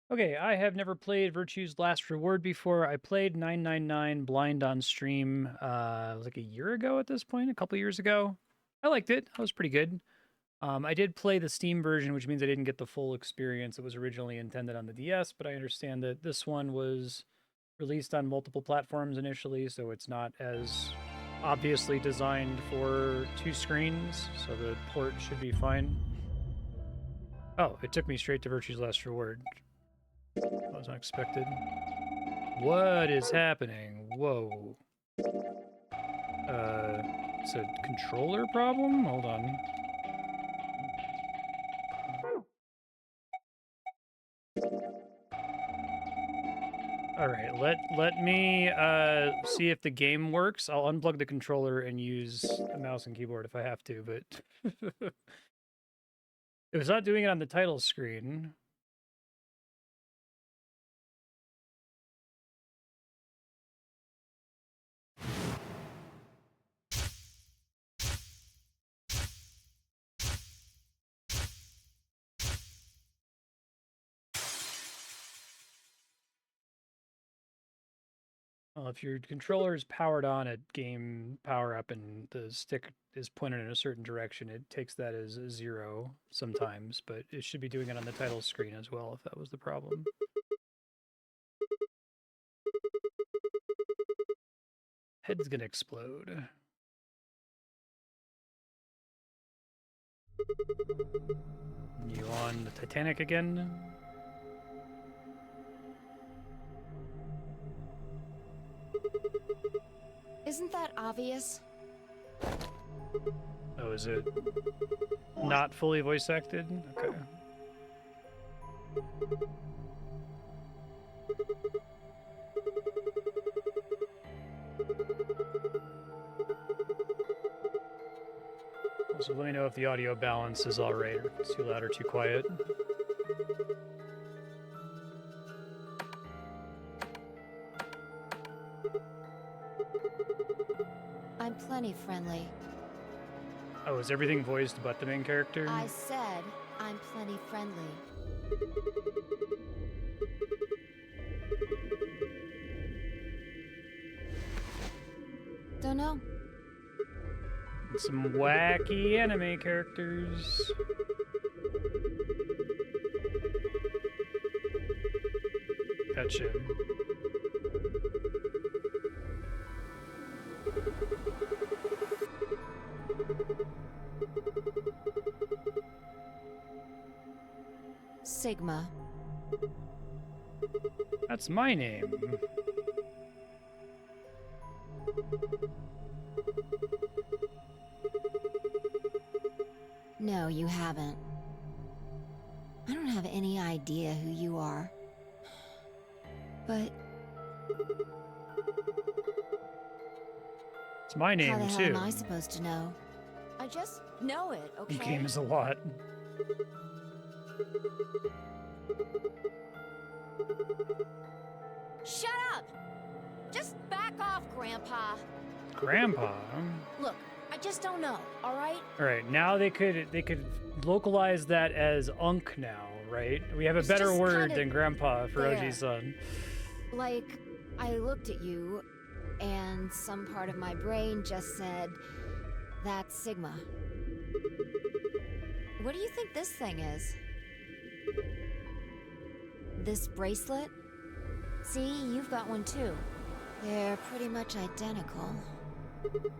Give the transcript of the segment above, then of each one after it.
Okay, I have never played Virtue's Last Reward before. I played 999 Blind on stream like a year ago at this point, a couple years ago. I liked it. It was pretty good. I did play the Steam version, which means I didn't get the full experience. It was originally intended on the DS, but I understand that this one was released on multiple platforms initially, so it's not as obviously designed for two screens, so the port should be fine. Oh, it took me straight to Virtue's Last Reward. That was unexpected. What is happening? Whoa. It's a controller problem? Hold on. All right, let me see if the game works. I'll unplug the controller and use a mouse and keyboard if I have to, but it was not doing it on the title screen. Well, if your controller is powered on at game power up and the stick is pointed in a certain direction, it takes that as a 0 sometimes, but it should be doing it on the title screen as well if that was the problem. Head's gonna explode. You on the Titanic again? Isn't that obvious? Oh, is it not fully voice acted? Okay. Also, let me know if the audio balance is alright, or too loud or too quiet. I'm plenty friendly. Oh, is everything voiced but the main character? I said I'm plenty friendly. Don't know. Some wacky anime characters. Gotcha. Sigma. That's my name. No, you haven't. I don't have any idea who you are. But It's my name, how the hell too. am I supposed to know? I just know it, okay? Games a lot. Shut up! Just back off, Grandpa. Grandpa. Look, I just don't know, all right? All right, now they could localize that as Unk now, right? We have a It's better just word kinda than Grandpa for there. Oji-san. Like, I looked at you, and some part of my brain just said, that's Sigma. What do you think this thing is? This bracelet? See, you've got one too. They're pretty much identical. It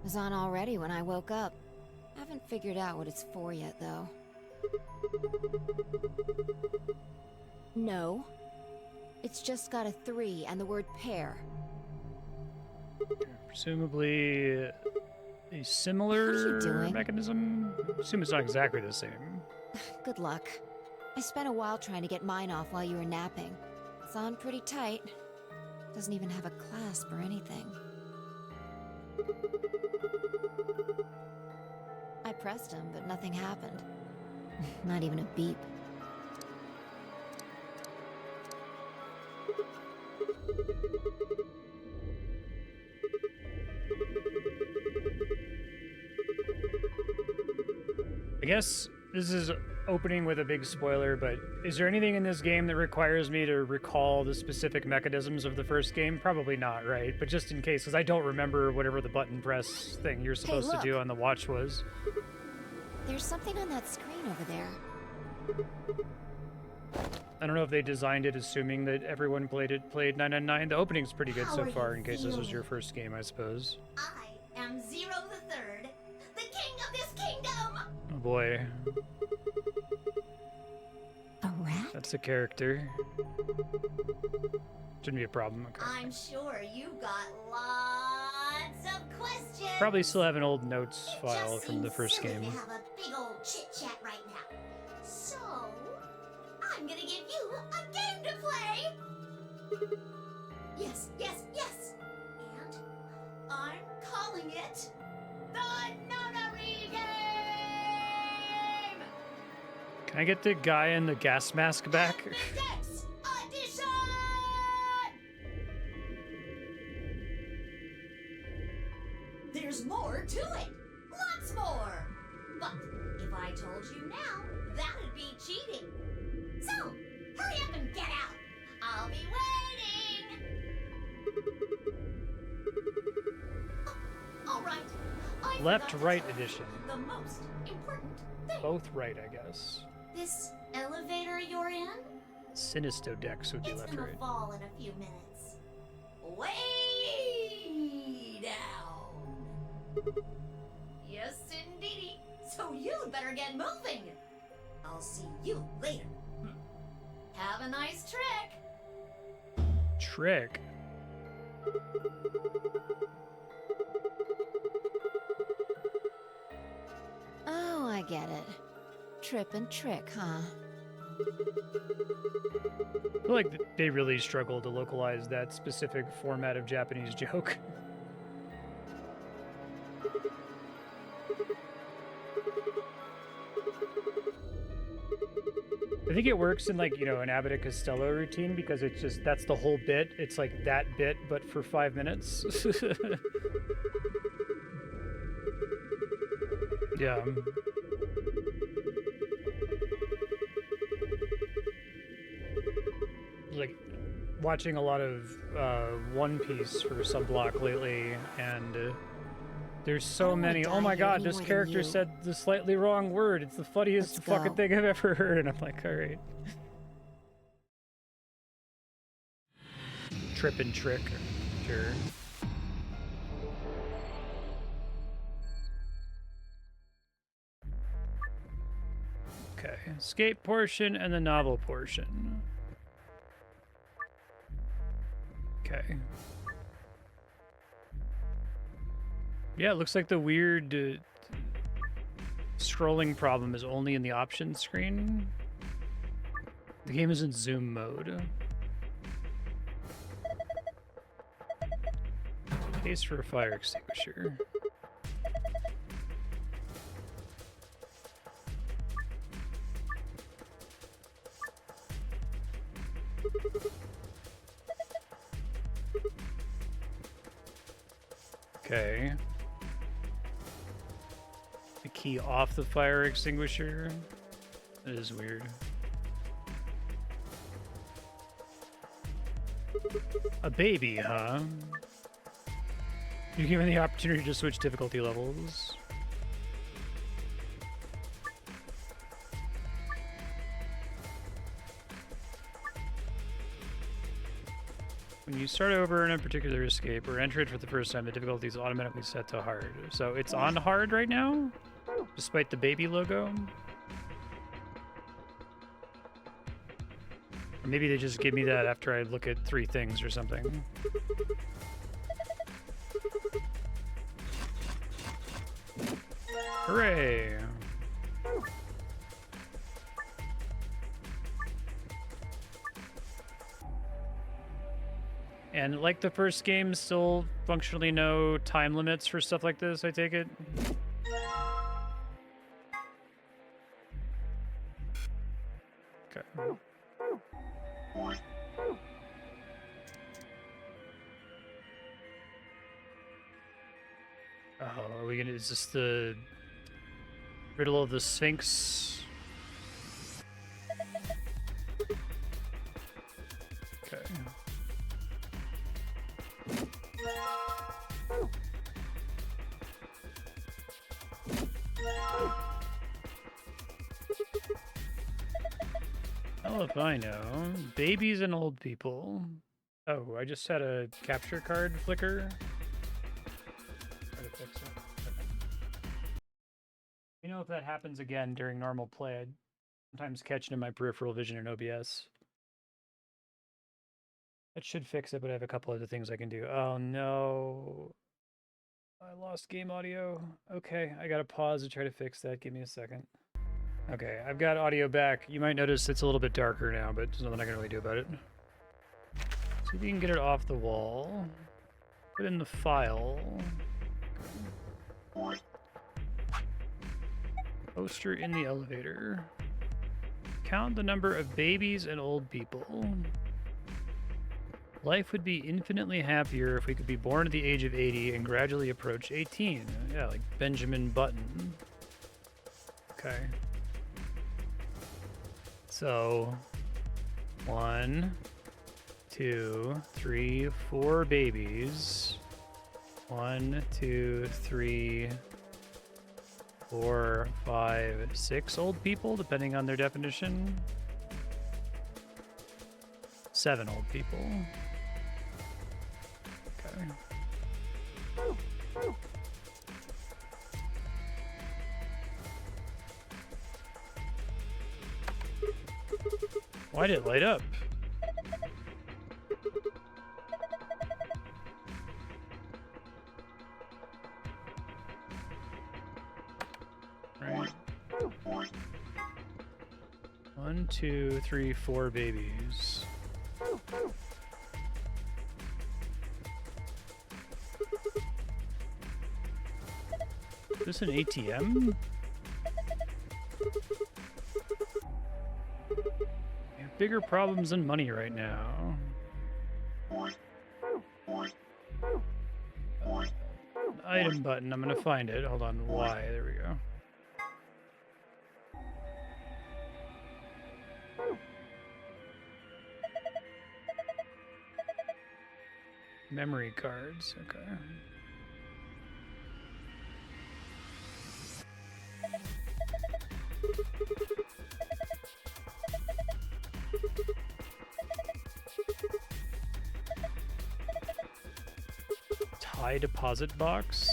was on already when I woke up. Haven't figured out what it's for yet, though. No. It's just got a 3 and the word pair. Presumably a similar What are you doing? mechanism. Assume it's not exactly the same. Good luck. I spent a while trying to get mine off while you were napping. It's on pretty tight. Doesn't even have a clasp or anything. I pressed him, but nothing happened. Not even a beep. I guess this is opening with a big spoiler, but is there anything in this game that requires me to recall the specific mechanisms of the first game? Probably not, right? But just in case, because I don't remember whatever the button press thing you're supposed to do on the watch was. There's something on that screen over there. I don't know if they designed it assuming that everyone played 999. The opening's pretty good so far, in case this was your first game, I suppose. I am Zero the Third, the king of this kingdom! Oh boy. A rat? That's a character. Shouldn't be a problem. Okay. I'm sure you got lots of questions. Probably still have an old notes It file just from the seems first silly game. to have a big old chit-chat right now. So, I'm gonna give you a game to play! Yes, yes, yes! And I'm calling it the Nunnery Game! Can I get the guy in the gas mask back? Ambidex Edition! There's more to it! Lots more! But if I told you now, that'd be cheating. So, hurry up and get out! I'll be waiting! All right. I Left, forgot to right tell you edition. The most important thing. Both right, I guess. This elevator you're in? Sinistodex would be It's left, gonna right. fall in a few minutes. Way down. Yes, indeedy. So you'd better get moving. I'll see you later. Have a nice trick. Trick. Oh, I get it. Trip and trick, huh? I feel like they really struggled to localize that specific format of Japanese joke. I think it works in, like, you know, an Abbott and Costello routine because it's just, that's the whole bit. It's like that bit, but for 5 minutes. Yeah. Like, watching a lot of One Piece for Subblock lately, and there's I so don't wanna many. die Oh my here god, any this more than character you. said the slightly wrong word. It's the funniest Let's fucking go. thing I've ever heard, and I'm like, alright. Trip and trick, sure. Okay, escape portion and the novel portion. Okay. Yeah, it looks like the weird scrolling problem is only in the options screen. The game is in zoom mode. Case for a fire extinguisher. Okay. The key off the fire extinguisher. That is weird. A baby, huh? You're given the opportunity to switch difficulty levels. When you start over in a particular escape or enter it for the first time, the difficulty is automatically set to hard. So it's on hard right now, despite the baby logo. Or maybe they just give me that after I look at 3 things or something. Hooray! And like the first game, still functionally no time limits for stuff like this, I take it? Okay. Oh, are we gonna, is this the Riddle of the Sphinx. Okay. Hell if I know. Babies and old people. Oh, I just had a capture card flicker. Try to fix it. Okay. You know, if that happens again during normal play, I'd sometimes catch it in my peripheral vision in OBS. That should fix it, but I have a couple other things I can do. Oh no. I lost game audio. Okay, I gotta pause to try to fix that. Give me a second. Okay, I've got audio back. You might notice it's a little bit darker now, but there's nothing I can really do about it. See if you can get it off the wall. Put in the file. Okay. Poster in the elevator. Count the number of babies and old people. Life would be infinitely happier if we could be born at the age of 80 and gradually approach 18. Yeah, like Benjamin Button. Okay. So, 1, 2, 3, 4 babies. 1, 2, 3, 4, 5, 6 old people, depending on their definition. 7 old people. Okay. Why did it light up? Right. 1, 2, 3, 4 babies. Is this an ATM? I have bigger problems than money right now. Item button. I'm gonna find it. Hold on. Y. There we go. Memory cards. Okay. Tie deposit box.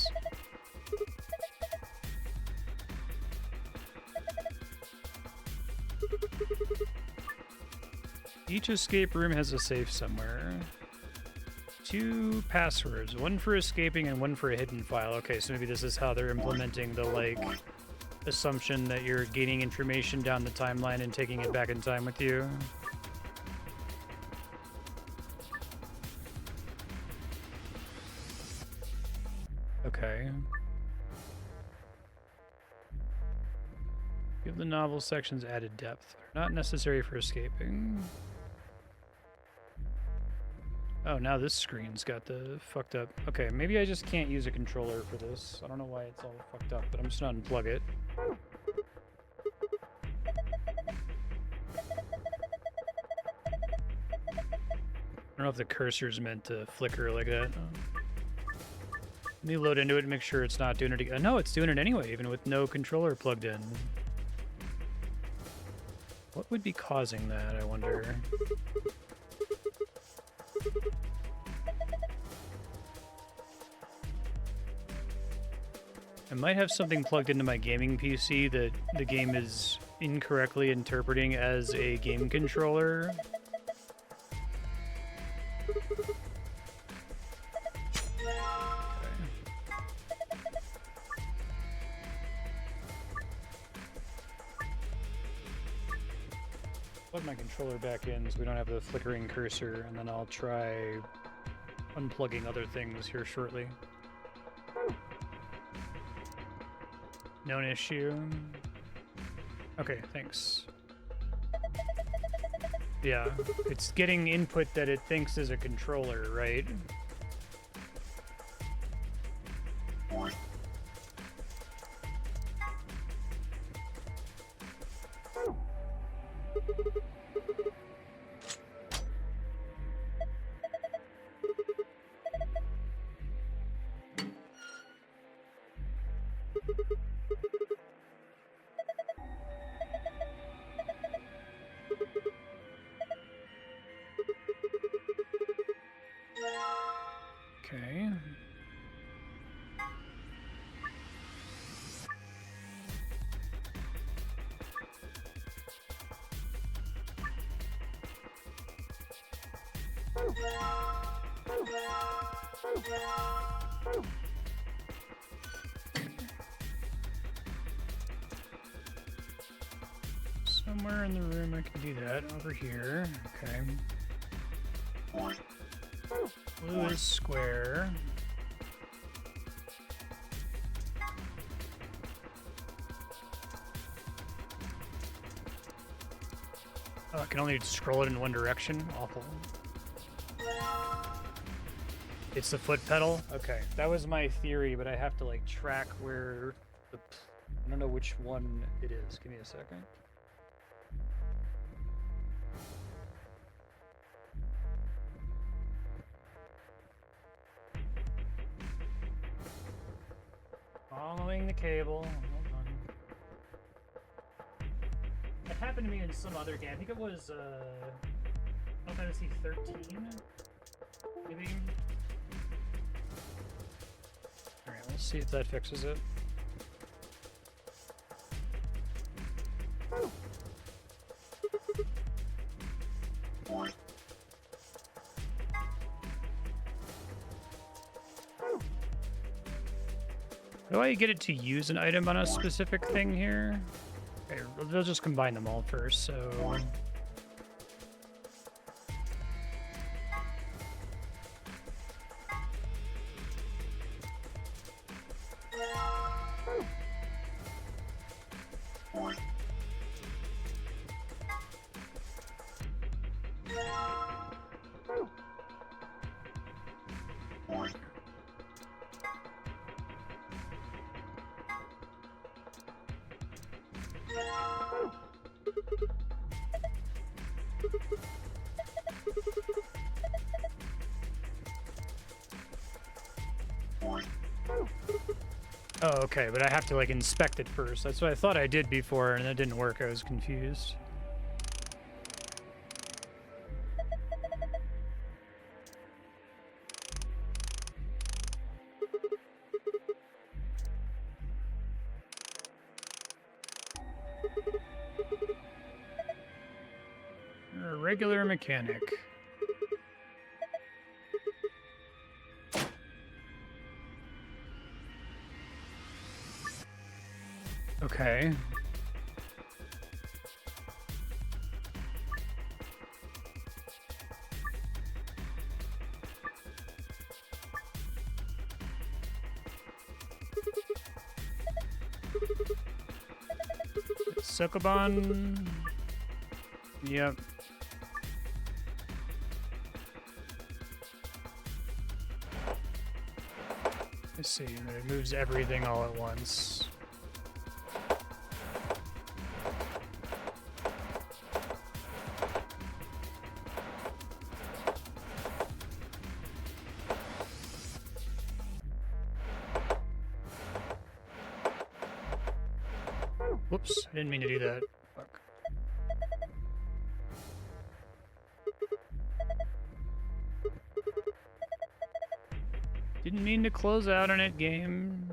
Each escape room has a safe somewhere. 2 passwords, one for escaping and one for a hidden file. Okay, so maybe this is how they're implementing the, like, assumption that you're gaining information down the timeline and taking it back in time with you. Okay. Give the novel sections added depth. Not necessary for escaping. Oh, now this screen's got the fucked up. Okay, maybe I just can't use a controller for this. I don't know why it's all fucked up, but I'm just gonna unplug it. I don't know if the cursor's meant to flicker like that. Let me load into it and make sure it's not doing it again. No, it's doing it anyway, even with no controller plugged in. What would be causing that, I wonder? I might have something plugged into my gaming PC that the game is incorrectly interpreting as a game controller. Plug my controller back in so we don't have the flickering cursor, and then I'll try unplugging other things here shortly. Known issue. Okay, thanks. Yeah, it's getting input that it thinks is a controller, right? Somewhere in the room I can do that. Over here. Okay. Blue is square. Oh, I can only scroll it in one direction. Awful. It's the foot pedal? Okay. That was my theory, but I have to, like, track where the... I don't know which one it is. Give me a second. Following the cable. Hold on. It happened to me in some other game. I think it was, Final Fantasy 13? Maybe? Alright, let's see if that fixes it. Do I get it to use an item on a specific thing here? Okay, they'll just combine them all first, so... Oh, okay, but I have to, like, inspect it first. That's what I thought I did before, and that didn't work. I was confused. You're a regular mechanic. Okay. Sokoban. Yep. Let's see, it moves everything all at once. Whoops, I didn't mean to do that. Fuck. Didn't mean to close out on it, game.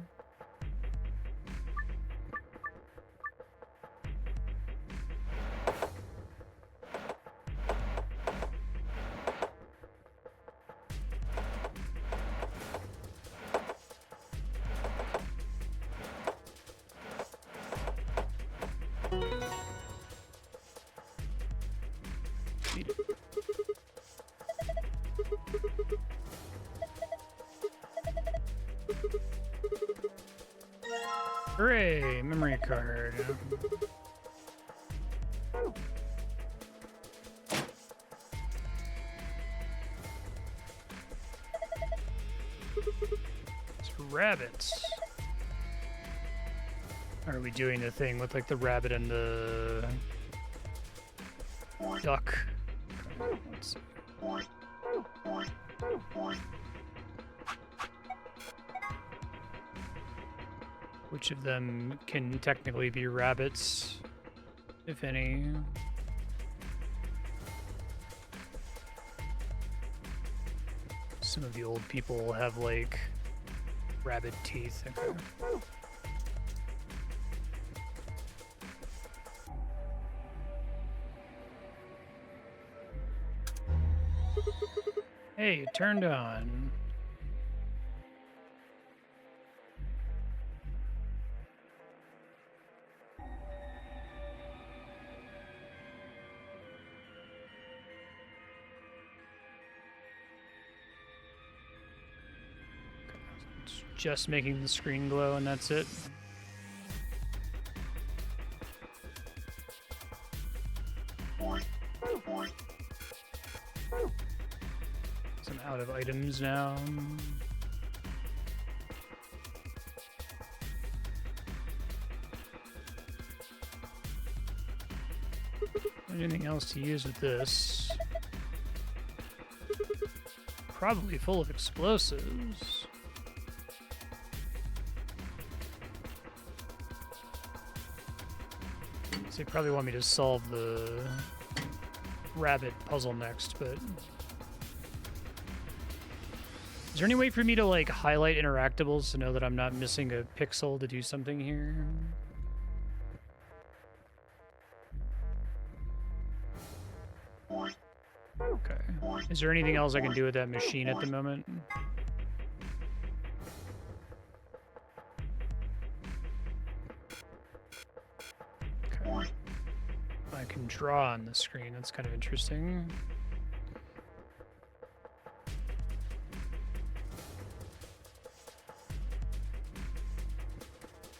Hooray! Memory card. It's rabbits. Are we doing the thing with, like, the rabbit and the duck? Okay, let's see. Which of them can technically be rabbits, if any? Some of the old people have, like, rabbit teeth. Okay. Hey, it turned on. It's just making the screen glow and that's it. So I'm out of items now. Anything else to use with this? Probably full of explosives. So they probably want me to solve the rabbit puzzle next, but... Is there any way for me to, like, highlight interactables to know that I'm not missing a pixel to do something here? Okay. Is there anything else I can do with that machine at the moment? Okay. I can draw on the screen. That's kind of interesting.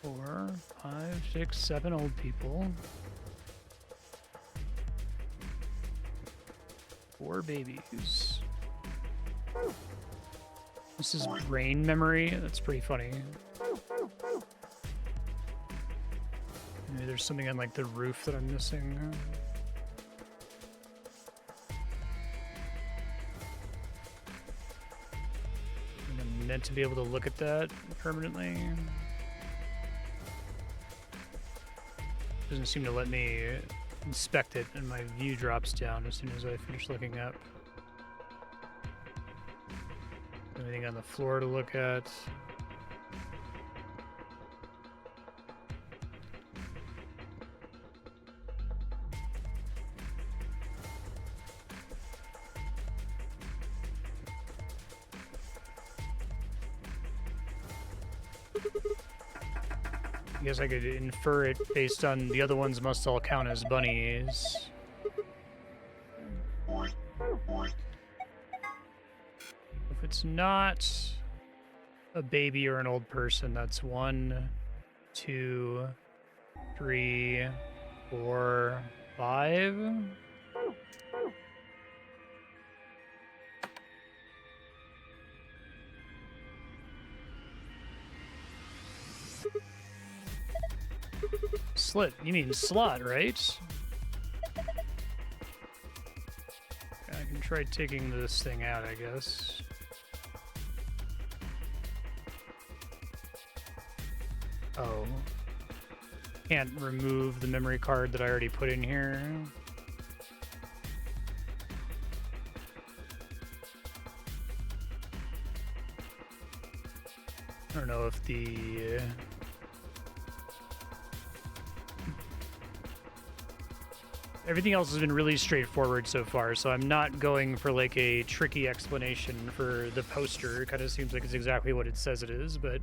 4, 5, 6, 7 old people. 4 babies. This is brain memory. That's pretty funny. Maybe there's something on like the roof that I'm missing. I'm meant to be able to look at that permanently. Doesn't seem to let me inspect it, and my view drops down as soon as I finish looking up. Anything on the floor to look at? I guess I could infer it based on the other ones must all count as bunnies. If it's not a baby or an old person, that's 1, 2, 3, 4, 5. Slit, you mean slot, right? Okay, I can try taking this thing out, I guess. Oh. Can't remove the memory card that I already put in here. I don't know if the... Everything else has been really straightforward so far, so I'm not going for like a tricky explanation for the poster. It kind of seems like it's exactly what it says it is, but...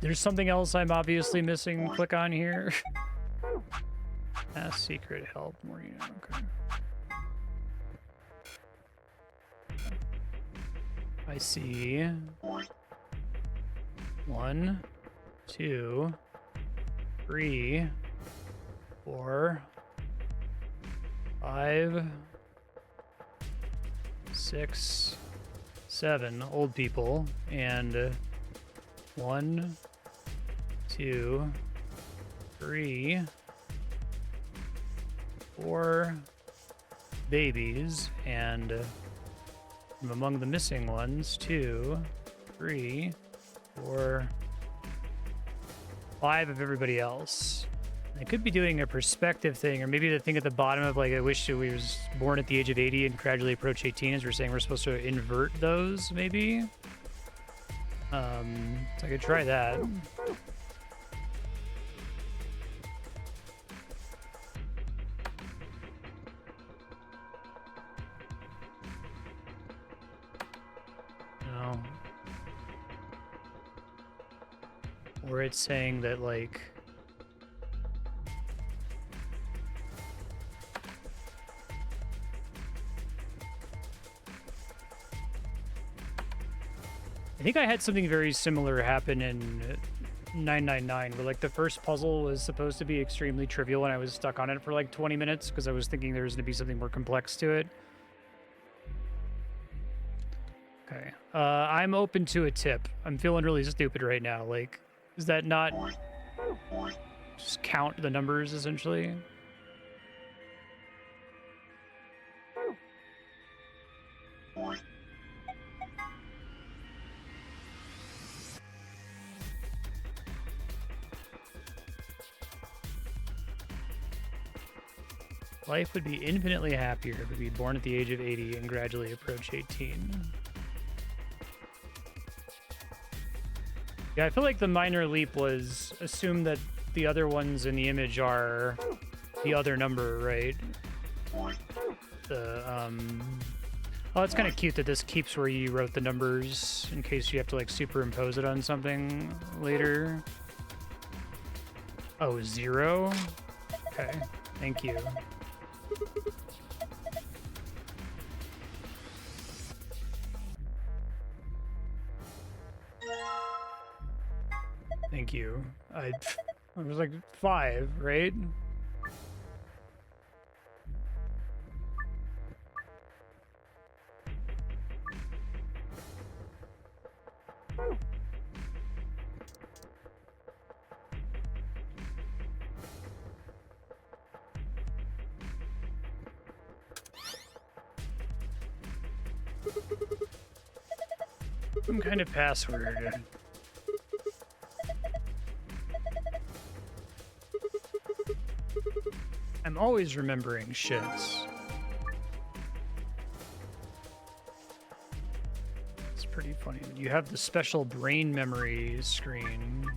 There's something else I'm obviously missing. Click on here. Ask secret help. More you know. Okay. I see 1, 2, 3, 4, 5, 6, 7 old people, and 1, 2, 3, 4 babies, and from among the missing ones, 2, 3, 4, 5 of everybody else. I could be doing a perspective thing, or maybe the thing at the bottom of like, I wish we was born at the age of 80 and gradually approach 18, as we're saying we're supposed to invert those, maybe? So I could try that. where it's saying that, like, I think I had something very similar happen in 999, where, like, the first puzzle was supposed to be extremely trivial and I was stuck on it for like 20 minutes because I was thinking there was going to be something more complex to it. Okay. I'm open to a tip. I'm feeling really stupid right now. Like, is that not just count the numbers, essentially? Life would be infinitely happier if we be born at the age of 80 and gradually approach 18. Yeah, I feel like the minor leap was assume that the other ones in the image are the other number, right? Oh, it's kind of cute that this keeps where you wrote the numbers in case you have to, like, superimpose it on something later. Oh, 0? Okay, thank you. Thank you. I was like 5, right? Some kind of password. I'm always remembering shits. It's pretty funny. You have the special brain memory screen.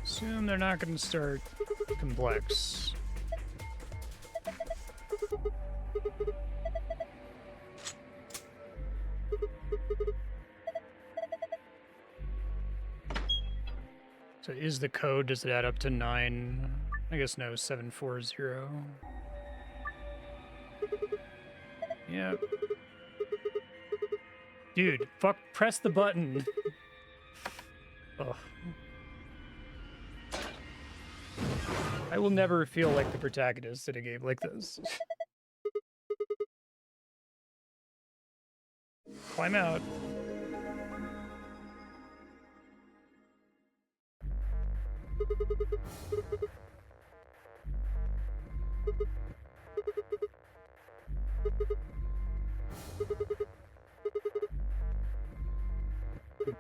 Assume they're not going to start complex. So is the code, does it add up to 9? I guess no, 740. Yeah. Dude, fuck, press the button. Ugh. I will never feel like the protagonist in a game like this. Climb out.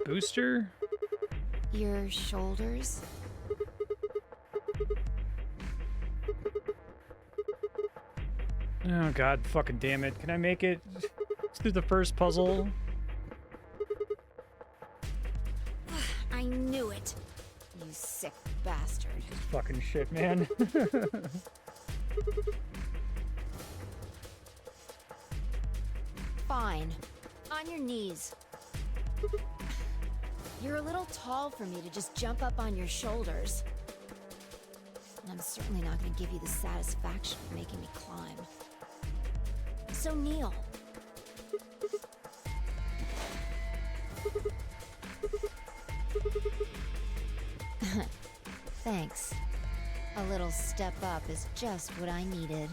Booster? Your shoulders? Oh god, fucking damn it. Can I make it through the first puzzle? I knew it. You sick bastard. Just fucking shit, man. Fine. On your knees. You're a little tall for me to just jump up on your shoulders. And I'm certainly not going to give you the satisfaction of making me climb. So kneel. Thanks. A little step up is just what I needed.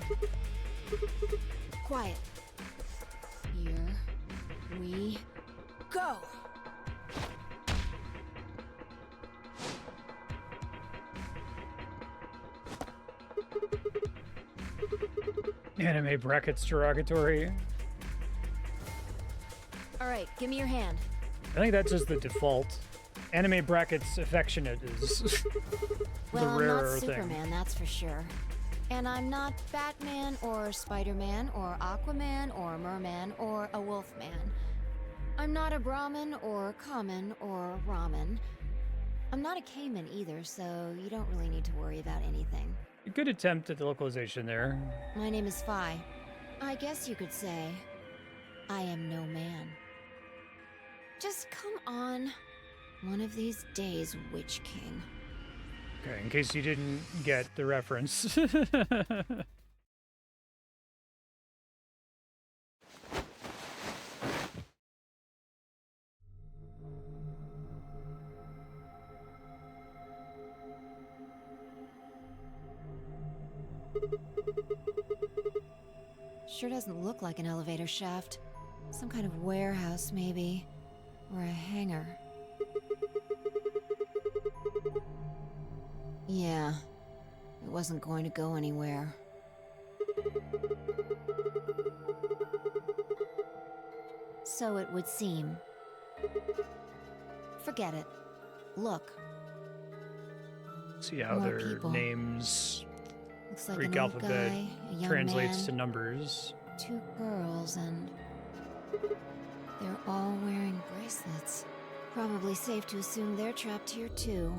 Quiet. Here we go. Anime brackets derogatory. All right, give me your hand. I think that's just the default. Anime brackets affectionate is Well, the I'm rarer not thing. Superman, that's for sure. And I'm not Batman or Spider-Man or Aquaman or Merman or a Wolfman. I'm not a Brahmin or Common or Ramen. I'm not a Cayman either, so you don't really need to worry about anything. A good attempt at the localization there. My name is Phi. I guess you could say I am no man. Just come on. One of these days, Witch King. Okay, in case you didn't get the reference. Sure doesn't look like an elevator shaft. Some kind of warehouse, maybe. Or a hangar. Yeah. It wasn't going to go anywhere. So it would seem. Forget it. Look. See how More their people. names, Looks like Greek an old alphabet, guy, a young translates man, to numbers. 2 girls, and they're all wearing bracelets. Probably safe to assume they're trapped here too.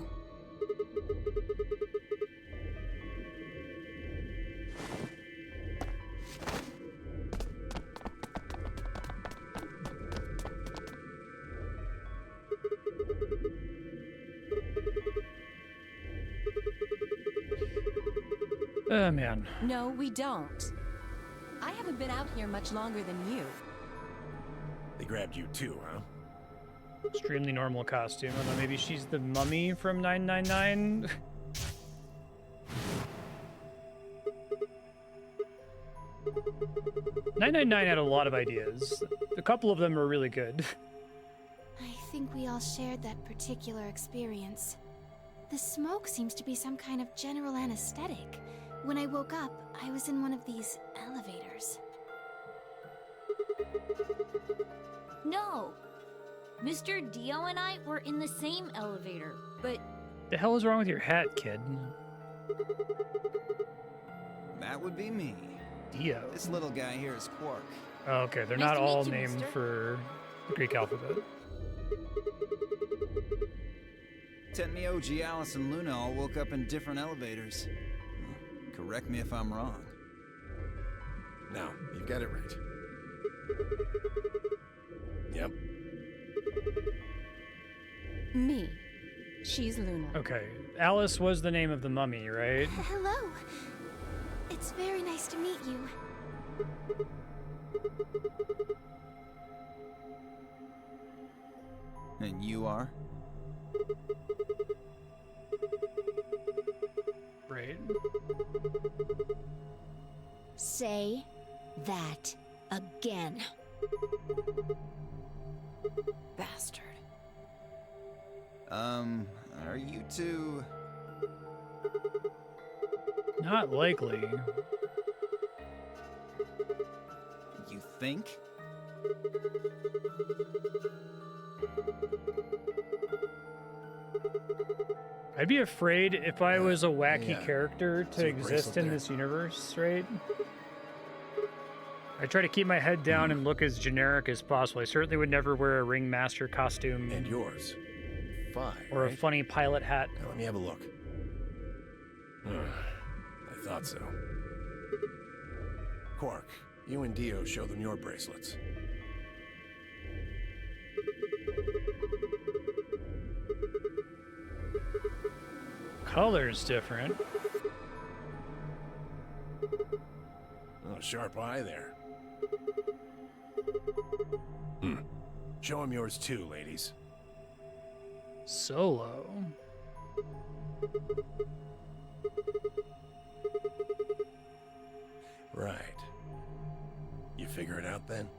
Oh man. No, we don't. I haven't been out here much longer than you. They grabbed you too, huh? Extremely normal costume. Although maybe she's the mummy from 999. 999 had a lot of ideas. A couple of them were really good. I think we all shared that particular experience. The smoke seems to be some kind of general anesthetic. When I woke up, I was in one of these elevators. No! Mr. Dio and I were in the same elevator, but The hell is wrong with your hat, kid? That would be me. Dio. This little guy here is Quark. Oh, okay, they're Nice not to meet all you, named mister. for the Greek alphabet. Tenmyo, G. Alice, and Luna all woke up in different elevators. Correct me if I'm wrong. No, you've got it right. Yep. Me. She's Luna. Okay, Alice was the name of the mummy, right? Hello. It's very nice to meet you. And you are? Right. Say that again. Bastard. Are you two... Not likely. You think? I'd be afraid if I was a wacky yeah. character to See a exist bracelet in there. this universe, right? I try to keep my head down and look as generic as possible. I certainly would never wear a ringmaster costume And yours. Fine. or a funny pilot hat. Now let me have a look. I thought so. Quark, you and Dio show them your bracelets. Color's different. Oh, sharp eye there. Show him yours too, ladies. Solo. Right. You figure it out then?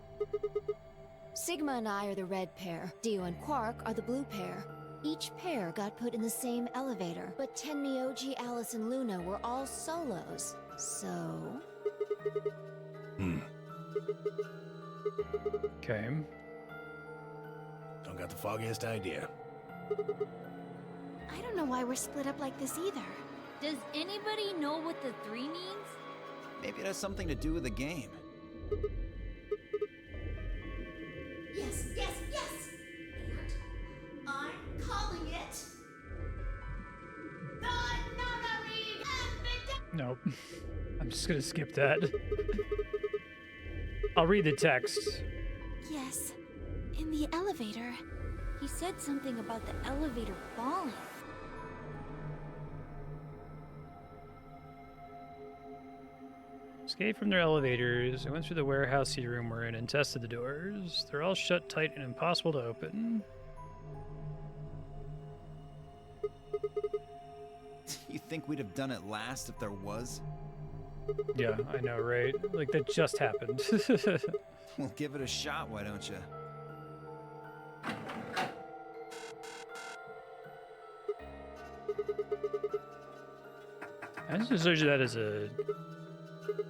Sigma and I are the red pair. Dio and Quark are the blue pair. Each pair got put in the same elevator, but Tenmyoji, Alice, and Luna were all solos. So... Okay. Don't got the foggiest idea. I don't know why we're split up like this either. Does anybody know what the 3 means? Maybe it has something to do with the game. Yes, yes, yes! And I'm calling it the Nunnery Ambidex! Nope. I'm just gonna skip that. I'll read the text. Yes, in the elevator. He said something about the elevator falling. Escaped from their elevators. I went through the warehousey room we're in and tested the doors. They're all shut tight and impossible to open. You think we'd have done it last if there was? Yeah, I know, right? Like, that just happened. Well, give it a shot, why don't you? I just associate that as a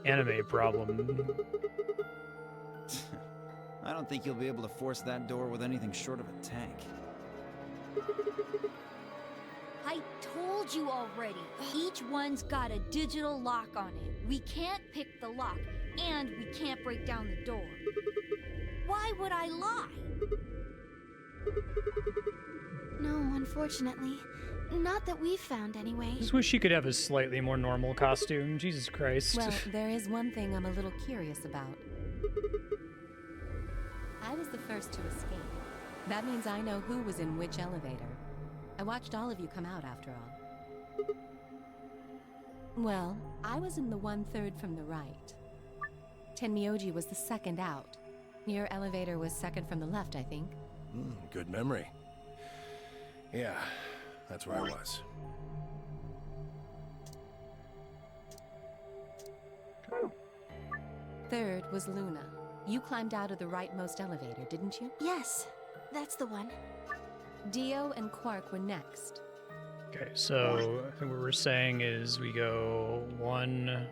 anime problem. I don't think you'll be able to force that door with anything short of a tank. I told you already. Each one's got a digital lock on it. We can't pick the lock, and we can't break down the door. Why would I lie? No, unfortunately. Not that we've found anyway. Just wish you could have a slightly more normal costume. Jesus Christ. Well, there is one thing I'm a little curious about. I was the first to escape. That means I know who was in which elevator. I watched all of you come out after all. Well, I was in the 1/3 from the right. Tenmyoji was the second out. Your elevator was second from the left, I think. Good memory. Yeah, that's where I was. Third was Luna. You climbed out of the rightmost elevator, didn't you? Yes, that's the one. Dio and Quark were next. Okay, so I think what we're saying is we go 1,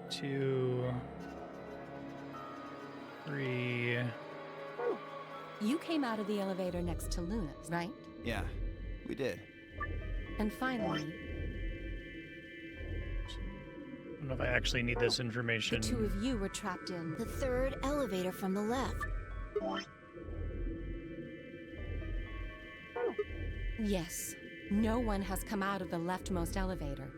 2, 3. You came out of the elevator next to Luna's, right? Yeah, we did. And finally, I don't know if I actually need this information. the 2 of you were trapped in. The 3rd elevator from the left. Yes. No one has come out of the leftmost elevator.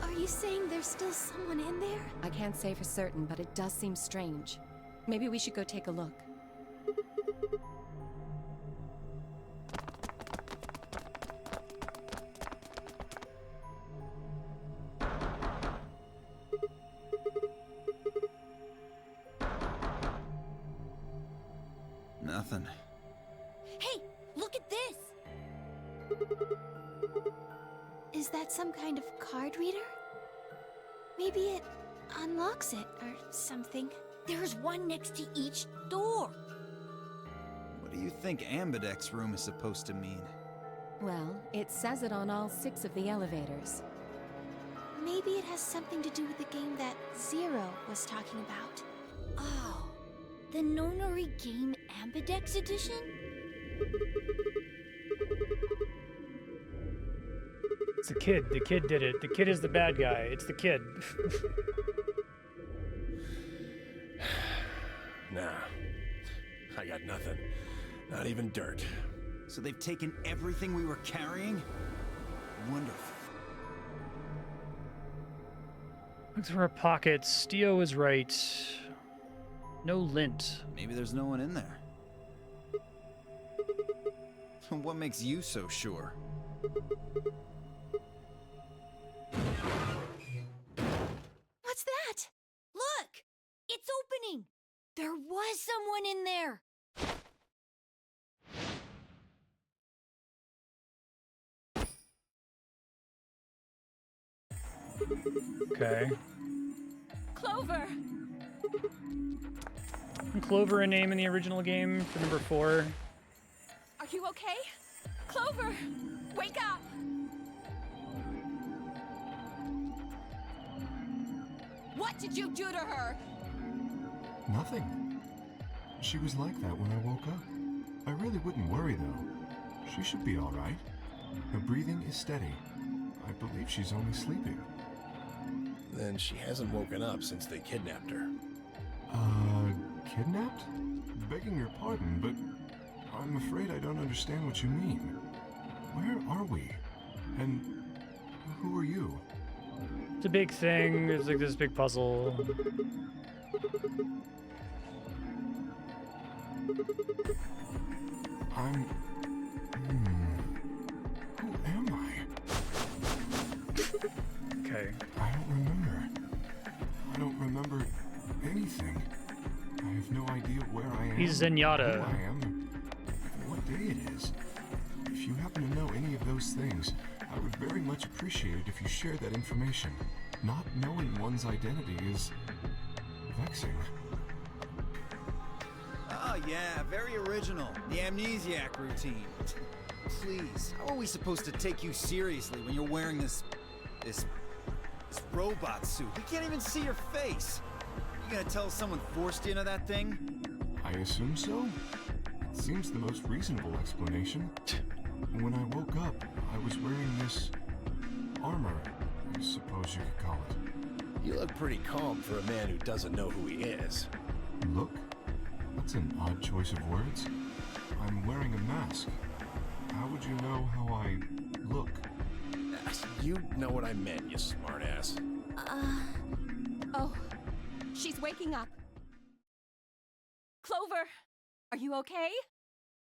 Are you saying there's still someone in there? I can't say for certain, but it does seem strange. Maybe we should go take a look. Nothing. Hey, look at this! Is that some kind of card reader? Maybe it unlocks it or something. There's one next to each door. What do you think Ambidex room is supposed to mean? Well, it says it on all 6 of the elevators. Maybe it has something to do with the game that Zero was talking about. Oh, the Nonary Game Ambidex Edition? It's the kid. The kid did it. The kid is the bad guy. It's the kid. Nah, I got nothing. Not even dirt. So they've taken everything we were carrying? Wonderful. Looks for our pockets. Dio is right. No lint. Maybe there's no one in there. What makes you so sure? What's that? Look! It's opening! There was someone in there! Okay. Clover! Isn't Clover a name in the original game for number 4? Are you okay? Clover! Wake up! What did you do to her? Nothing. She was like that when I woke up. I really wouldn't worry, though. She should be all right. Her breathing is steady. I believe she's only sleeping. Then she hasn't woken up since they kidnapped her. Kidnapped? Begging your pardon, but I'm afraid I don't understand what you mean. Where are we? And who are you? It's a big thing. It's like this big puzzle. Who am I? Okay. I don't remember. I don't remember anything. I have no idea where I am. He's Zenyatta. Who I am, or what day it is. If you happen to know any of those things, I would very much appreciate it if you shared that information. Not knowing one's identity is vexing. Oh yeah, very original. The amnesiac routine. Please, how are we supposed to take you seriously when you're wearing this robot suit? We can't even see your face. You gonna tell us someone forced you into that thing? I assume so. It seems the most reasonable explanation. When I woke up, I was wearing this armor, I suppose you could call it. You look pretty calm for a man who doesn't know who he is. Look? That's an odd choice of words. I'm wearing a mask. How would you know how I look? You know what I meant, you smartass. Oh, she's waking up. Clover, are you okay?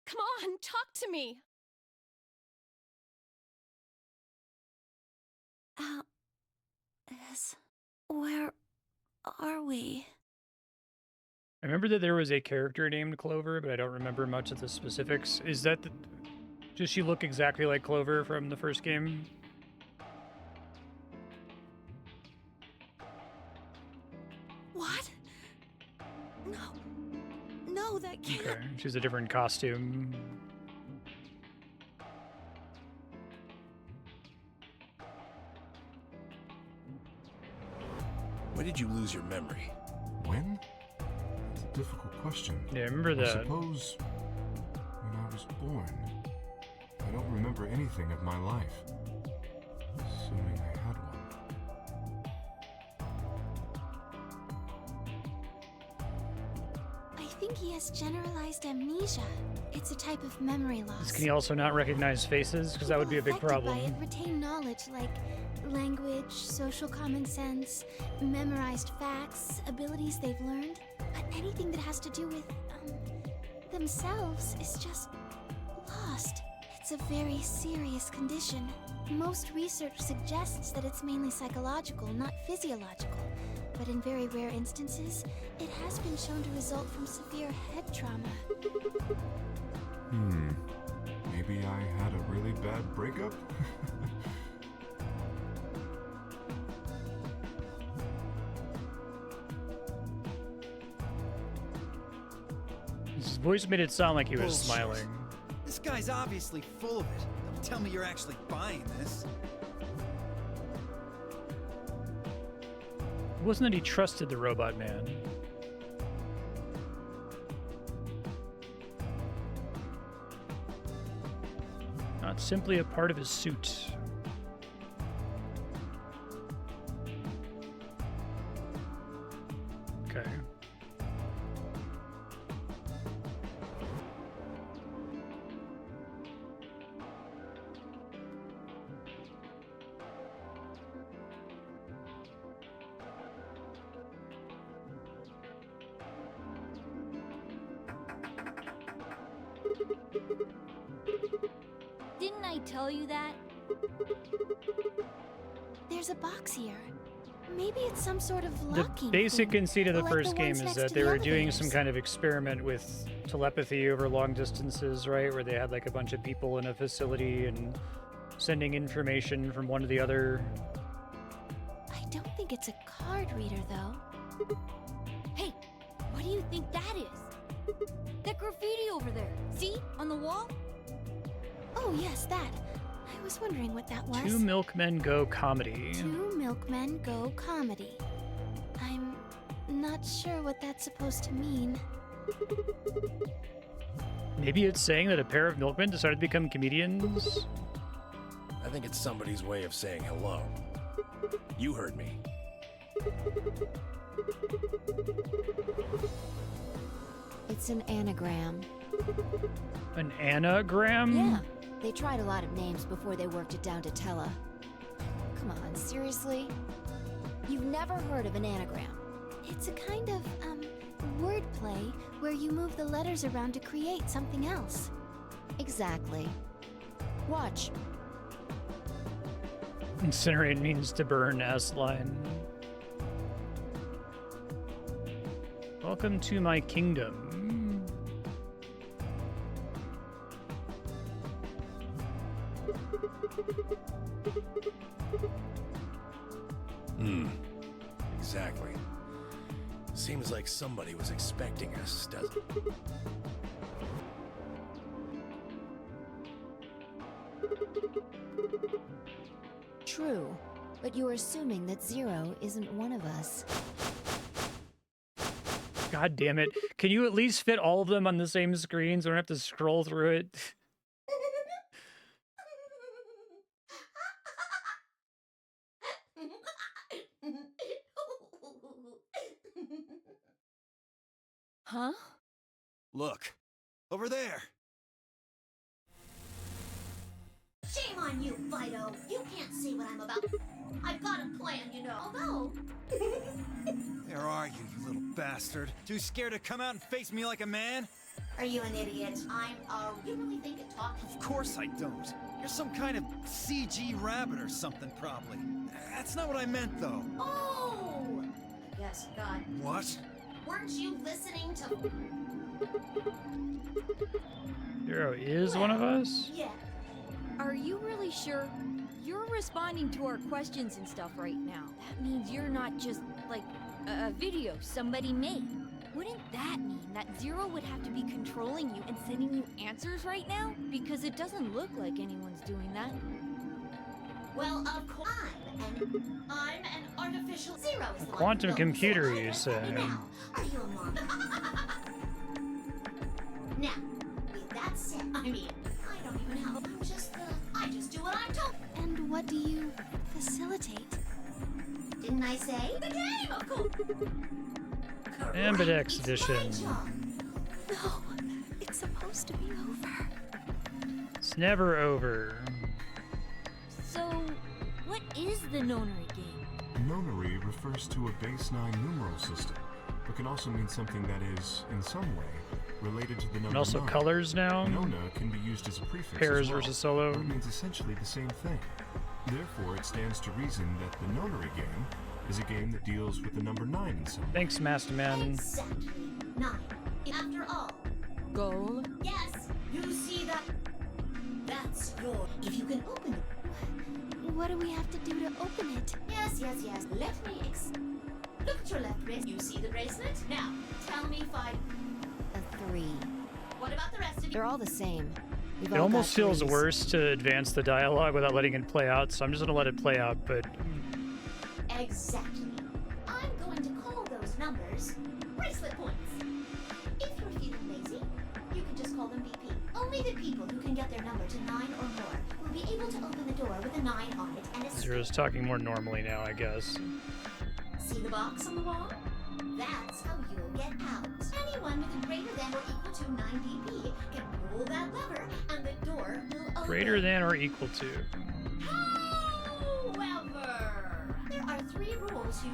Come on, talk to me. Where are we? I remember that there was a character named Clover, but I don't remember much of the specifics. Is that does she look exactly like Clover from the first game? What? No, that can't. Okay, she's a different costume. When did you lose your memory? When? It's a difficult question. Yeah, I remember I that. suppose when I was born. I don't remember anything of my life. Assuming I had one. I think he has generalized amnesia. It's a type of memory loss. Can he also not recognize faces? Because that would be a big People problem. affected by it retain knowledge like language, social common sense, memorized facts, abilities they've learned. But anything that has to do with themselves is just lost. It's a very serious condition. Most research suggests that it's mainly psychological, not physiological. But in very rare instances, it has been shown to result from severe head trauma. Maybe I had a really bad breakup? His voice made it sound like he was Bullshit. smiling. This guy's obviously full of it. Don't tell me you're actually buying this. It wasn't that he trusted the robot man. Not simply a part of his suit. Okay. Didn't I tell you that? There's a box here. Maybe it's some sort of The locking basic thing, conceit of the like first game ones is next that to they the were doing some elevators. kind of experiment with telepathy over long distances, right? Where they had like a bunch of people in a facility and sending information from one to the other. I don't think it's a card reader, though. Hey, what do you think that is? That graffiti over there. See? On the wall? Oh, yes, that. I was wondering what that was. Two Milkmen Go Comedy. Two Milkmen Go Comedy. I'm not sure what that's supposed to mean. Maybe it's saying that a pair of milkmen decided to become comedians? I think it's somebody's way of saying hello. You heard me. It's an anagram. An anagram? Yeah, they tried a lot of names before they worked it down to Tella. Come on, seriously? You've never heard of an anagram? It's a kind of, wordplay where you move the letters around to create something else. Exactly. Watch. Incinerate means to burn, S-line. Welcome to my kingdom. Exactly. Seems like somebody was expecting us, doesn't it? True, but you're assuming that Zero isn't one of us. God damn it. Can you at least fit all of them on the same screen so I don't have to scroll through it? Huh? Look, over there. Shame on you, Fido. You can't see what I'm about. I've got a plan, you know. Although... Where are you, you little bastard? Too scared to come out and face me like a man? Are you an idiot? You really think it talks? Of course I don't. You're some kind of CG rabbit or something, probably. That's not what I meant, though. Oh! I guess, God. What? Weren't you listening to... Zero is one of us? Yeah. Are you really sure? You're responding to our questions and stuff right now. That means you're not just, like, a video somebody made. Wouldn't that mean that Zero would have to be controlling you and sending you answers right now? Because it doesn't look like anyone's doing that. Well, of course, I'm an artificial Zero. Is the one Quantum who built computer, this. you say? Now, are you a mom? Now, with that said, I mean, I don't even know. I just do what I'm told. And what do you facilitate? Didn't I say? The game, of course. Ambidex It's my edition. job. No, it's supposed to be over. It's never over. So, what is the nonary game? Nonary refers to a base 9 numeral system, but can also mean something that is, in some way, related to the number And also 9. colors now. Nona can be used as a prefix Pairs as well, versus solo. but it means essentially the same thing. Therefore, it stands to reason that the nonary game is a game that deals with the number 9 in some way. Thanks, Masterman. Exactly. 9. After all. Goal? Yes, you see that? That's your... If you can open it. What do we have to do to open it? Yes. Let me Look at your left wrist. You see the bracelet? Now, tell me 5. A 3. What about the rest of you? They're all the same. We've It all almost got feels threes. worse to advance the dialogue without letting it play out, so I'm just gonna let it play out, but Exactly. I'm going to call those numbers bracelet points. If you're feeling lazy, you can just call them BP. Only the people who can get their number to 9 or more will be able to open the door with a 9 on it and a Zero's talking more normally now, I guess. See the box on the wall? That's how you'll get out. Anyone with a greater than or equal to 9 BP can pull that lever and the door will open. Greater than or equal to. However, there are 3 rules you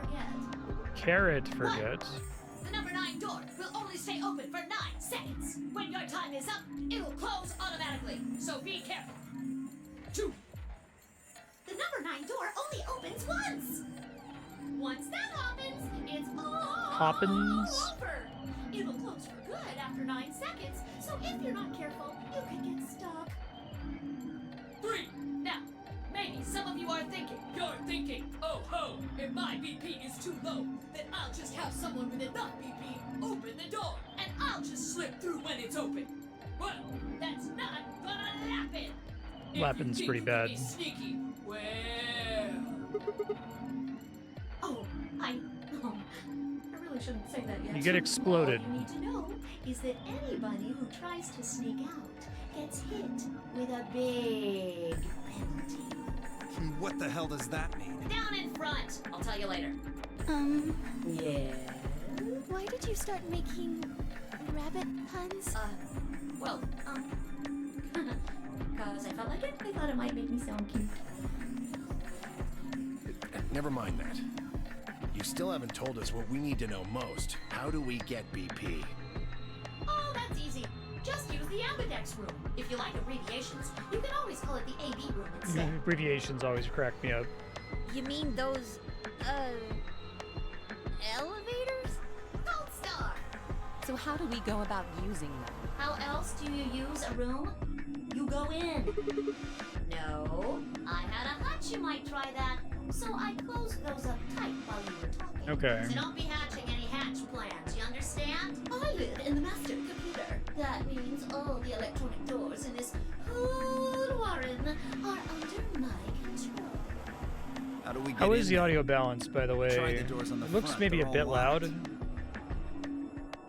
forget. Carrot forget. The number 9 door will only stay open for 9 seconds. When your time is up, it will close automatically, so be careful. 2. The number 9 door only opens once. Once that happens, it's all over. It'll close for good after 9 seconds, so if you're not careful, you could get stuck. 3. Now, maybe some of you are thinking, oh ho, if my BP is too low, then I'll just have someone with enough BP open the door, and I'll just slip through when it's open. Well, that's not gonna happen. If you Lappin's think pretty you can bad. be sneaky, well... Oh, shouldn't say that yet. You get exploded. All you need to know is that anybody who tries to sneak out gets hit with a big penalty. What the hell does that mean? Down in front. I'll tell you later. Yeah. Why did you start making rabbit puns? Well, because I felt like it. I thought it might make me sound cute. Never mind that. You still haven't told us what we need to know most. How do we get BP? Oh, that's easy. Just use the Ambidex room. If you like abbreviations, you can always call it the AB room instead. Abbreviations always crack me up. You mean those, elevators? Gold star! So how do we go about using them? How else do you use a room? You go in. No, I had a hunch you might try that, so I closed those up tight while you were talking. Okay. So don't be hatching any hatch plans, you understand? I live in the master computer. That means all the electronic doors in this whole warren are under my control. How do we get How in is the there? audio balance, by the way? Tried the doors on the It looks front, maybe they're a all bit locked. loud.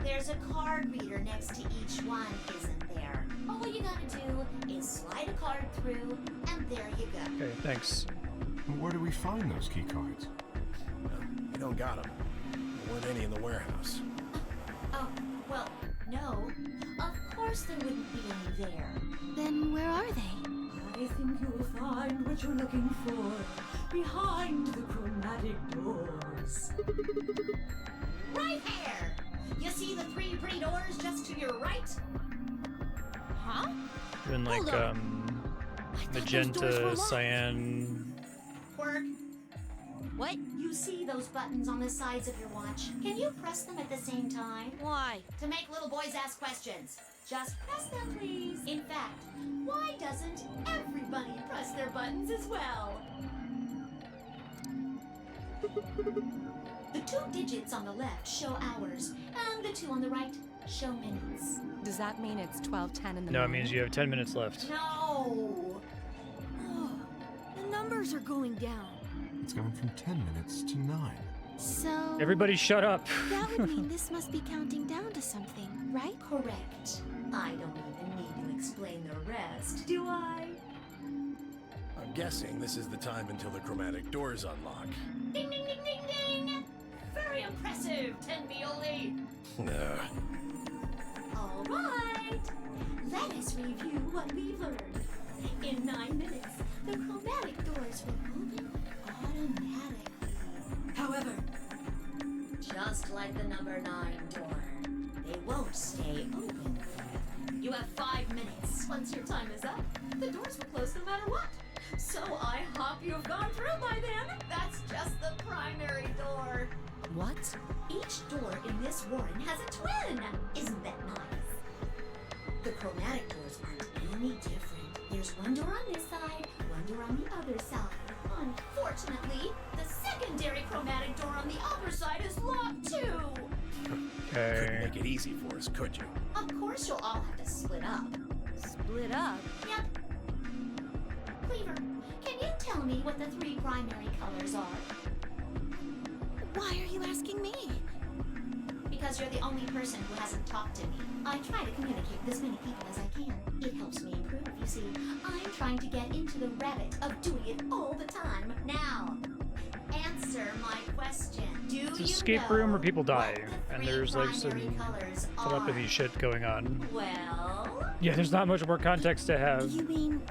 There's a card reader next to each one, isn't there? All you gotta do is slide a card through, and there you go. Okay, thanks. Where do we find those key cards? We don't got them. There weren't any in the warehouse. Oh, well, no. Of course there wouldn't be any there. Then where are they? I think you'll find what you're looking for behind the chromatic doors. Right here! You see the three pretty doors just to your right? Huh? Even like, Hold on. I thought those doors were magenta, locked. cyan. Quirk, What? you see those buttons on the sides of your watch? Can you press them at the same time? Why? To make little boys ask questions. Just press them, please. In fact, why doesn't everybody press their buttons as well? The 2 digits on the left show hours, and the 2 on the right show minutes. Does that mean it's 12:10 in the No, it morning? means you have 10 minutes left. No! Oh, the numbers are going down. It's gone from 10 minutes to 9. So Everybody shut up. that would mean this must be counting down to something, right? Correct. I don't even need to explain the rest, do I? I'm guessing this is the time until the chromatic doors unlock. Ding, ding, ding, ding, ding! Very impressive, Tenbioli! All right, let us review what we've learned. In 9 minutes, the chromatic doors will open automatically. However, just like the number 9 door, they won't stay open forever. You have 5 minutes. Once your time is up, the doors will close no matter what. So I hope you've gone through by then. That's just the primary door. What? Each door in this warren has a twin! Isn't that nice? The chromatic doors aren't any different. There's one door on this side, one door on the other side. Unfortunately, the secondary chromatic door on the other side is locked too! Couldn't Okay. make it easy for us, could you? Of course you'll all have to split up. Split up? Yep. Cleaver, can you tell me what the 3 primary colors are? Why are you asking me? Because you're the only person who hasn't talked to me. I try to communicate with as many people as I can. It helps me improve, you see. I'm trying to get into the rabbit of doing it all the time. Now, answer my question. Do It's an you escape know room where people what die, the and 3 there's like some primary colors telepathy are? shit going on. Well, Yeah, there's not much more context to have. You mean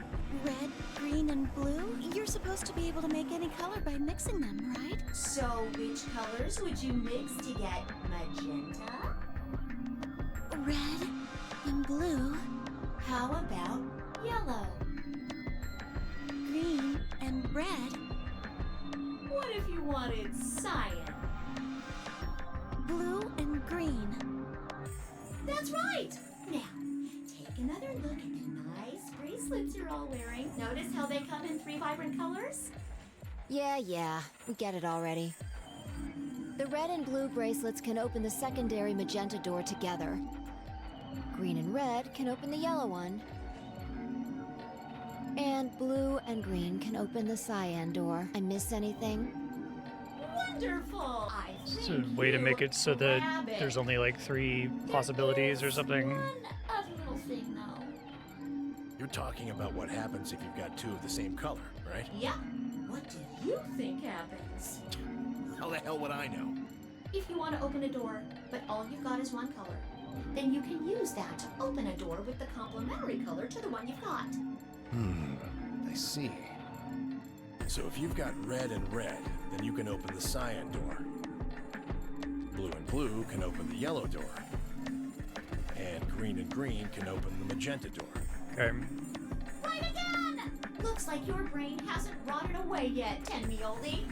red, green, and blue? You're supposed to be able to make any color by mixing them, right? so which colors would you mix to get magenta? Red and blue, How about yellow? green and red, What if you wanted cyan? blue and green. That's right! Now, take another look at the nice bracelets you're all wearing. Notice how they come in 3 vibrant colors? Yeah, we get it already. The red and blue bracelets can open the secondary magenta door together. Green and red can open the yellow one. And blue and green can open the cyan door. I miss anything? Wonderful! I It's think a way to you make it so that grab it. there's only like 3 possibilities or something. One other little thing, though. You're talking about what happens if you've got 2 of the same color, right? Yeah. What do you think happens? How the hell would I know? If you want to open a door, but all you've got is one color, then you can use that to open a door with the complementary color to the one you've got. I see. So if you've got red and red, then you can open the cyan door. Blue and blue can open the yellow door. And green can open the magenta door. Okay. Right again! Looks like your brain hasn't rotted away yet, Tenmi-oldie.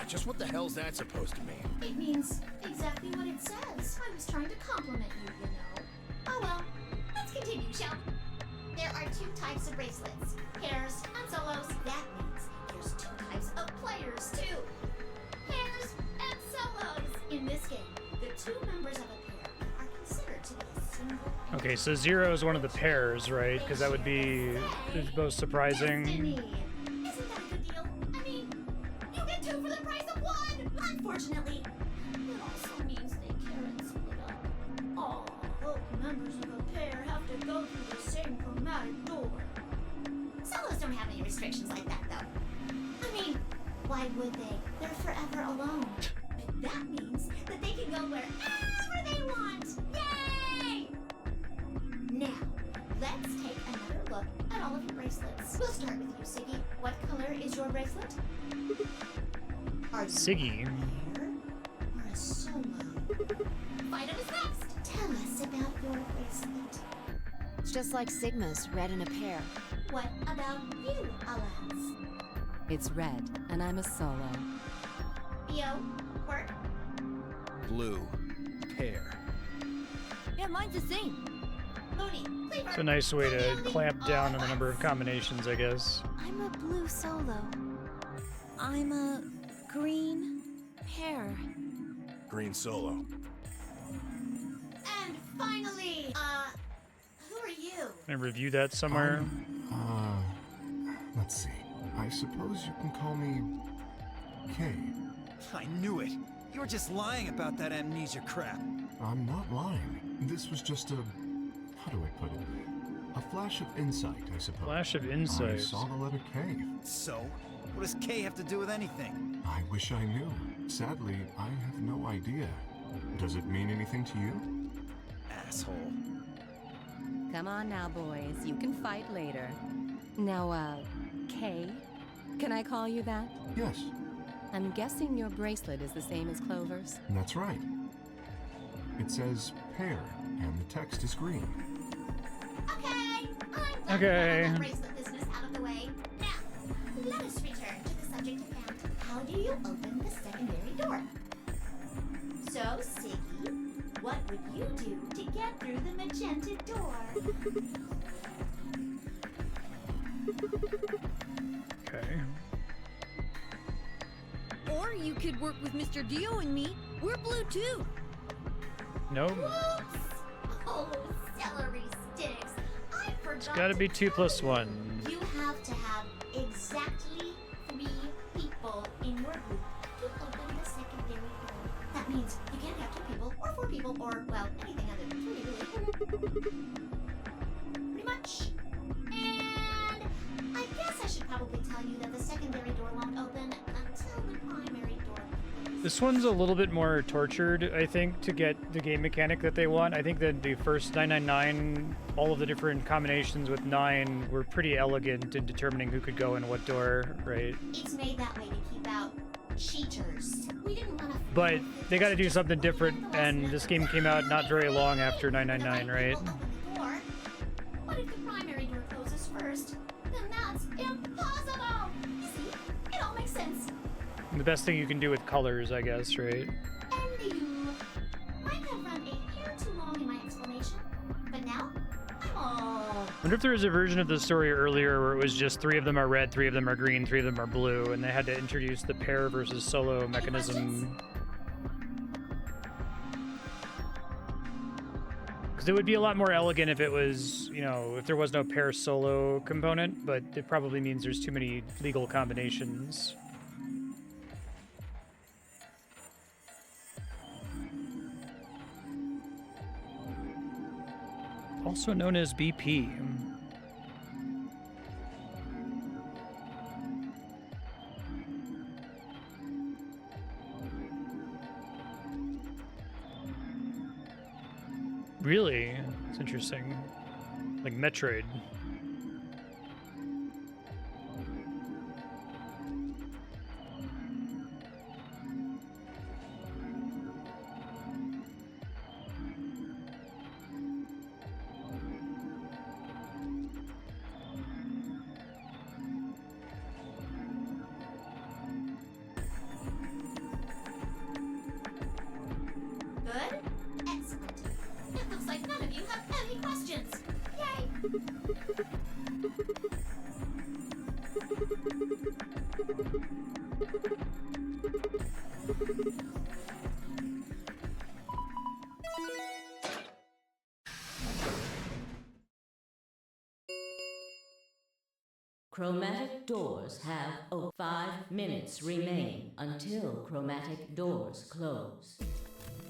Just what the hell's that supposed to mean? It means exactly what it says. I was trying to compliment you, you know. Oh well, let's continue, shall we? There are 2 types of bracelets, pairs and solos. That means there's 2 types of players, too. Pairs and solos. In this game, the 2 members of a pair are considered to be a single Okay, so 0 is one of the pairs, right? Because that would be the most surprising. destiny. Isn't that a good deal? I mean, you get 2 for the price of 1! Unfortunately, it also means they can't split up. All both members of a pair have to go through the same chromatic door. Solos don't have any restrictions like that, though. I mean, why would they? They're forever alone. But that means that they can go wherever they want. Yay! Now, let's take another look at all of your bracelets. We'll start with you, Siggy. What color is your bracelet? Are you Siggy. a pair or a solo? Fido is next. Tell us about your bracelet. It's just like Sigma's, red in a pair. What about you, Alaz? It's red, and I'm a solo. Theo, Quirk? Blue. Pair. Yeah, mine's the same. Mooney, Cleaver? It's a nice way to Tenmi-oldie, clamp all down at on the number of once. combinations, I guess. I'm a blue solo. I'm a green. Pair. Green solo. And finally, who are you? Can I review that somewhere? Let's see. I suppose you can call me Kay. I knew it. You were just lying about that amnesia crap. I'm not lying. This was just a... how do I put it? A flash of insight, I suppose. Flash of I insight. saw the letter K. So, what does K have to do with anything? I wish I knew. Sadly, I have no idea. Does it mean anything to you? Asshole. Come on now, boys. You can fight later. Now, Kay? Can I call you that? Yes, I'm guessing your bracelet is the same as Clover's. that's right. It says pair, and the text is green. Okay, I'm glad Okay. we got all that bracelet business out of the way. Now, let us return to the subject at hand. How do you open the secondary door? So, Siggy, what would you do to get through the magenta door? Okay. Or you could work with Mr. Dio and me. We're blue too. Nope. Whoops! Oh, celery sticks. I forgot. It's gotta be 2 plus 1. You have to have exactly 3 people in your group to open the secondary door. That means you can't have 2 people, or 4 people, or, well, anything other than 3, really. Pretty much. And I guess I should probably tell you that the secondary door won't open until the primary door closes. This one's a little bit more tortured, I think, to get the game mechanic that they want. I think that the first 999, all of the different combinations with 9 were pretty elegant in determining who could go in what door, right? It's made that way to keep out cheaters. We didn't want to. But they gotta do something different, and this game came out not very long after 999, right? What if the primary door closes first? Then that's impossible! See? It all makes sense. The best thing you can do with colors, I guess, right? And you might have run a hair too long in my explanation, but now I'm all. Wonder if there was a version of the story earlier where it was just 3 of them are red, 3 of them are green, 3 of them are blue, and they had to introduce the pair versus solo mechanism. Because it would be a lot more elegant if it was, you know, if there was no pair solo component, but it probably means there's too many legal combinations. Also known as BP. Really? It's interesting. Like Metroid. Good? Excellent. It looks like none of you have any questions. Yay! Chromatic doors have 5 minutes remain until chromatic doors close.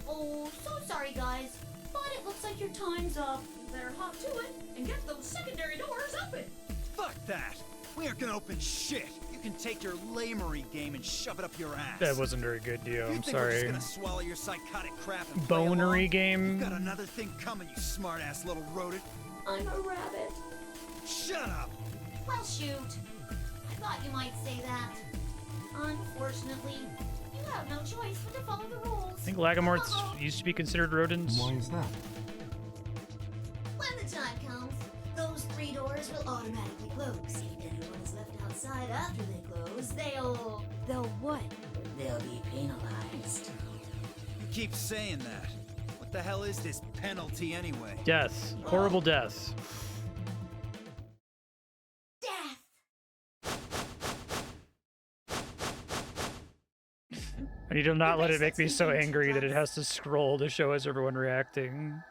Oh, so sorry, guys. But it looks like your time's up. Better hop to it and get those secondary doors open. Fuck that! We aren't gonna open shit! You can take your lamery game and shove it up your ass. That wasn't very good, Dio. You I'm think we're sorry. just gonna swallow your psychotic crap and play Bonery along? game. You've got another thing coming, you smart-ass little rodent. I'm a rabbit. Shut up! Well, shoot. I thought you might say that. Unfortunately, you have no choice but to follow the rules. I think Lagomorts used to be considered rodents. Why is that? When the time comes, those 3 doors will automatically close. If anyone is left outside after they close, They'll what? they'll be penalized. You keep saying that. What the hell is this penalty anyway? Death. Horrible death. Death! I need to not let it make me so angry that it has to scroll to show us everyone reacting.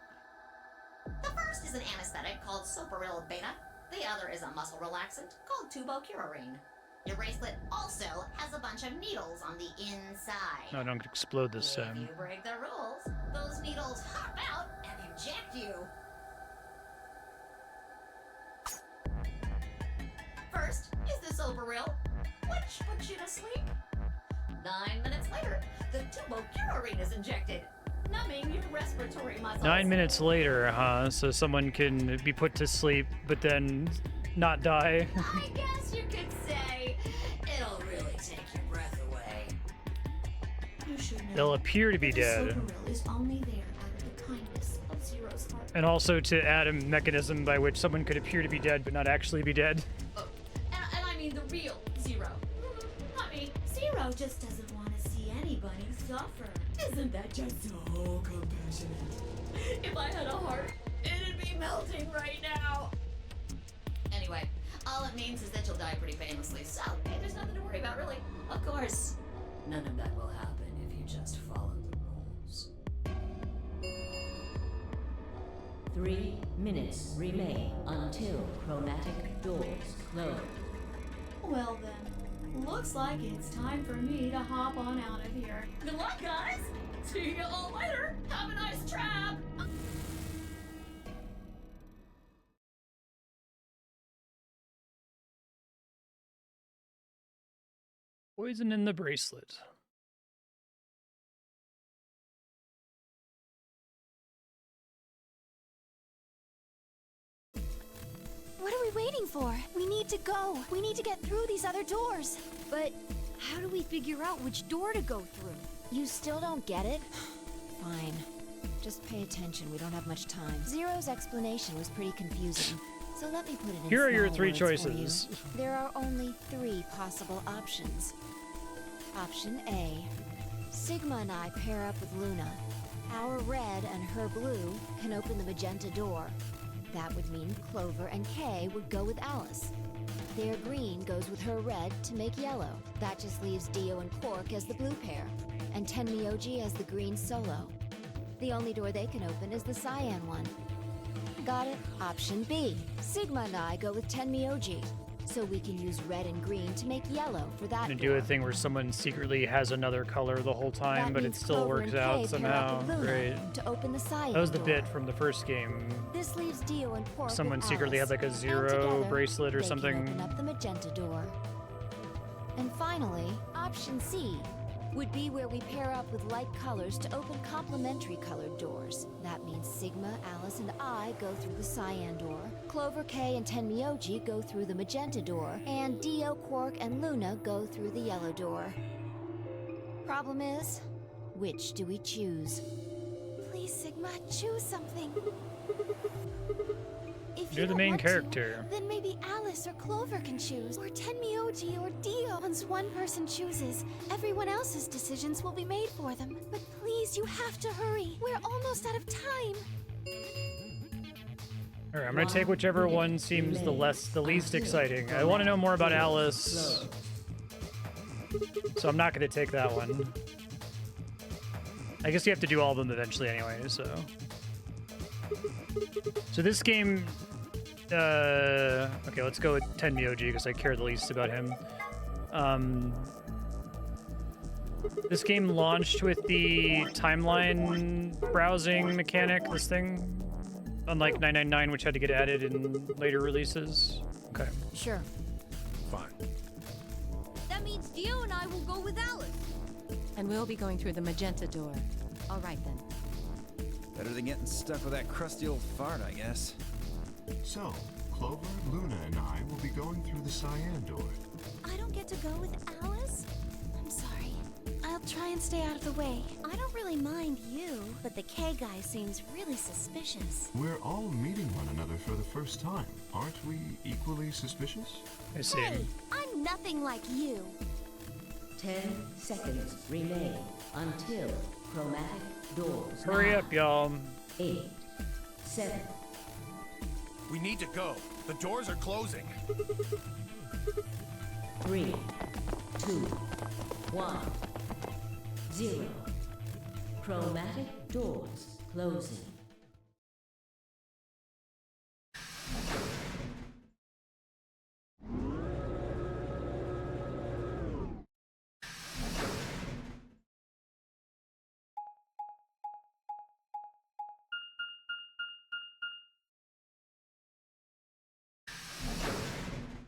The first is an anesthetic called Soparil Beta. The other is a muscle relaxant called Tubocurarine. Your bracelet also has a bunch of needles on the inside. No, don't explode this If time. you break the rules, those needles hop out and inject you. First is the Soparil, which puts you to sleep. 9 minutes later, the Tubocurarine is injected, numbing your respiratory muscles. 9 minutes later, huh? So someone can be put to sleep, but then not die. I guess you could say it'll really take your breath away. You should know They'll appear to be that the dead. Soparil is only there out of the kindness of Zero's heart. And also to add a mechanism by which someone could appear to be dead but not actually be dead. Oh, and I mean the real Zero. I mean, Zero just doesn't want to see anybody suffer. Isn't that just so compassionate? If I had a heart, it'd be melting right now. Anyway, all it means is that you'll die pretty painlessly, so hey, there's nothing to worry about, really. Of course, none of that will happen if you just follow the rules. 3 minutes remain until chromatic doors close. Well then, looks like it's time for me to hop on out of here. Good luck, guys! See you all later! Have a nice trap! Poison in the bracelet. What are we waiting for? We need to go. We need to get through these other doors. But how do we figure out which door to go through? You still don't get it? Fine. Just pay attention, we don't have much time. Zero's explanation was pretty confusing, so let me put it in Here are your small 3 words for you. choices. There are only 3 possible options. Option A. Sigma and I pair up with Luna. Our red and her blue can open the magenta door. That would mean Clover and Kay would go with Alice. Their green goes with her red to make yellow. That just leaves Dio and Quark as the blue pair, and Tenmyoji as the green solo. The only door they can open is the cyan one. Got it? Option B. Sigma and I go with Tenmyoji. So we can use red and green to make yellow for that And door. do a thing where someone secretly has another color the whole time, That but it means still Clover works and out Kay pair up somehow. with Luna Great. to open the cyan That was the door. bit from the first game. This leaves Dio and Pork Someone with secretly had Alice, like a and 0 together, bracelet or they something. Can open up the magenta door. And finally, option C would be where we pair up with light colors to open complementary colored doors. That means Sigma, Alice, and I go through the cyan door, Clover, Kay, and Tenmyoji go through the magenta door, and Dio, Quark, and Luna go through the yellow door. Problem is, which do we choose? Please, Sigma, choose something. If You're you the don't main want character. To, then maybe Alice or Clover can choose, or Tenmyoji or Dio. Once one person chooses, everyone else's decisions will be made for them. But please, you have to hurry. We're almost out of time. Alright, I'm gonna take whichever one seems the least exciting. I want to know more about Alice, so I'm not gonna take that one. I guess you have to do all of them eventually anyway, so. So this game, okay, let's go with Tenmyoji because I care the least about him. This game launched with the timeline browsing mechanic, this thing, unlike 999, which had to get added in later releases. Okay. Sure. Fine. That means Dio and I will go with Alice. And we'll be going through the magenta door. All right, then. Better than getting stuck with that crusty old fart, I guess. So, Clover, Luna, and I will be going through the cyan door. I don't get to go with Alice? I'm sorry. I'll try and stay out of the way. I don't really mind you, but the K guy seems really suspicious. We're all meeting one another for the first time. Aren't we equally suspicious? I see. Hey, I'm nothing like you. 10 seconds remain until chromatic doors. Hurry up, y'all. 8, 7. We need to go. The doors are closing. 3, 2, 1, 0. Chromatic doors closing.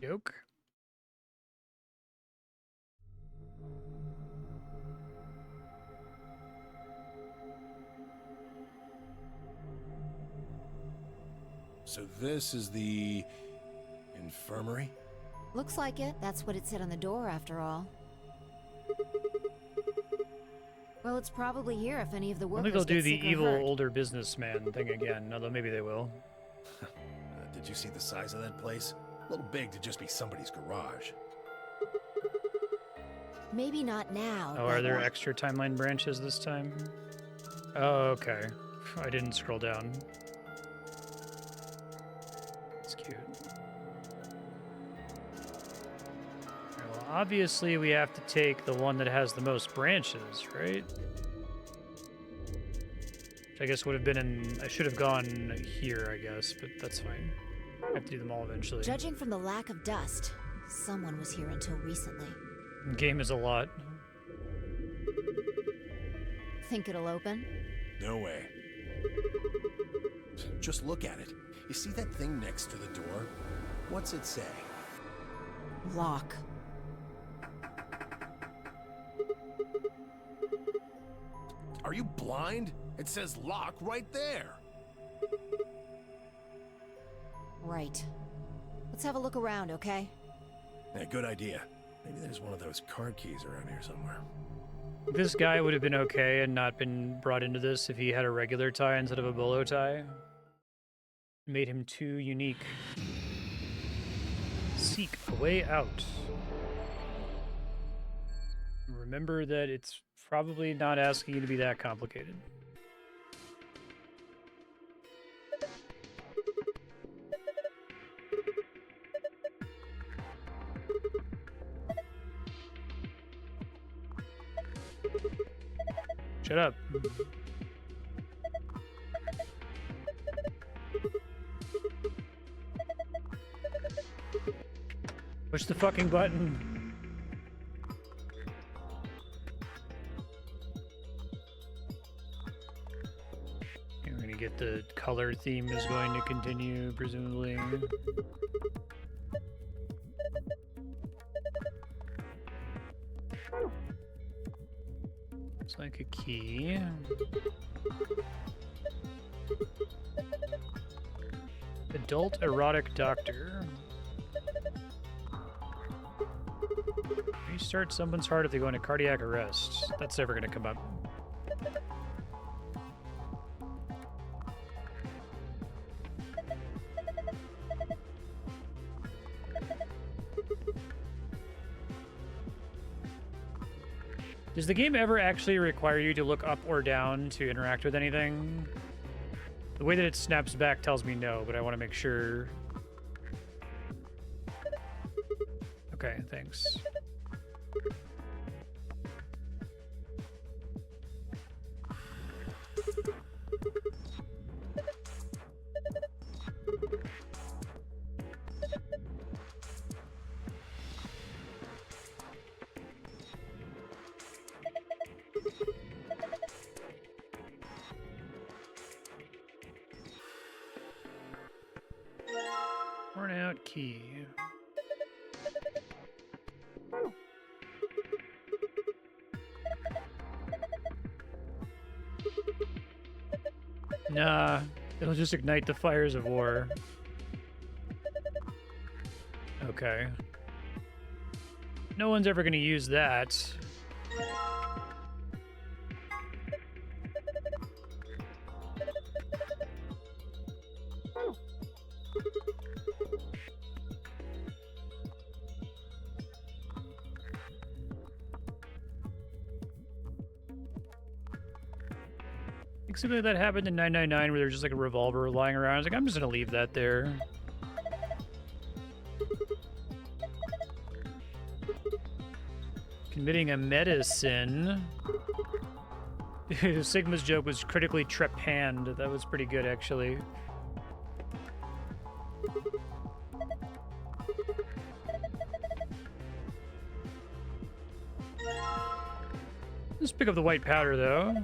Yoke. So this is the infirmary? Looks like it. That's what it said on the door, after all. Well, it's probably here if any of the I workers think they'll do get the sick or evil hurt. older businessman thing again, although maybe they will. Did you see the size of that place? A little big to just be somebody's garage. Maybe not now. Oh, but are there extra timeline branches this time? Oh, okay. I didn't scroll down. It's cute. Alright, well, obviously we have to take the one that has the most branches, right? Which I guess would have been in... I should have gone here, I guess, but that's fine. I have to do them all eventually. Judging from the lack of dust, someone was here until recently. Game is a lot. Think it'll open? No way. Just look at it. You see that thing next to the door? What's it say? Lock. Are you blind? It says lock right there. Right. Let's have a look around, okay? Yeah, good idea. Maybe there's one of those card keys around here somewhere. This guy would have been okay and not been brought into this if he had a regular tie instead of a bolo tie. It made him too unique. Seek a way out. Remember that it's probably not asking you to be that complicated. Shut up. Push the fucking button. We're gonna get the color theme is going to continue, presumably. It's like a key. Adult erotic doctor. Restart someone's heart if they go into cardiac arrest. That's never gonna come up. Does the game ever actually require you to look up or down to interact with anything? The way that it snaps back tells me no, but I want to make sure. Okay, thanks. Worn out key. Nah, it'll just ignite the fires of war. Okay. No one's ever gonna use that. I think something like that happened in 999 where there's just like a revolver lying around. I was like, I'm just gonna leave that there. Committing a medicine. Sigma's joke was critically trepanned. That was pretty good, actually. Let's pick up the white powder, though.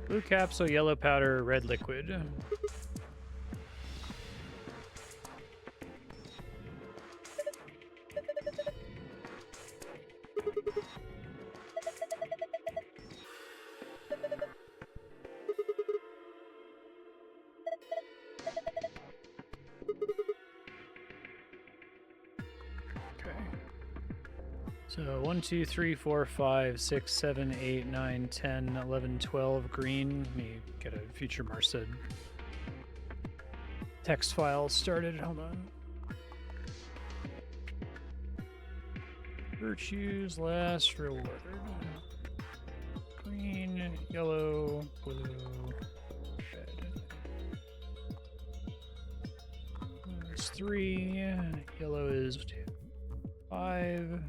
Blue capsule, yellow powder, red liquid. So 1, 2, 3, 4, 5, 6, 7, 8, 9, 10, 11, 12 green. Let me get a future Marstead text file started. Hold on. Virtues, last reward. Green, yellow, blue, red. That's 3. Yellow is 5.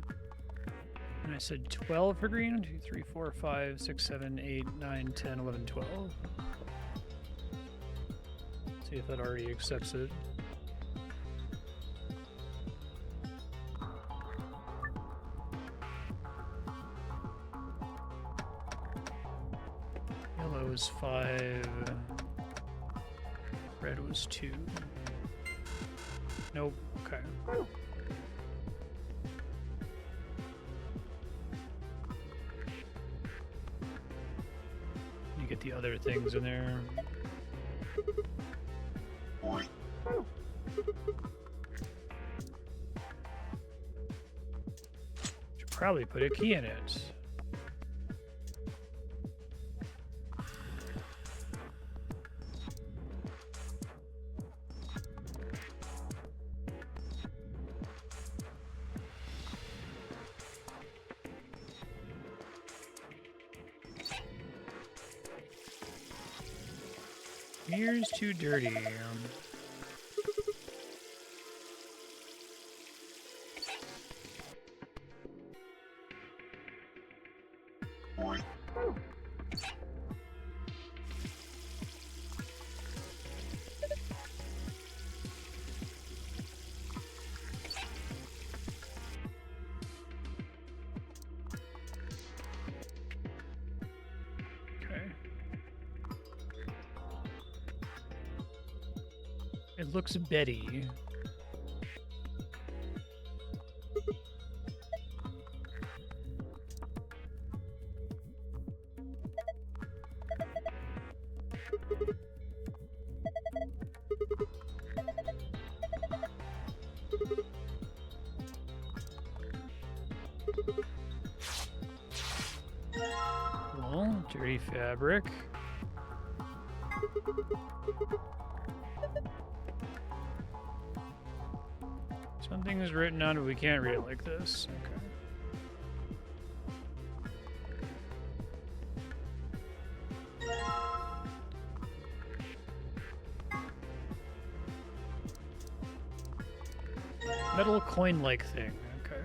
And I said 12 for green. 1, 2, 3, 4, 5, 6, 7, 8, 9, 10, 11, 12. See if that already accepts it. Yellow was 5. Red was 2. Nope. Okay. You get the other things in there. Should probably put a key in it. Here's too dirty. It looks Betty. Cool. Dirty fabric. Something is written on it, we can't read it like this. Okay. Metal coin-like thing. Okay.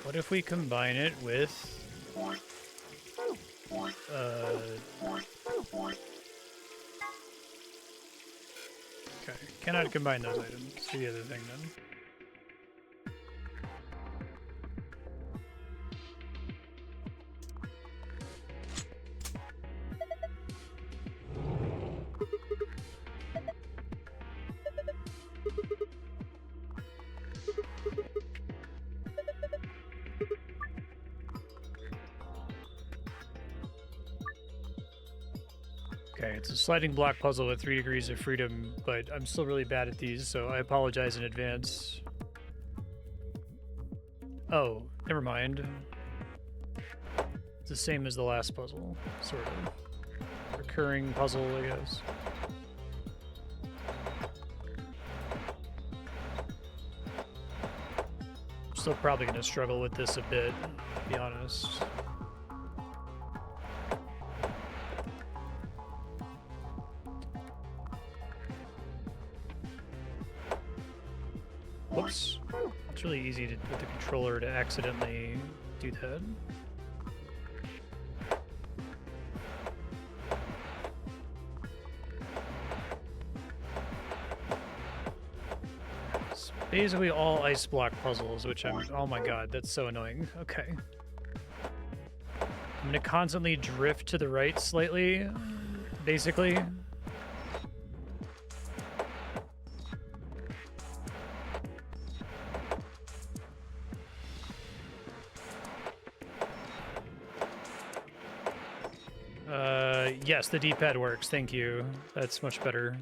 What if we combine it with okay, cannot combine those items. Let's do the other thing then. Okay, it's a sliding block puzzle with 3 degrees of freedom, but I'm still really bad at these, so I apologize in advance. Oh, never mind. It's the same as the last puzzle, sort of. Recurring puzzle, I guess. I'm still probably going to struggle with this a bit, to be honest. Whoops. It's really easy to, with the controller to accidentally do that. It's basically all ice block puzzles, which I'm... Oh my god, that's so annoying. Okay. I'm gonna constantly drift to the right slightly, basically. Yes, the D-pad works. Thank you. That's much better.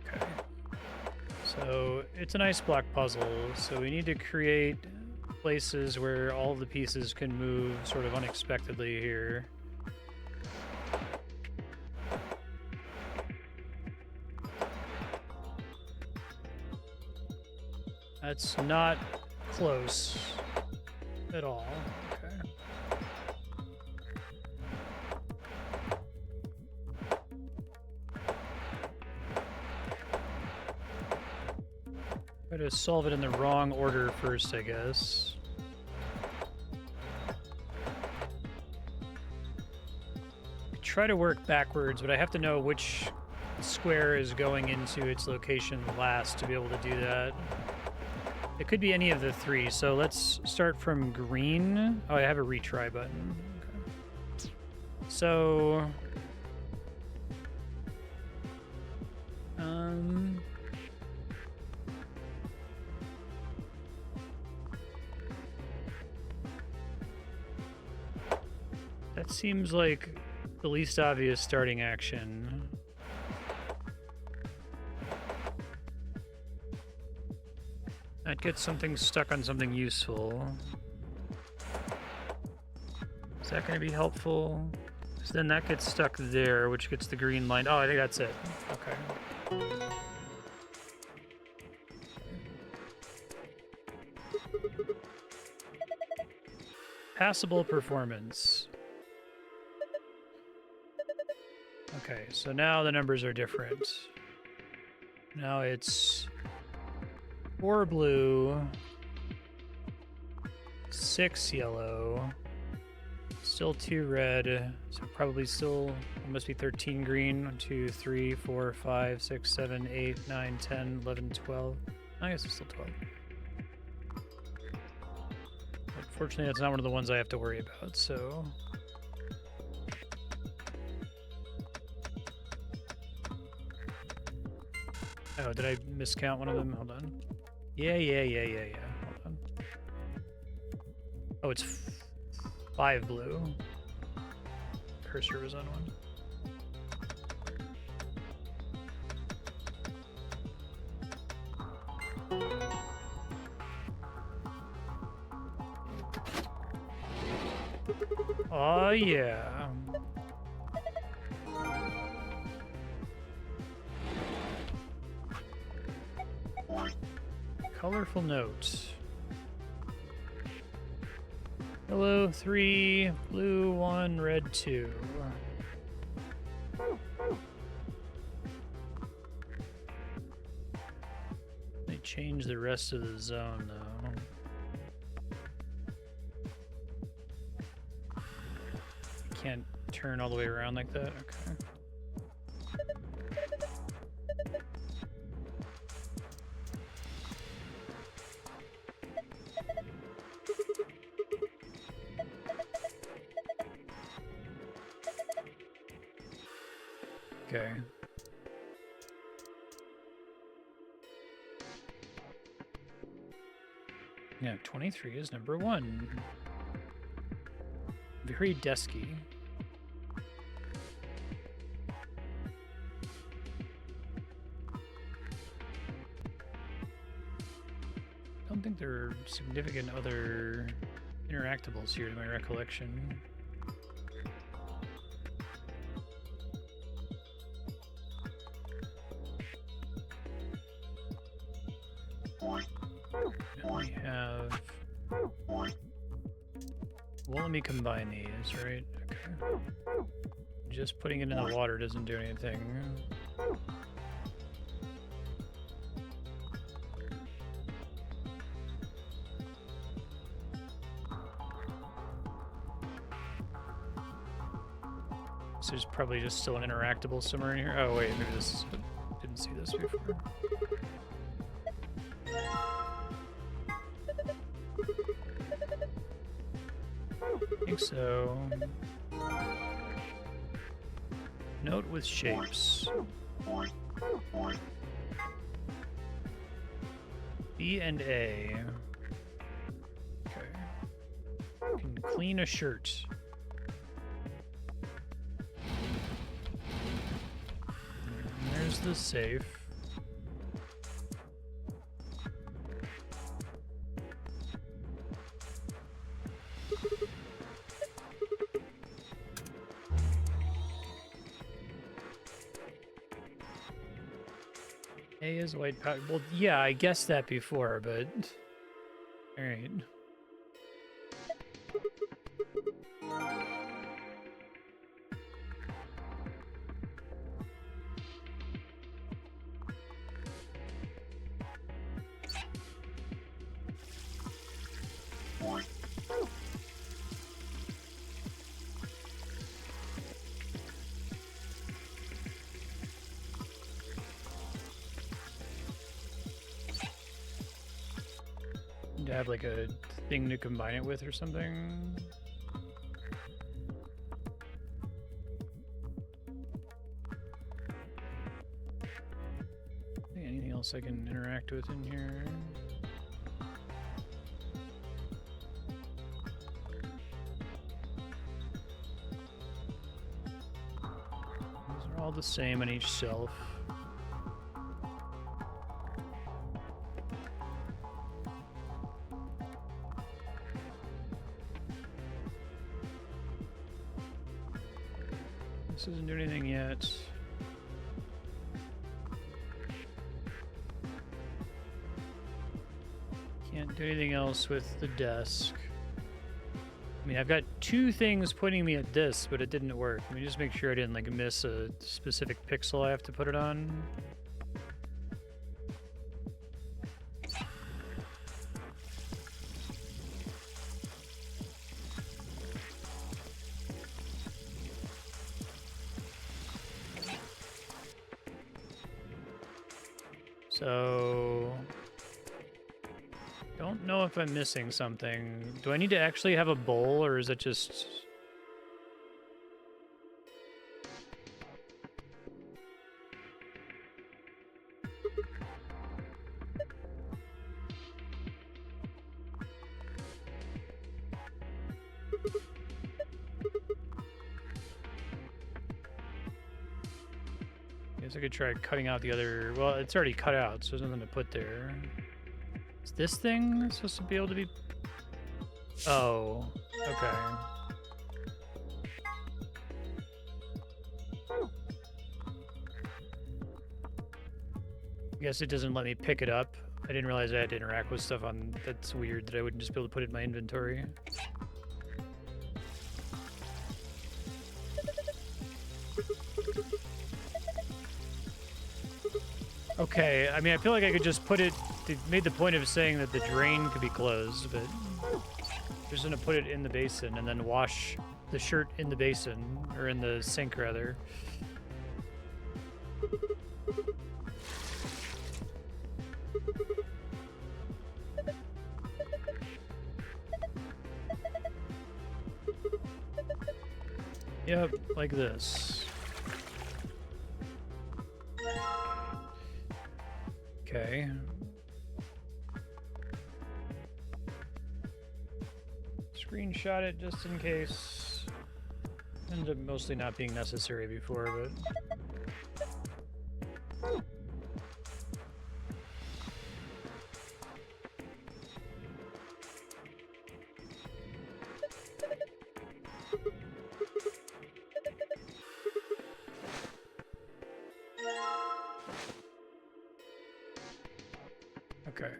Okay. So it's an ice block puzzle, so we need to create places where all of the pieces can move sort of unexpectedly here. That's not close at all. Okay. Try to solve it in the wrong order first, I guess. Try to work backwards, but I have to know which square is going into its location last to be able to do that. It could be any of the 3, so let's start from green. Oh, I have a retry button. Okay. So... That seems like the least obvious starting action. That gets something stuck on something useful. Is that going to be helpful? So then that gets stuck there, which gets the green line. Oh, I think that's it. Okay. Passable performance. Okay, so now the numbers are different. Now it's 4 blue, 6 yellow, still 2 red, so probably still, it must be 13 green. 1, 2, 3, 4, 5, 6, 7, 8, 9, 10, 11, 12. I guess it's still 12. Unfortunately, that's not one of the ones I have to worry about, so... Oh, did I miscount one of them? Hold on. Yeah. Hold on. Oh, it's 5 blue. Cursor was on one. Oh, yeah. Colorful note. Yellow 3, blue 1, red 2. They changed the rest of the zone, though. Can't turn all the way around like that? Okay. Okay. Yeah, 23 is number 1. Very desky. I don't think there are significant other interactables here to my recollection. And we have... Well, let me combine these, right? Okay. Just putting it in the water doesn't do anything. So there's probably just still an interactable somewhere in here. Oh wait, maybe this... Didn't see this before. I think so. Note with shapes. B and A. Okay. Can clean a shirt. And there's the safe. A is white powder. Well, yeah, I guessed that before, but... Alright. To have like a thing to combine it with or something. Anything else I can interact with in here? all the same on each shelf. This doesn't do anything yet. Can't do anything else with the desk. I mean, I've got two things pointing me at this, but it didn't work. Let me just make sure I didn't like miss a specific pixel I have to put it on. So, don't know if I'm missing something. Do I need to actually have a bowl, or is it just... I could try cutting out the other... Well, it's already cut out, so there's nothing to put there. Is this thing supposed to be able to be... Oh, okay. I guess it doesn't let me pick it up. I didn't realize I had to interact with stuff on... That's weird that I wouldn't just be able to put it in my inventory. Okay, I mean, I feel like I could just put it... They made the point of saying that the drain could be closed, but... I'm just gonna put it in the basin and then wash the shirt in the basin, or in the sink, rather. Yep, like this. Okay. Screenshot it just in case. Ended up mostly not being necessary before, but... Okay,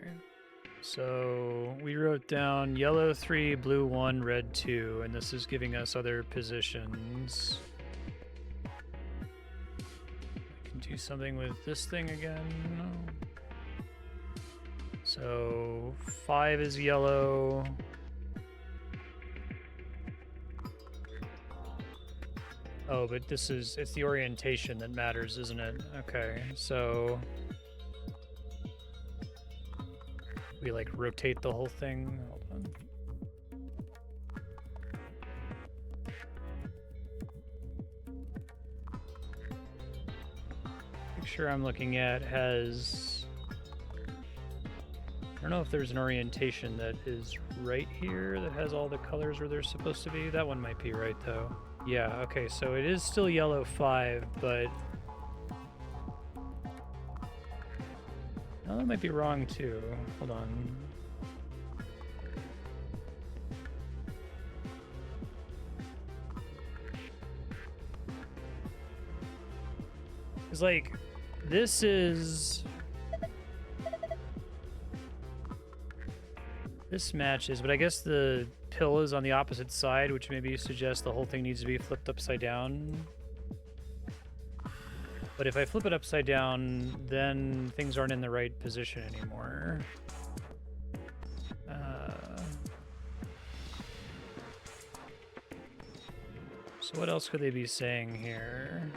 so we wrote down yellow 3, blue 1, red 2, and this is giving us other positions. I can do something with this thing again. So 5 is yellow. Oh, but this is, it's the orientation that matters, isn't it? Okay, so... We like rotate the whole thing. Hold on. Make sure I'm looking at has... I don't know if there's an orientation that is right here that has all the colors where they're supposed to be. That one might be right though. Yeah, okay, so it is still yellow 5, but... Oh, that might be wrong too. Hold on. It's like, this is... This matches, but I guess the pill is on the opposite side, which maybe suggests the whole thing needs to be flipped upside down. But if I flip it upside down, then things aren't in the right position anymore. So what else could they be saying here?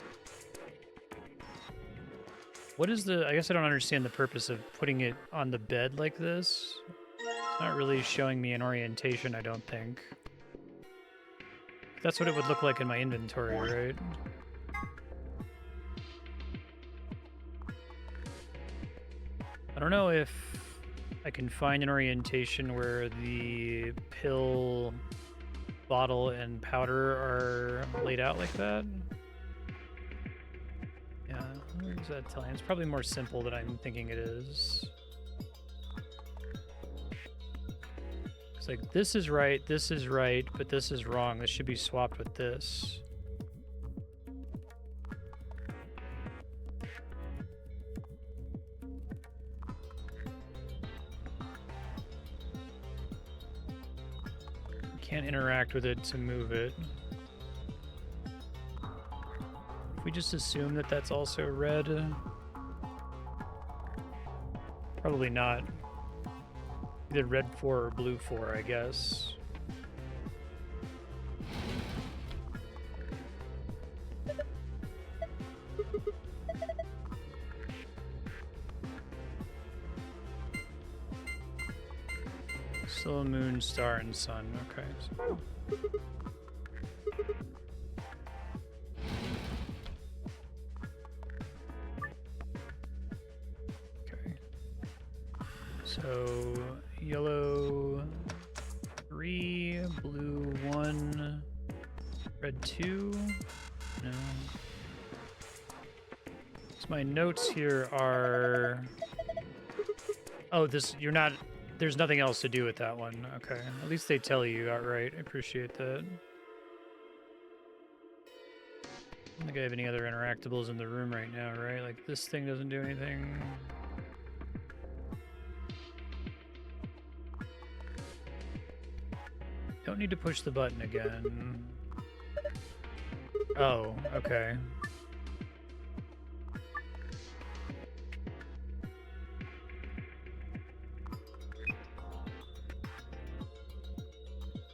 What is the... I guess I don't understand the purpose of putting it on the bed like this. It's not really showing me an orientation, I don't think. That's what it would look like in my inventory, right? I don't know if I can find an orientation where the pill, bottle, and powder are laid out like that. What is that telling? It's probably more simple than I'm thinking it is. It's like, this is right, but this is wrong. This should be swapped with this. Can't interact with it to move it. If we just assume that that's also red, probably not. Either red 4 or blue 4, I guess. Still moon, star, and sun. Okay. So. Okay. So yellow 3, blue 1, red 2. No. So my notes here are. Oh, this you're not. There's nothing else to do with that one. Okay. At least they tell you outright. I appreciate that. I don't think I have any other interactables in the room right now, right? Like, this thing doesn't do anything. Don't need to push the button again. Oh, okay.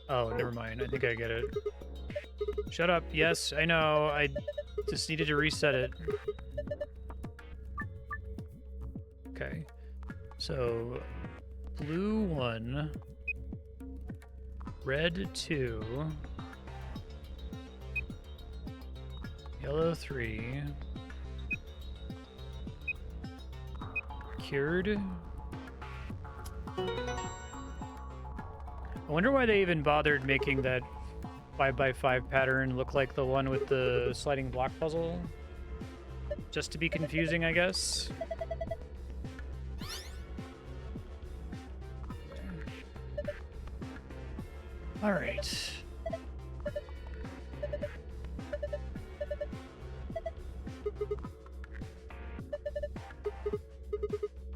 Oh, never mind. I think I get it. Shut up. Yes, I know. I just needed to reset it. Okay. So, blue 1, red 2, yellow 3, cured. I wonder why they even bothered making that 5x5 pattern look like the one with the sliding block puzzle. Just to be confusing, I guess. All right.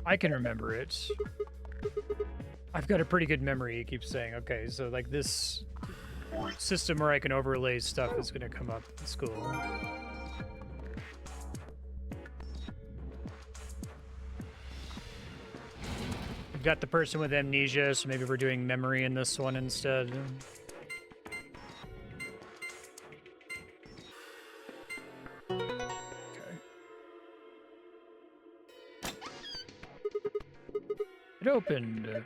I can remember it. I've got a pretty good memory, he keeps saying. Okay, so like this system where I can overlay stuff is going to come up in school. We've got the person with amnesia, so maybe we're doing memory in this one instead. It opened.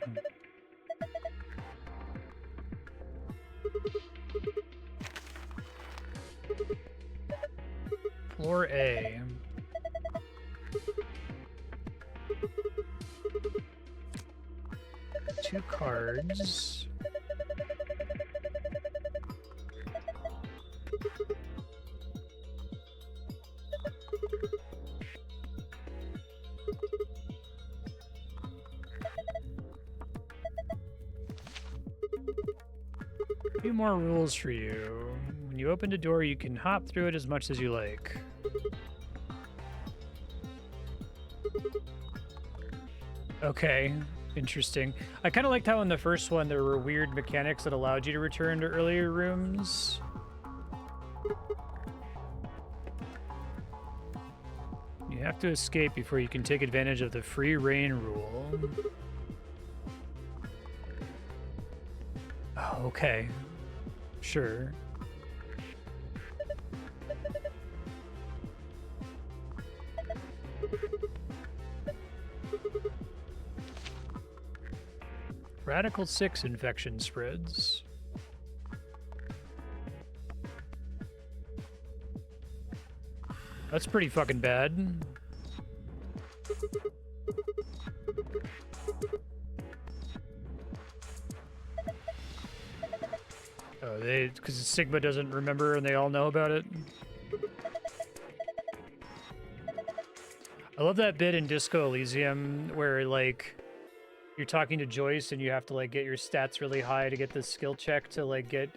Floor A. Two cards. Few more rules for you. When you open a door, you can hop through it as much as you like. Okay, interesting. I kind of liked how in the first one there were weird mechanics that allowed you to return to earlier rooms. You have to escape before you can take advantage of the free reign rule. Oh, okay. Sure. Radical 6 infection spreads. That's pretty fucking bad. Oh, because Sigma doesn't remember and they all know about it. I love that bit in Disco Elysium where, like, you're talking to Joyce and you have to, like, get your stats really high to get this skill check to, like, get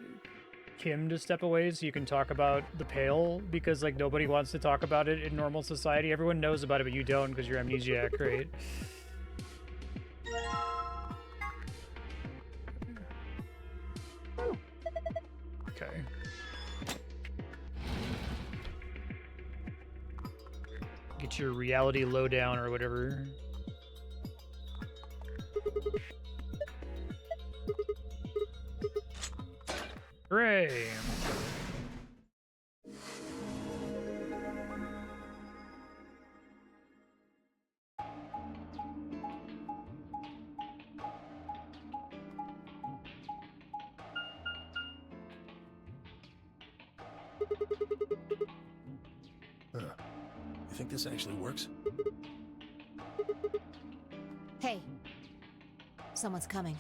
Kim to step away so you can talk about the Pale, because, like, nobody wants to talk about it in normal society. Everyone knows about it, but you don't because you're amnesiac, right? Okay. Get your reality lowdown or whatever. Hooray! You think this actually works? Hey, someone's coming.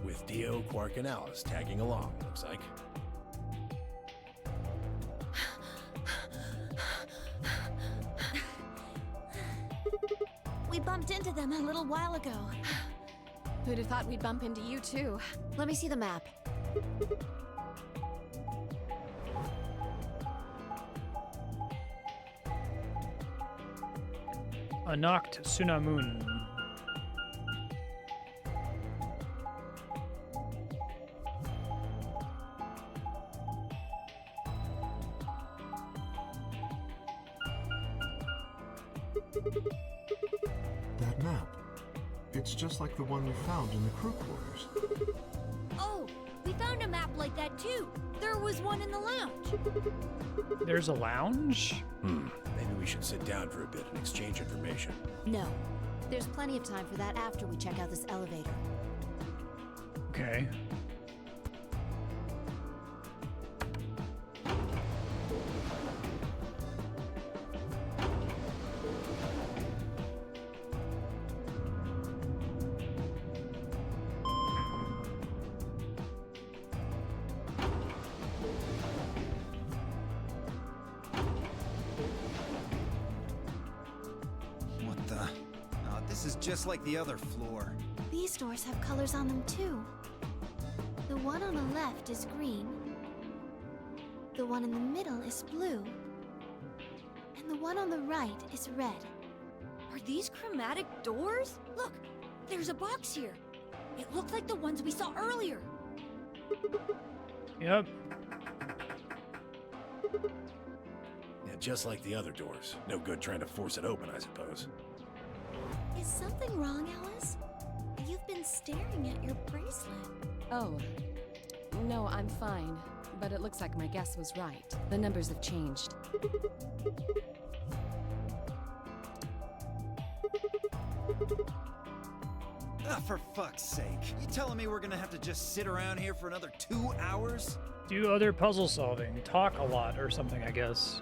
With Dio, Quark, and Alice tagging along, looks like. We bumped into them a little while ago. Who'd have thought we'd bump into you too? Let me see the map. Anokt Sunamun. That map. It's just like the one we found in the crew quarters. Oh, we found a map like that too. There was one in the lounge. There's a lounge? Maybe we should sit down for a bit and exchange information. No. There's plenty of time for that after we check out this elevator. Okay. What the? Oh, this is just like the other floor. These doors have colors on them too. The one on the left is green. The one in the middle is blue. And the one on the right is red. Are these chromatic doors? Look, there's a box here. It looked like the ones we saw earlier. Yep. Yeah, just like the other doors. No good trying to force it open, I suppose. Is something wrong, Alice? You've been staring at your bracelet. Oh. No, I'm fine. But it looks like my guess was right. The numbers have changed. Ah, for fuck's sake. You telling me we're gonna have to just sit around here for another 2 hours? Do other puzzle solving. Talk a lot or something, I guess.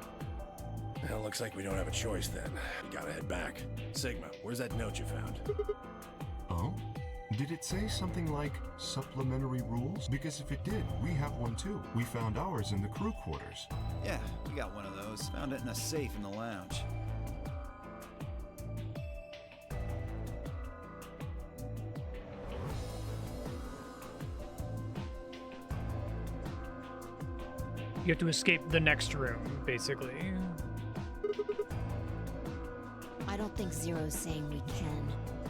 Well, looks like we don't have a choice then. We gotta head back. Sigma, where's that note you found? Oh? Did it say something like supplementary rules? Because if it did, we have one too. We found ours in the crew quarters. Yeah, we got one of those. Found it in a safe in the lounge. You have to escape the next room, basically. I don't think Zero's saying we can.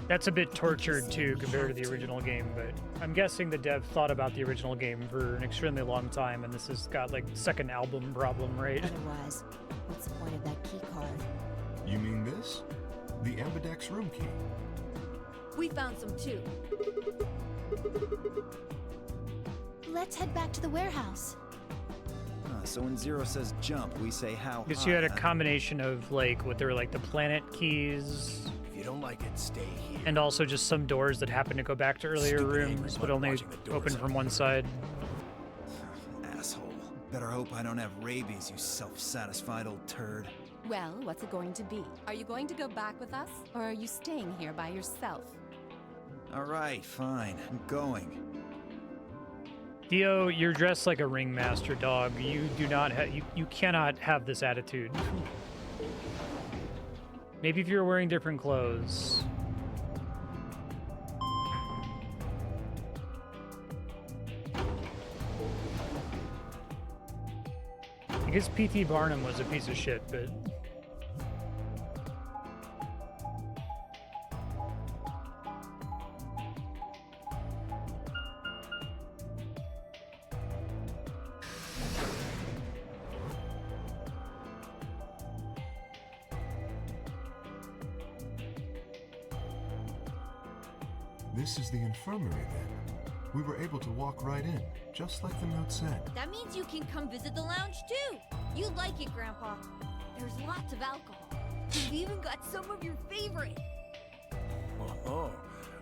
That's a bit tortured too we compared to have the to. original game, but I'm guessing the dev thought about the original game for an extremely long time, and this has got like second album problem, right? Otherwise, what's the point of that key card? You mean this? The Ambidex room key. We found some too. Let's head back to the warehouse. So when Zero says jump, we say how Guess high, you had a huh? combination of like what they were like the planet keys, If you don't like it, stay here. and also just some doors that happen to go back to earlier Stupid angry rooms, butt but only watching the doors open from open. one side. Asshole. Better hope I don't have rabies, you self-satisfied old turd. Well, what's it going to be? Are you going to go back with us? Or are you staying here by yourself? All right, fine. I'm going. Dio, you're dressed like a ringmaster, dog. You do not have you cannot have this attitude. Maybe if you're wearing different clothes. I guess P.T. Barnum was a piece of shit, but... This is the infirmary, then. We were able to walk right in, just like the note said. That means you can come visit the lounge too. You like it, Grandpa. There's lots of alcohol. We've even got some of your favorite. Oh,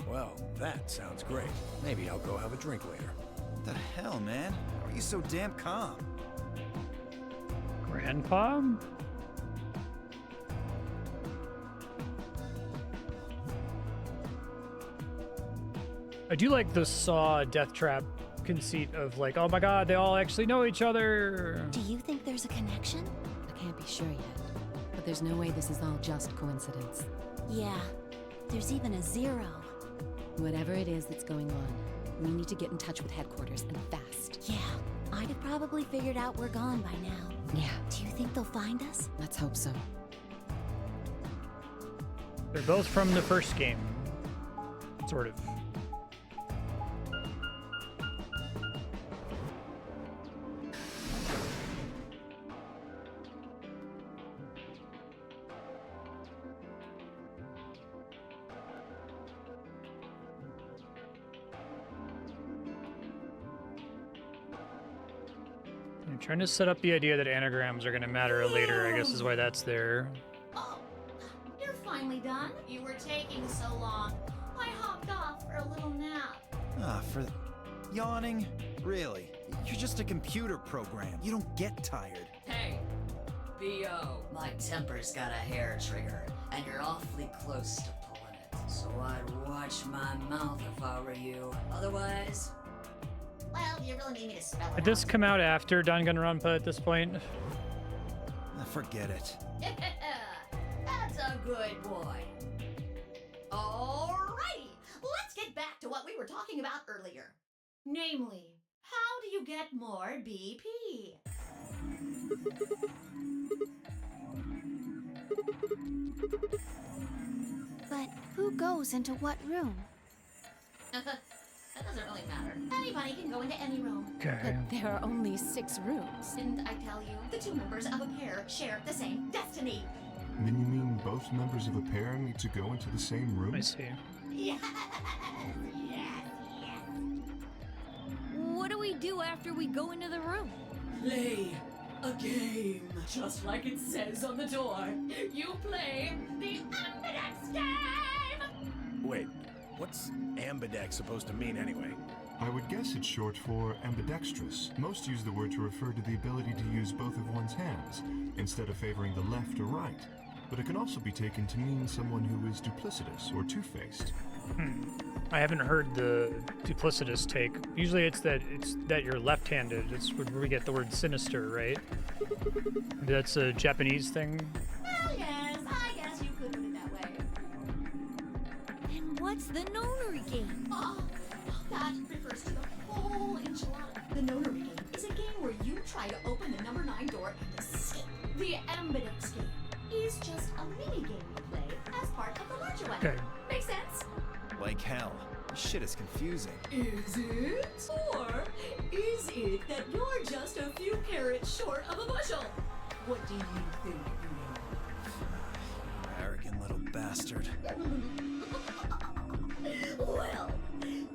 well, that sounds great. Maybe I'll go have a drink later. What the hell, man? How are you so damn calm? Grandpa? I do like the Saw death trap conceit of like, oh my god, they all actually know each other. Do you think there's a connection? I can't be sure yet, but there's no way this is all just coincidence. Yeah. There's even a 0. Whatever it is that's going on, we need to get in touch with headquarters and fast. Yeah. I'd have probably figured out we're gone by now. Yeah. Do you think they'll find us? Let's hope so. They're both from the first game. Sort of. I'm trying to set up the idea that anagrams are going to matter later, I guess is why that's there. Oh, you're finally done. You were taking so long. I hopped off for a little nap. For yawning? Really? You're just a computer program. You don't get tired. Hey, B.O. My temper's got a hair trigger, and you're awfully close to pulling it. So I'd watch my mouth if I were you. Otherwise... Well, you really need me to spell it Did this out. come out after Danganronpa at this point? Forget it. That's a good boy. Alrighty, let's get back to what we were talking about earlier. Namely, how do you get more BP? But who goes into what room? That doesn't really matter. Anybody can go into any room. Okay. But there are only 6 rooms. Didn't I tell you? The 2 members of a pair share the same destiny. Then you mean both members of a pair need to go into the same room? I see. Yes, yes, yes. What do we do after we go into the room? Play a game. Just like it says on the door. You play the Ambidex game! Wait, what's Ambidex supposed to mean anyway? I would guess it's short for ambidextrous. Most use the word to refer to the ability to use both of one's hands, instead of favoring the left or right. But it can also be taken to mean someone who is duplicitous or two-faced. I haven't heard the duplicitous take. Usually it's that you're left-handed. It's where we get the word sinister, right? That's a Japanese thing. Well, yes, I guess you could put it that way. And what's the nonary game? Oh, that refers to the whole enchilada. The notary game is a game where you try to open the number 9 door and escape. The Ambidex game is just a mini game you play as part of the larger one. Okay. Make sense? Like hell. This shit is confusing. Is it? Or is it that you're just a few carrots short of a bushel? What do you think you Arrogant little bastard. Well,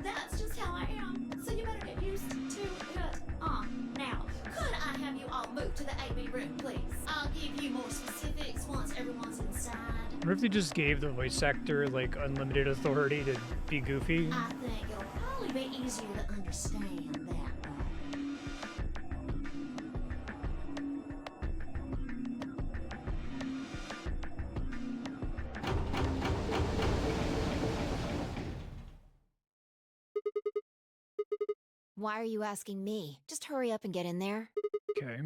that's just how I am. So you better get used to it. Now, could I have you all move to the AB room, please? I'll give you more specifics once everyone's inside. I wonder if they just gave the voice actor like unlimited authority to be goofy. I think it'll probably be easier to understand that way. Why are you asking me? Just hurry up and get in there. Okay.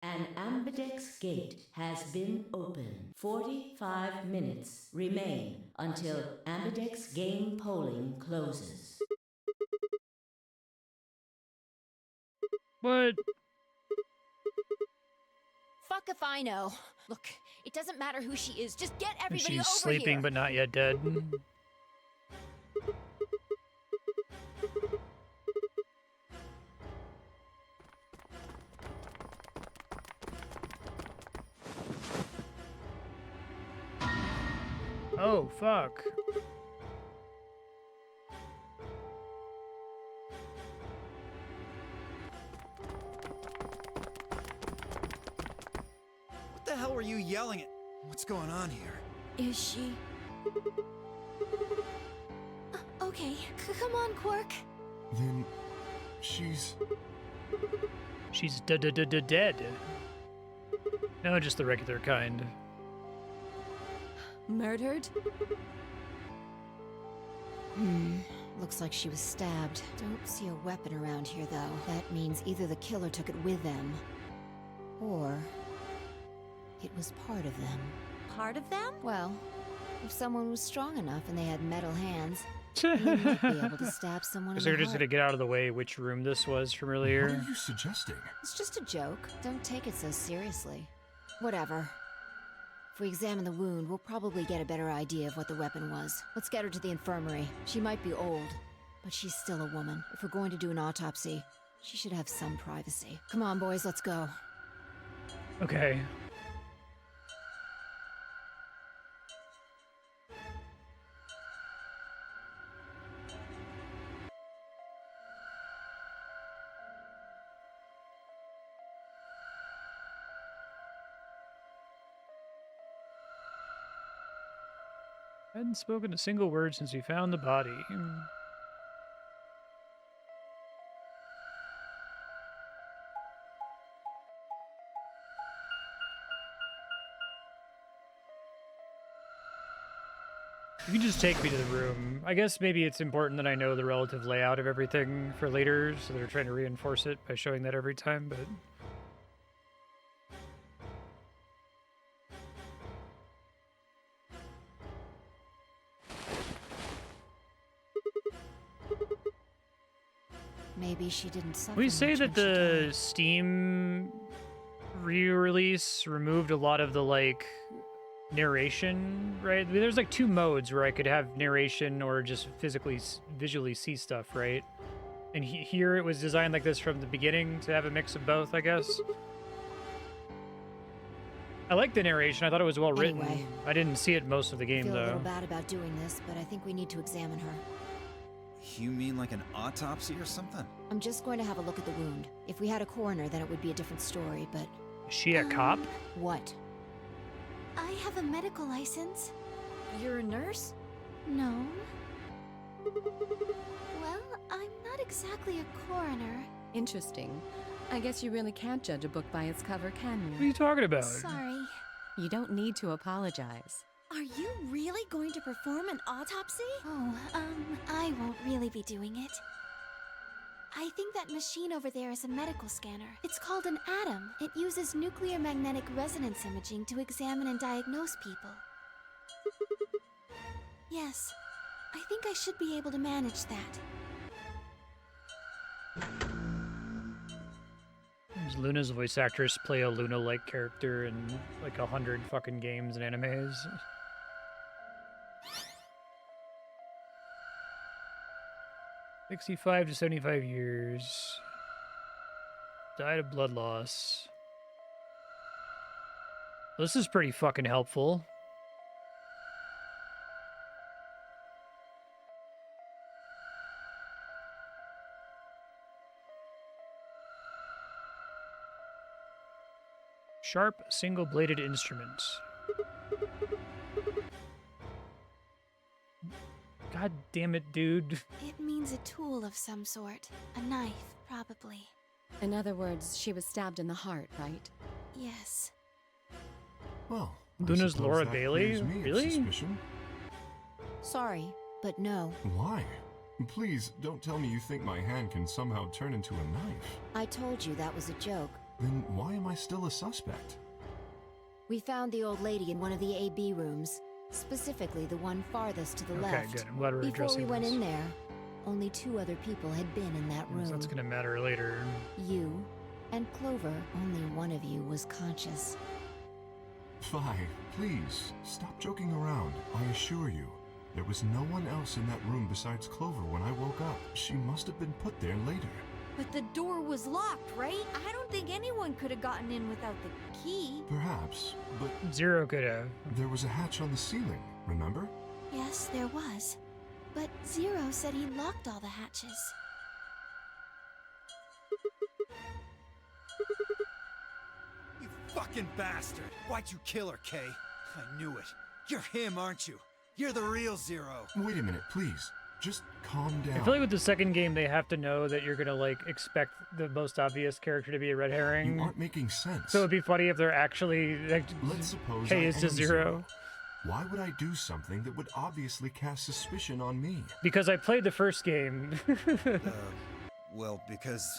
An Ambidex gate has been opened. 45 minutes remain until Ambidex game polling closes. What? Fuck if I know. Look, it doesn't matter who she is. Just get everybody She's over sleeping here. but not yet dead. Oh, fuck. What the hell were you yelling at? What's going on here? Is she? Okay, come on, Quark. Then she's... She's dead. No, just the regular kind. Murdered? Looks like she was stabbed. Don't see a weapon around here, though. That means either the killer took it with them, or it was part of them. Part of them? Well, if someone was strong enough and they had metal hands, they might be able to stab someone in Because the they're just heart. gonna get out of the way which room this was from What earlier. are you suggesting? It's just a joke. Don't take it so seriously. Whatever. If we examine the wound, we'll probably get a better idea of what the weapon was. Let's get her to the infirmary. She might be old, but she's still a woman. If we're going to do an autopsy, she should have some privacy. Come on, boys, let's go. Okay. Hadn't spoken a single word since we found the body. You can just take me to the room. I guess maybe it's important that I know the relative layout of everything for later, so they're trying to reinforce it by showing that every time, but... Maybe she didn't suffer We say much that when she the died. Steam re-release removed a lot of the, like, narration, right? I mean, there's, like, two modes where I could have narration or just visually see stuff, right? And here it was designed like this from the beginning to have a mix of both, I guess. I like the narration. I thought it was well written. Anyway, I didn't see it most of the I game, feel a though. little bad about doing this, but I think we need to examine her. You mean like an autopsy or something? I'm just going to have a look at the wound. If we had a coroner, then it would be a different story, but... Is she a cop? What? I have a medical license. You're a nurse? No. Well, I'm not exactly a coroner. Interesting. I guess you really can't judge a book by its cover, can What are you? you talking about? Sorry. You don't need to apologize. Are you really going to perform an autopsy? Oh, I won't really be doing it. I think that machine over there is a medical scanner. It's called an ATOM. It uses nuclear magnetic resonance imaging to examine and diagnose people. Yes, I think I should be able to manage that. Does Luna's voice actress play a Luna-like character in like 100 fucking games and animes? "65 to 75 years. Died of blood loss." This is pretty fucking helpful. Sharp, single-bladed instrument. God damn it, dude. It means a tool of some sort. A knife, probably. In other words, she was stabbed in the heart, right? Yes. Well, Luna's I suppose Laura that Bailey? clears me of Really? suspicion. Sorry, but no. Why? Please, don't tell me you think my hand can somehow turn into a knife. I told you that was a joke. Then why am I still a suspect? We found the old lady in one of the AB rooms, specifically the one farthest to the Okay, left. good. I'm glad we're Before we addressing went this. in there, only 2 other people had been in that room. So that's gonna matter later. You and Clover. Only one of you was conscious. Fi, please, stop joking around. I assure you, there was no one else in that room besides Clover when I woke up. She must have been put there later. But the door was locked, right? I don't think anyone could have gotten in without the key. Perhaps, but Zero could have. there was a hatch on the ceiling, remember? Yes, there was. But Zero said he locked all the hatches. You fucking bastard! Why'd you kill her, Kay? I knew it. You're him, aren't you? You're the real Zero. Wait a minute, please. Just calm down. I feel like with the second game, they have to know that you're gonna like expect the most obvious character to be a red herring. You aren't making sense. So it'd be funny if they're actually like, Let's suppose K I is to am Zero. Why would I do something that would obviously cast suspicion on me? Because I played the first game. Well, because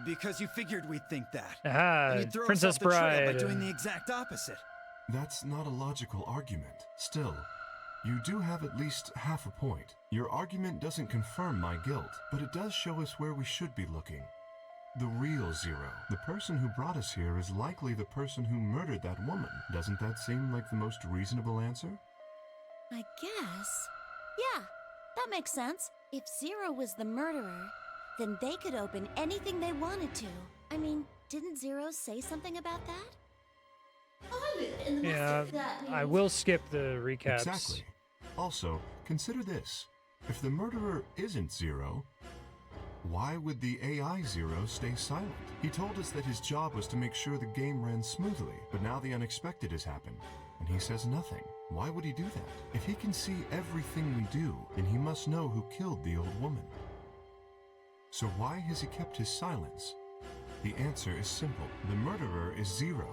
you figured we'd think that. Aha, And you'd throw Princess us off the trail by Bride. doing the exact opposite. That's not a logical argument. Still, you do have at least half a point. Your argument doesn't confirm my guilt, but it does show us where we should be looking. The real Zero. The person who brought us here is likely the person who murdered that woman. Doesn't that seem like the most reasonable answer? I guess. Yeah, that makes sense. If Zero was the murderer, then they could open anything they wanted to. I mean, didn't Zero say something about that? I live in the Yeah, Marstead, that I means. will skip the recaps. Exactly. Also, consider this. If the murderer isn't Zero, why would the AI Zero stay silent? He told us that his job was to make sure the game ran smoothly, but now the unexpected has happened, and he says nothing. Why would he do that? If he can see everything we do, then he must know who killed the old woman. So why has he kept his silence? The answer is simple. The murderer is Zero.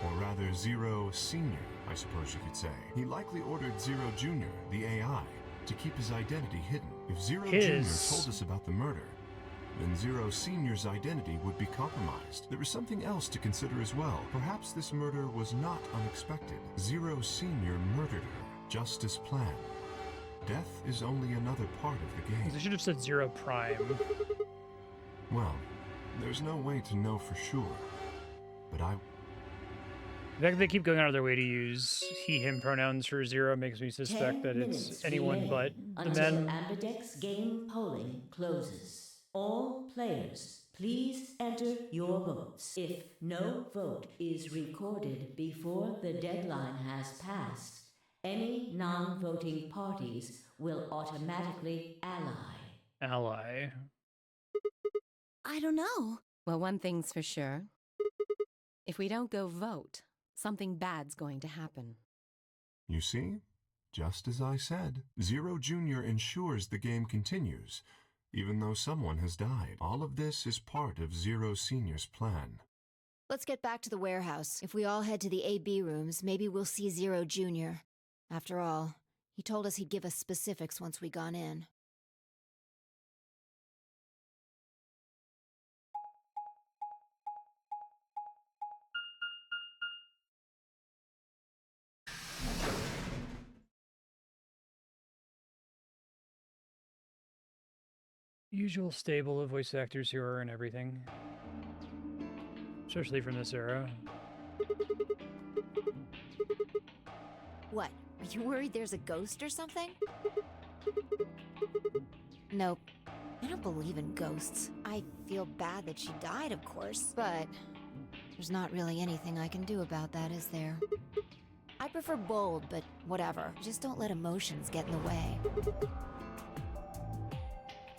Or rather, Zero Senior, I suppose you could say. He likely ordered Zero Junior, the AI, to keep his identity hidden. If Zero Junior told us about the murder, then Zero Senior's identity would be compromised. There is something else to consider as well. Perhaps this murder was not unexpected. Zero Senior murdered her, just as planned. Death is only another part of the game. They should have said Zero Prime. Well, there's no way to know for sure. But The fact that they keep going out of their way to use he/him pronouns for Zero makes me 10 suspect that minutes it's anyone but the until men. Ambidex game polling closes. All players, please enter your votes. If no vote is recorded before the deadline has passed, any non-voting parties will automatically Ally. I don't know. Well, one thing's for sure. If we don't go vote, something bad's going to happen. you see? Just as I said, Zero Junior ensures the game continues, even though someone has died. All of this is part of Zero Senior's plan. Let's get back to the warehouse. If we all head to the AB rooms, maybe we'll see Zero Jr. After all, he told us he'd give us specifics once we gone in. Usual stable of voice actors who are in everything. Especially from this era. What? Are you worried there's a ghost or something? Nope. I don't believe in ghosts. I feel bad that she died, of course, but there's not really anything I can do about that, is there? I prefer bold, but whatever. Just don't let emotions get in the way.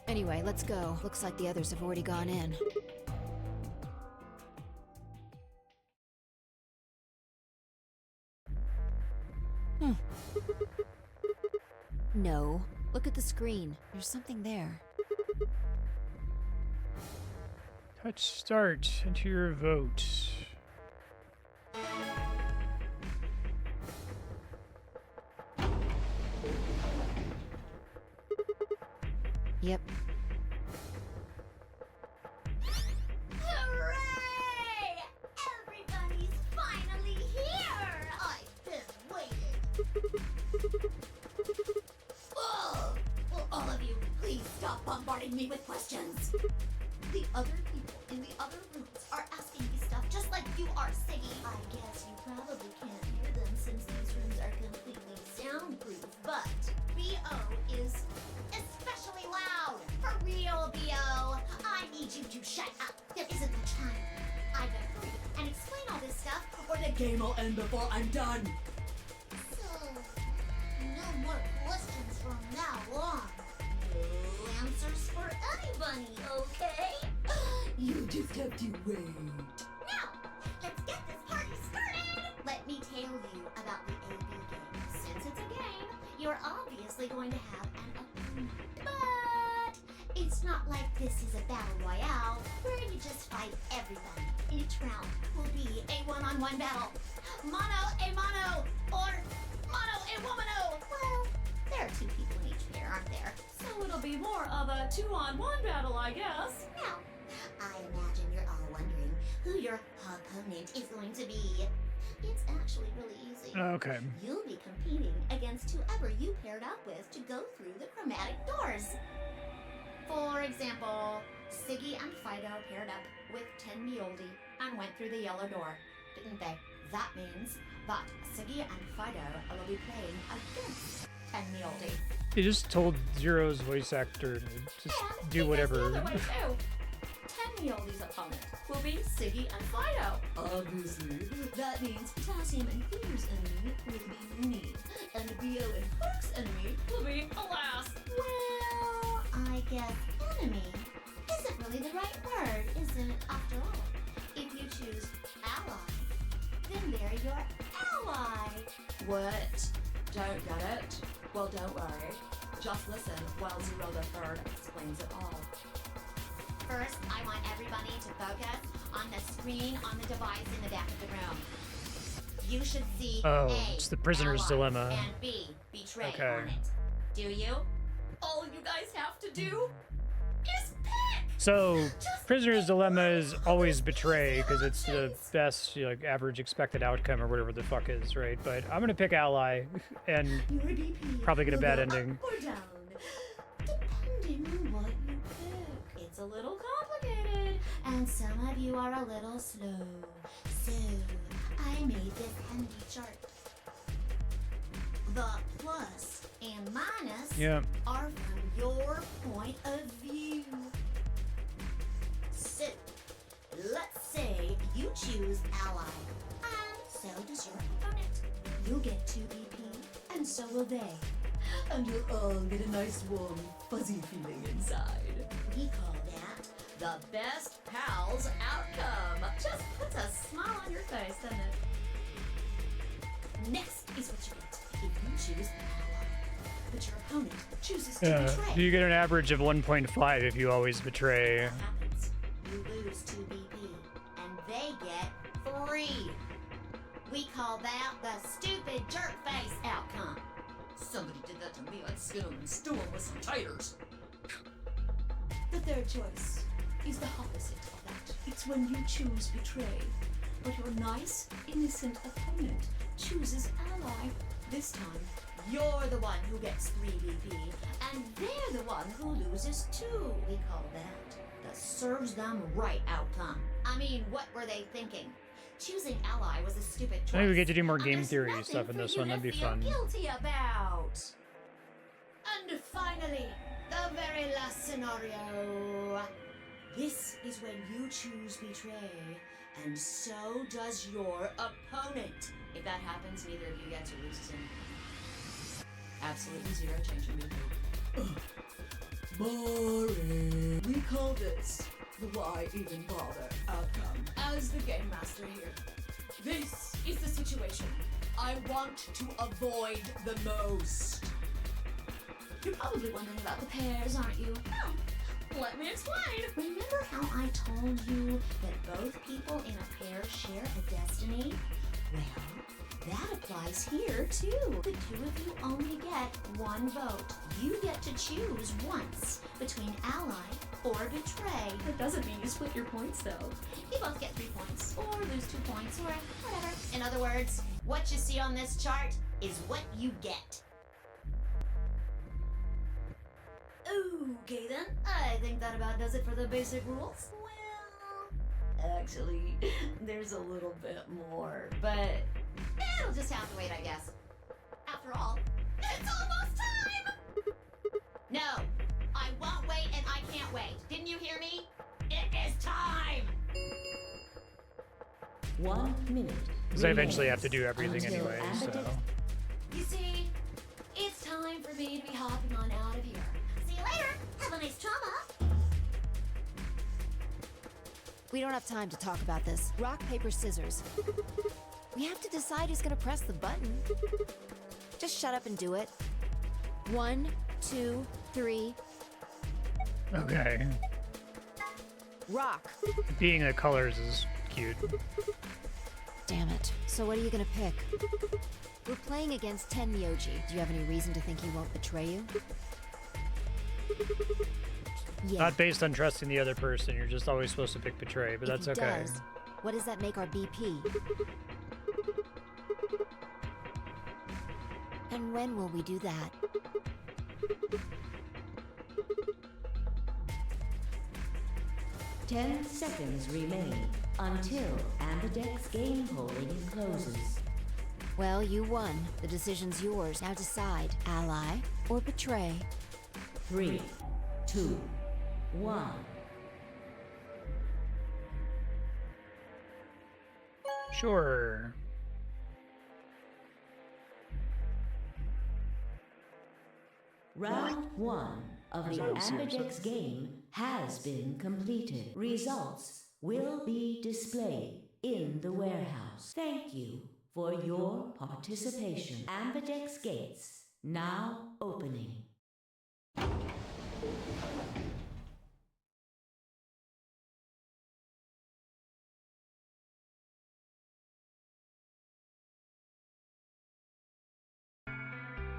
Anyway, let's go. Looks like the others have already gone in. No. Look at the screen. There's something there. Touch start. Enter your vote. bombarding me with questions. The other people in the other rooms are asking me stuff just like you are, Siggy. I guess you probably can't hear them since these rooms are completely soundproof, but B.O. is especially loud. For real, B.O. I need you to shut up. There isn't much time. I better hurry and explain all this stuff, or the game will end before I'm done. So, no more questions from now on. No answers for anybody, okay? You just have to wait. Now, let's get this party started! Let me tell you about the AB game. Since it's a game, you're obviously going to have an opponent. But it's not like this is a battle royale where you just fight everybody. Each round will be a one-on-one battle. Mono a mono, or mono a womano. Well, there are two people in each pair, aren't there? So it'll be more of a 2-on-1 battle, I guess. Now, I imagine you're all wondering who your opponent is going to be. It's actually really easy. Okay. You'll be competing against whoever you paired up with to go through the chromatic doors. For example, Siggy and Fido paired up with Tenmioldi and went through the yellow door, didn't they? That means that Siggy and Fido will be playing against Tenmioldi. They just told Zero's voice actor to just do whatever. The other way too. Tenmioldi's opponent will be Siggy and Fido. Obviously, that means Potassium and Clear's enemy will be me, and B.O. and Hook's enemy Will be Alas. Well, I guess enemy isn't really the right word, is it, after all? If you choose ally, then they're your ally. What? Don't get it? Well, don't worry. Just listen while Zero the Third explains it all. First, I want everybody to focus on the screen on the device in the back of the room. You should see Oh, A, it's the prisoner's ally, dilemma. and B, betray Okay. on it. Do you? All you guys have to do is pick! So, prisoner's dilemma is always betray because it's the best, you know, like average expected outcome or whatever the fuck is, right? But I'm gonna pick ally and Your DP probably get a will bad go ending. Up or down, depending on what you pick. It's a little complicated, and some of you are a little slow. So, I made this handy chart. The plus and minus Yeah. are from your point of view. So, let's say you choose ally, and so does your opponent. You'll get 2 BP, and so will they. And you'll all get a nice warm, fuzzy feeling inside. We call that the best pals outcome. Just puts a smile on your face, doesn't it? Next is what you get if you choose ally, but your opponent chooses to betray. You get an average of 1.5 if you always betray. What happens? You lose 2 BP, and they get 3. We call that the stupid jerk face outcome. Somebody did that to me, I'd skin them and stew them with some taters. The third choice is the opposite of that. It's when you choose betray, but your nice, innocent opponent chooses ally. This time, you're the one who gets 3 BP, and they're the one who loses 2. We call that the serves them right outcome. I mean, what were they thinking? Choosing ally was a stupid choice. Maybe we get to do more and game there's theory nothing stuff in for this you one. to That'd be feel fun. guilty about. And finally, the very last scenario. This is when you choose betray, and so does your opponent. If that happens, neither of you get to lose anything. Absolutely zero change in behavior. Boring. We call this the why even bother outcome. As the game master here, this is the situation I want to avoid the most. You're probably wondering about the pairs, aren't you? Well, let me explain. Remember how I told you that both people in a pair share a destiny? Well, that applies here, too. The two of you only get 1 vote. You get to choose once between ally or betray. That doesn't mean you split your points, though. You both get 3 points, or lose 2 points, or whatever. In other words, what you see on this chart is what you get. Ooh, Okay then, I think that about does it for the basic rules. Well, actually, there's a little bit more, but It'll just have to wait, I guess. After all, it's almost time! No, I won't wait and I can't wait. Didn't you hear me? It is time! 1 minute. Because I eventually have to do everything Until anyway, so. Ambidex- You see, it's time for me to be hopping on out of here. See you later. Have a nice trauma. We don't have time to talk about this. Rock, paper, scissors. We have to decide who's gonna press the button. Just shut up and do it. 1, 2, 3. Okay. Rock. Being the colors is cute. Damn it. So what are you gonna pick? We're playing against Tenmyoji. Do you have any reason to think he won't betray you? Yeah. Not based on trusting the other person. You're just always supposed to pick betray, but that's If he okay. does, what does that make our BP? And when will we do that? Ten seconds remain until Ambidex game polling closes. Well, you won. The decision's yours. Now decide. Ally or betray? 3, 2, 1. Sure. Round 1 of the Results, Ambidex game has been completed. Results will be displayed in the warehouse. Thank you for your participation. Ambidex gates now opening.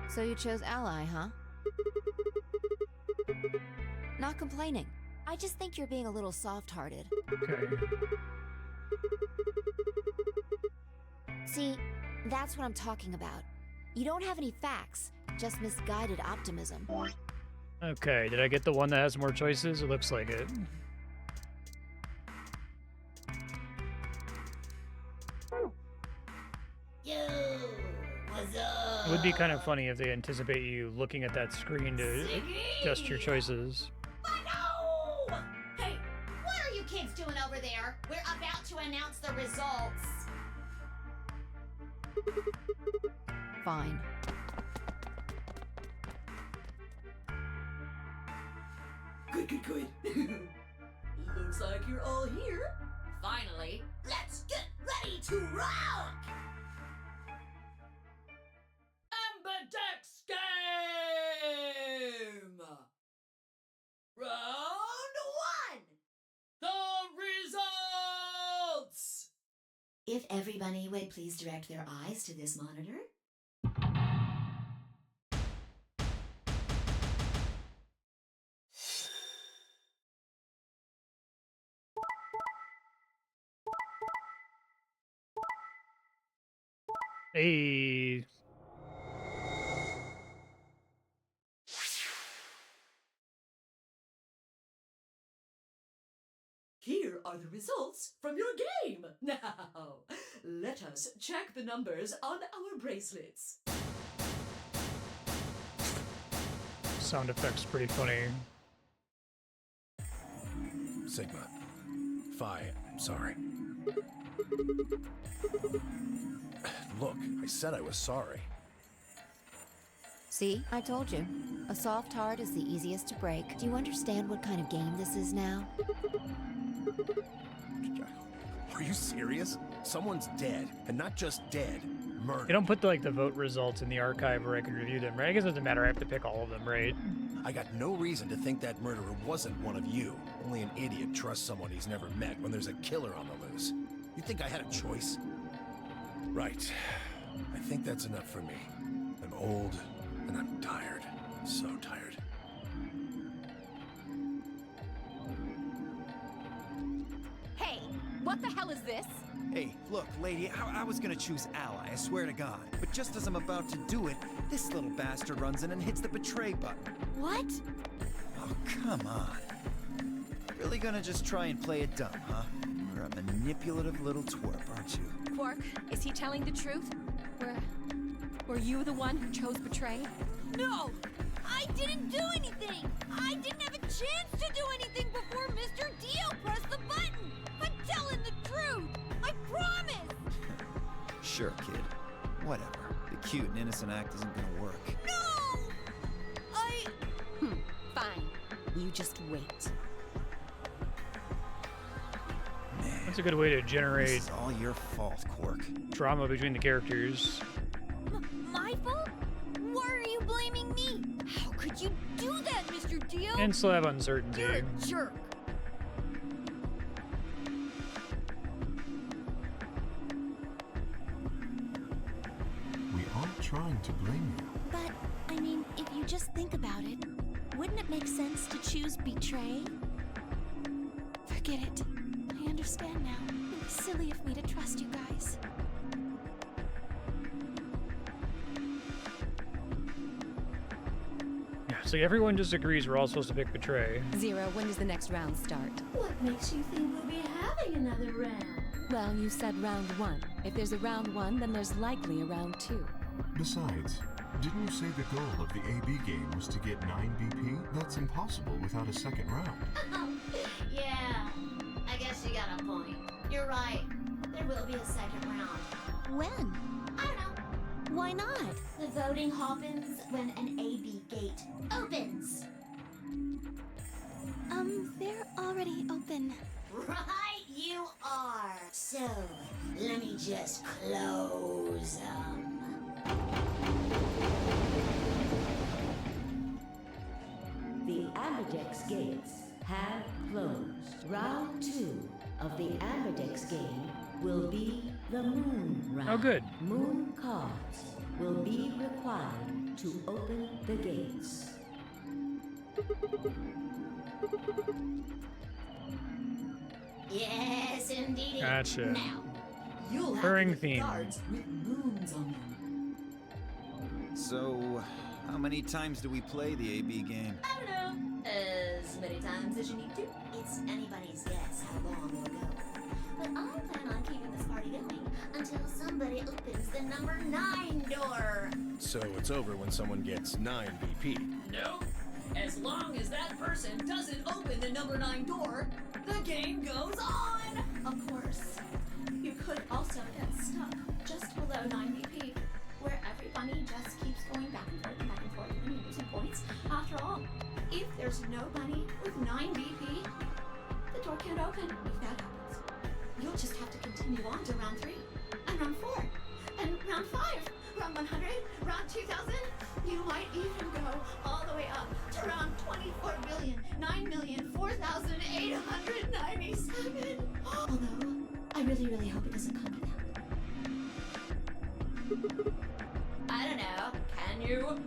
So you chose Ally, huh? Not complaining. I just think you're being a little soft-hearted. Okay. See, that's what I'm talking about. You don't have any facts, just misguided optimism. Okay, did I get the one that has more choices? It looks like it. Yo, what's up? It would be kind of funny if they anticipate you looking at that screen to adjust your choices. No! Hey, what are you kids doing over there? We're about to announce the results. Fine. Good. Looks like you're all here. Finally, let's get ready to rock! Ambidex game! Round 1! The results! If everybody would please direct their eyes to this monitor. Hey. Here are the results from your game. Now, let us check the numbers on our bracelets. Sound effects pretty funny. Sigma. Phi, sorry. Look, I said I was sorry. See, I told you. A soft heart is the easiest to break. Do you understand what kind of game this is now? Are you serious? Someone's dead, and not just dead, murdered. You don't put the vote results in the archive where I can review them, right? I guess it doesn't matter. I have to pick all of them, right? I got no reason to think that murderer wasn't one of you. Only an idiot trusts someone he's never met when there's a killer on the loose. You think I had a choice? Right. I think that's enough for me. I'm old, and I'm tired. So tired. Hey, what the hell is this? Hey, look, lady, I was gonna choose Ally, I swear to God. But just as I'm about to do it, this little bastard runs in and hits the betray button. What? Oh, come on. Really gonna just try and play it dumb, huh? You're a manipulative little twerp, aren't you? Quark, is he telling the truth? Were you the one who chose betray? No! I didn't do anything! I didn't have a chance to do anything before Mr. Dio pressed the button! I'm telling the truth! I promise! Sure, kid. Whatever. The cute and innocent act isn't gonna work. No! Fine. You just wait. Man, That's a good way to this generate is all your fault, Quark. drama between the characters. My fault? Why are you blaming me? How could you do that, Mr. Dio? And still have uncertainty. You're a jerk. We aren't trying to blame you. But, I mean, if you just think about it, wouldn't it make sense to choose betray? Forget it. I understand now. It was silly of me to trust you guys. Yeah, so everyone just agrees we're all supposed to pick betray. Zero, when does the next round start? What makes you think we'll be having another round? Well, you said round 1. If there's a round 1, then there's likely a round 2. Besides, didn't you say the goal of the AB game was to get 9 BP? That's impossible without a second round. Yeah, I guess you got a point. You're right. There will be a second round. When? I don't know. Why not? The voting happens when an AB gate opens. They're already open. Right, you are. So, let me just close them. The Ambidex gates have closed. Round 2 of the Ambidex game will be the Moon round. Oh, good. Moon cards will be required to open the gates. Yes, indeed. Gotcha. Now, You'll have Recurring to get theme. guards with moons on them. So, how many times do we play the AB game? I don't know. As many times as you need to. It's anybody's guess how long we'll go. But I plan on keeping this party going until somebody opens the number 9 door. So it's over when someone gets 9 BP. Nope. As long as that person doesn't open the number 9 door, the game goes on! Of course. You could also get stuck just below 9 BP, where everybody just keeps going back and forth and back and forth and you're losing points. After all, if there's nobody with 9 BP, the door can't open if that happens. You'll just have to continue on to round 3, and round 4, and round 5, round 100, round 2000. You might even go all the way up to round 24,9,004,897. Although, I really, really hope it doesn't come to that. I don't know. Can you?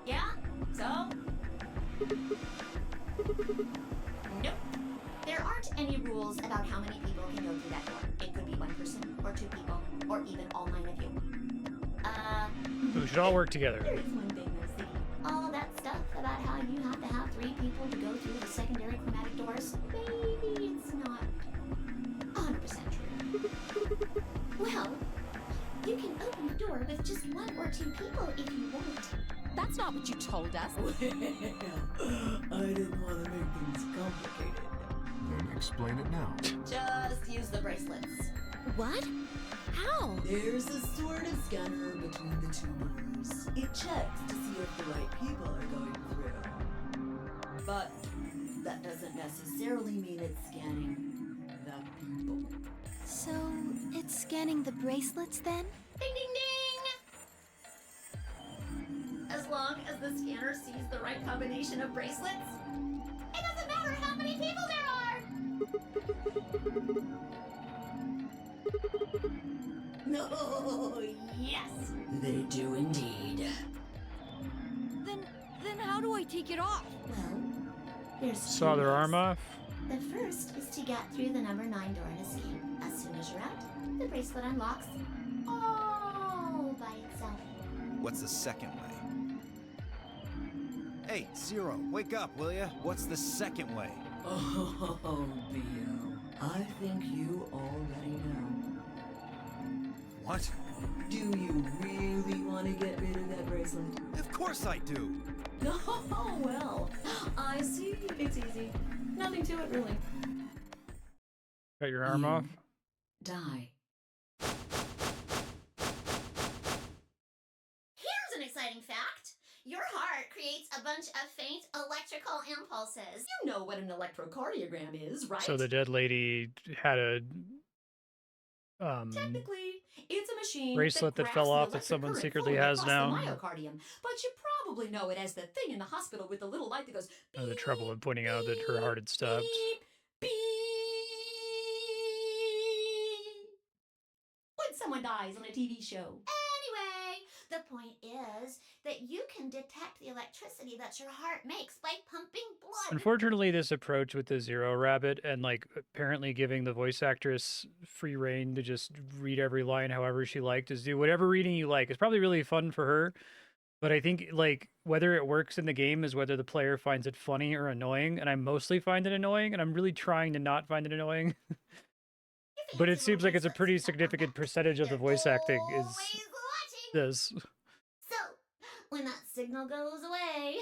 Yeah? So? Nope. There aren't any rules about how many people can go through that door. It could be one person, or 2 people, or even all 9 of you. We should all work together. There is one thing though, Ziggy. All that stuff about how you have to have 3 people to go through the secondary chromatic doors, maybe it's not 100% true. Well, you can open the door with just 1 or 2 people if you want. That's not what you told us. I didn't want to make things complicated. Then explain it now. Just use the bracelets. What? How? There's a sort of scanner between the 2 doors. It checks to see if the right people are going through. But that doesn't necessarily mean it's scanning the people. So, it's scanning the bracelets then? Ding ding ding! As long as the scanner sees the right combination of bracelets, it doesn't matter how many people there are! No, yes! They do indeed. Then how do I take it off? Well, there's Saw 2 their ways. arm off. The first is to get through the number 9 door and escape. As soon as you're out, the bracelet unlocks all by itself. What's the second way? Hey, Zero, wake up, will ya? What's the second way? Oh, B.O. I think you already know. What? Do you really want to get rid of that bracelet? Of course I do! Oh, well, I see. It's easy. Nothing to it, really. Got your arm off? Die. Here's an exciting fact. Your heart creates a bunch of faint electrical impulses. You know what an electrocardiogram is, right? So the dead lady had a Technically, it's a machine bracelet that fell off that someone secretly has now. The myocardium, but you probably know it as the thing in the hospital with the little light that goes. Oh, the trouble of pointing out that her heart had stopped. Beep. When someone dies on a TV show. Anyway, the point is that you can detect the electricity that your heart makes by pumping blood. Unfortunately, this approach with the Zero Rabbit and like apparently giving the voice actress free reign to just read every line however she liked, is do whatever reading you like. It's probably really fun for her, but I think like whether it works in the game is whether the player finds it funny or annoying, and I mostly find it annoying, and I'm really trying to not find it annoying. But it seems like it's a pretty significant percentage of the voice acting is this. So, when that signal goes away...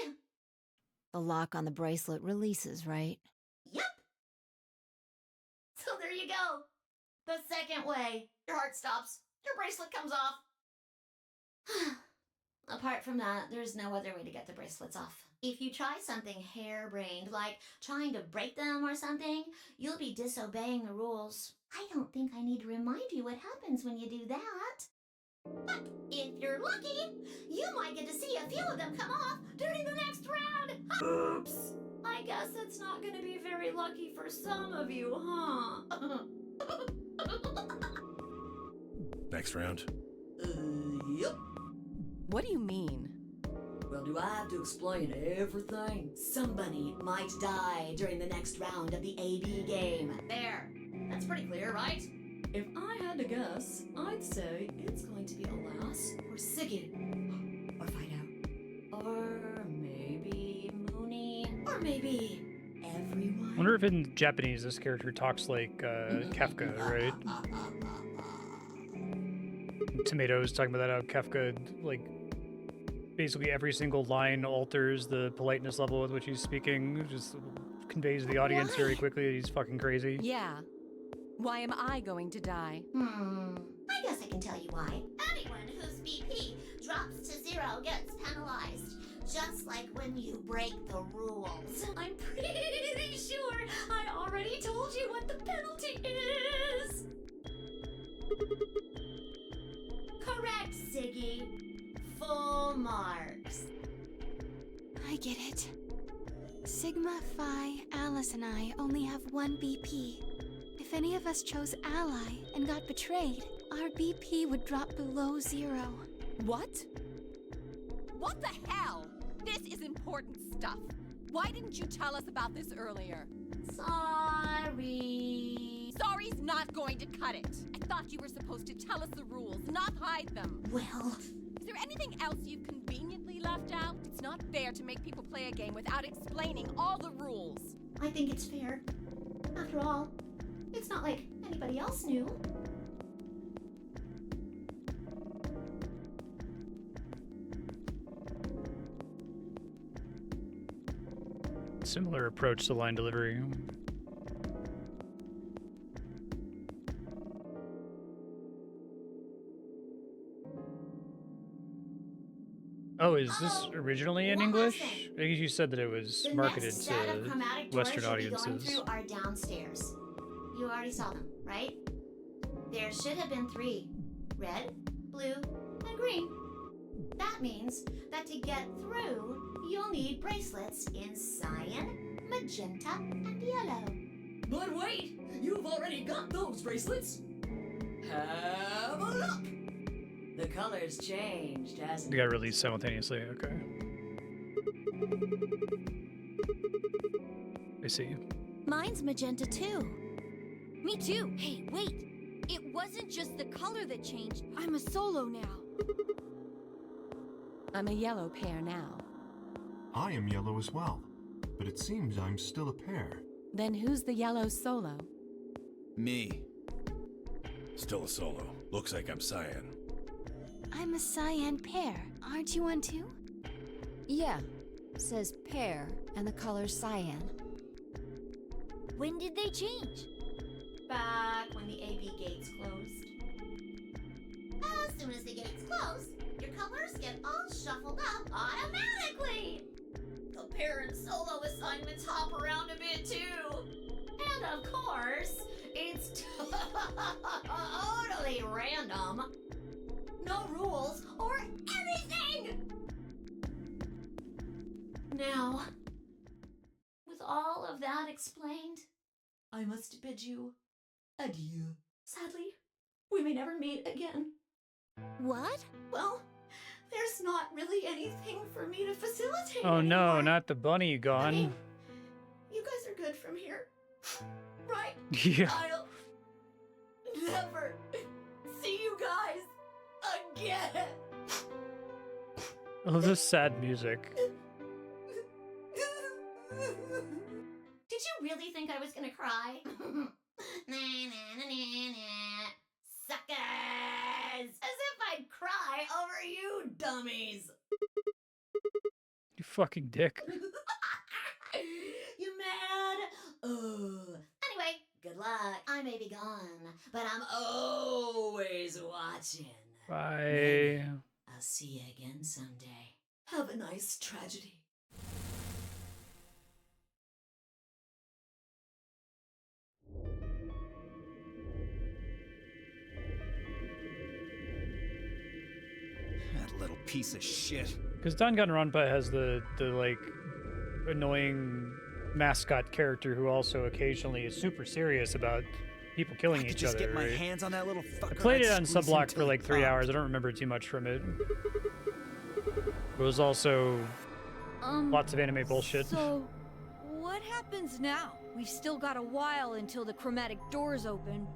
The lock on the bracelet releases, right? Yep. So there you go. The second way. Your heart stops. Your bracelet comes off. Apart from that, there's no other way to get the bracelets off. If you try something harebrained, like trying to break them or something, you'll be disobeying the rules. I don't think I need to remind you what happens when you do that. But if you're lucky, you might get to see a few of them come off during the next round. Oops. I guess it's not going to be very lucky for some of you, huh? Next round. Yep. What do you mean? Well, do I have to explain everything? Somebody might die during the next round of the AB game. There. That's pretty clear, right? If I had to guess, I'd say it's going to be Alas or Siggy. Or Fido. Or maybe Mooney. Or maybe everyone. I wonder if in Japanese this character talks like Kafka, right? Tomatoes talking about that, how Kafka, like, basically every single line alters the politeness level with which he's speaking, just conveys to the audience very quickly that he's fucking crazy. Yeah. Why am I going to die? I guess I can tell you why. Anyone whose BP drops to 0 gets penalized. Just like when you break the rules. I'm pretty sure I already told you what the penalty is. Correct, Siggy. Full marks. I get it. Sigma, Phi, Alice, and I only have 1 BP. If any of us chose Ally and got betrayed, our BP would drop below 0. What? What the hell? This is important stuff. Why didn't you tell us about this earlier? Sorry. Sorry's not going to cut it. I thought you were supposed to tell us the rules, not hide them. Well... Is there anything else you've conveniently left out? It's not fair to make people play a game without explaining all the rules. I think it's fair. After all, it's not like anybody else knew. Similar approach to line delivery. Oh, is this originally in English? I think you said that it was marketed to Western audiences. Going through are downstairs. You already saw them, right? There should have been 3. Red, blue, and green. That means that to get through, you'll need bracelets in cyan, magenta, and yellow. But wait! You've already got those bracelets! Have a look! The color's changed, hasn't They got released simultaneously, okay. I see. Mine's magenta too. Me too. Hey, wait. It wasn't just the color that changed. I'm a solo now. I'm a yellow pair now. I am yellow as well, but it seems I'm still a pair. Then who's the yellow solo? Me. Still a solo. Looks like I'm cyan. I'm a cyan pair. Aren't you one too? Yeah, says pear and the color cyan. When did they change? Back when the AB gates closed. As soon as the gates close, your colors get all shuffled up automatically. The parent solo assignments hop around a bit too. And of course, it's totally random. No rules or anything! Now, with all of that explained, I must bid you adieu. Sadly, we may never meet again. What? Well, there's not really anything for me to facilitate Oh no, anymore. not the bunny I gone. mean, you guys are good from here, right? Yeah. I'll never see you guys again. Oh, this sad music. Did you really think I was gonna cry? Nah, nah, nah, nah, nah. Suckers! As if I'd cry over you dummies! You fucking dick. You mad? Oh. Anyway, good luck. I may be gone, but I'm always watching. Bye. I'll see you again someday. Have a nice tragedy. That little piece of shit. Because Danganronpa has the like annoying mascot character who also occasionally is super serious about people killing I could each just other. get my right? hands on that little fucker. I played I'd it on squeeze him Subblock till for he like 3 popped. hours. I don't remember too much from it. It was also lots of anime bullshit. So, what happens now? We've still got a while until the chromatic doors open.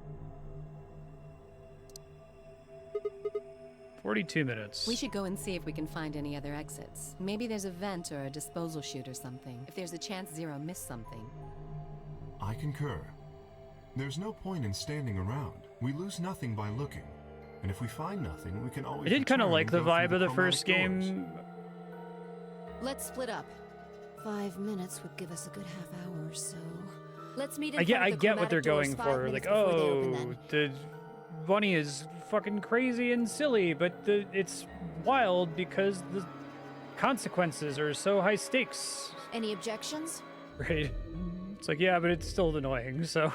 42 minutes. We should go and see if we can find any other exits. Maybe there's a vent or a disposal chute or something. If there's a chance Zero missed something. I concur. There's no point in standing around. We lose nothing by looking. And if we find nothing, we can always I did kind of return like and the go through vibe of the chromatic first doors. game. Let's split up. 5 minutes would give us a good half hour, so... Let's meet in I get, front I of the get what they're chromatic going doors 5 for. minutes Like, before they open oh, then. the bunny is fucking crazy and silly, but it's wild because the consequences are so high stakes. Any objections? Right? It's like, yeah, but it's still annoying, so...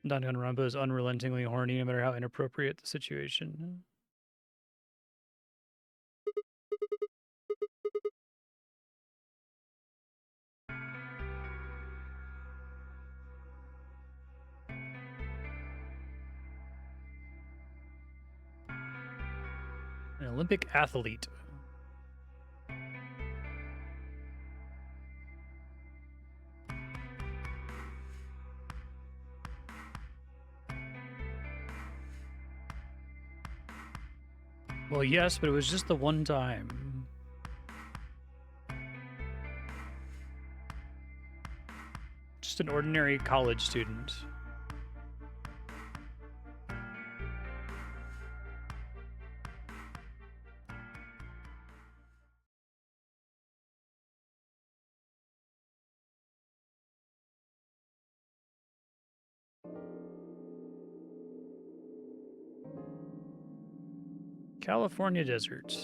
Danganronpa is unrelentingly horny no matter how inappropriate the situation. An Olympic athlete. Well, yes, but it was just the one time. Just an ordinary college student. California desert.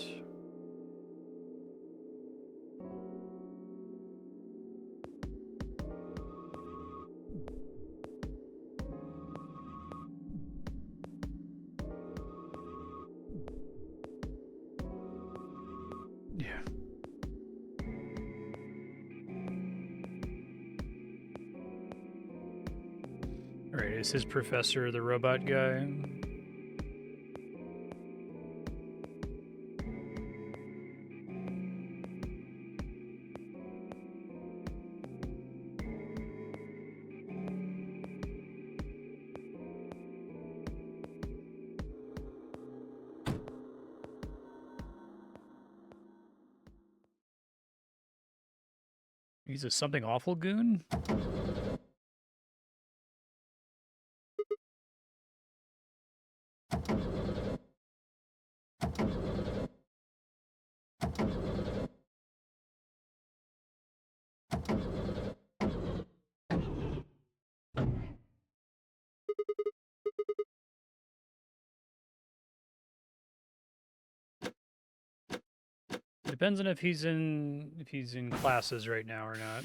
Yeah. All right, is his professor the robot guy? He's a something awful goon? Depends on if he's in classes right now or not.